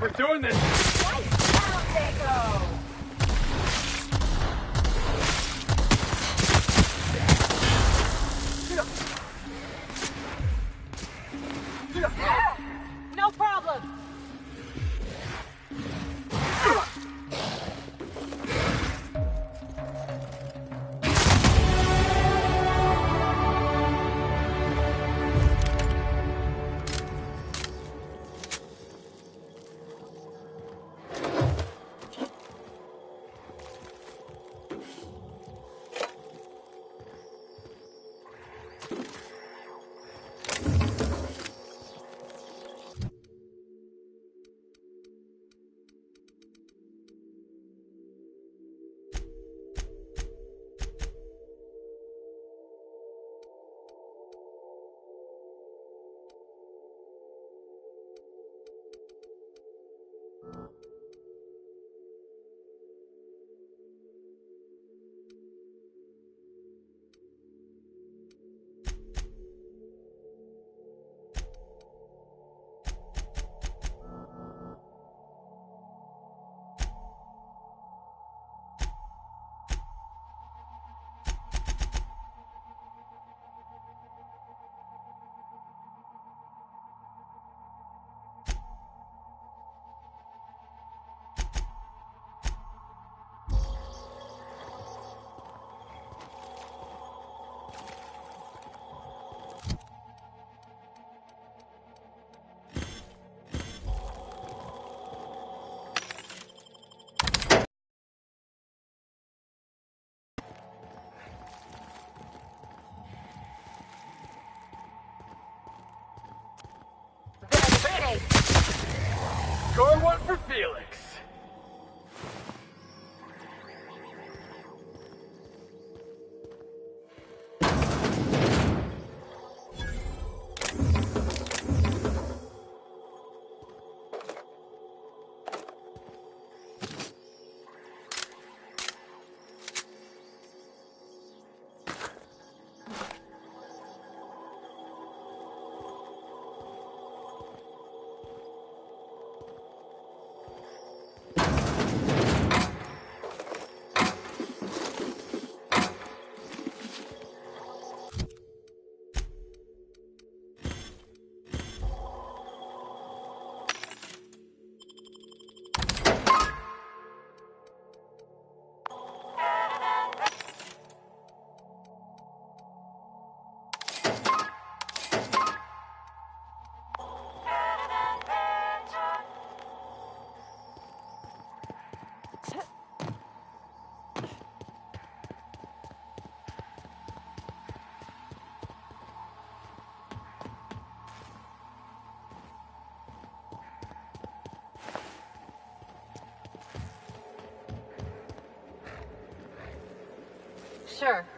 We're doing this!
Nice down they go!
No problem.
Score one for Felix.
Sure.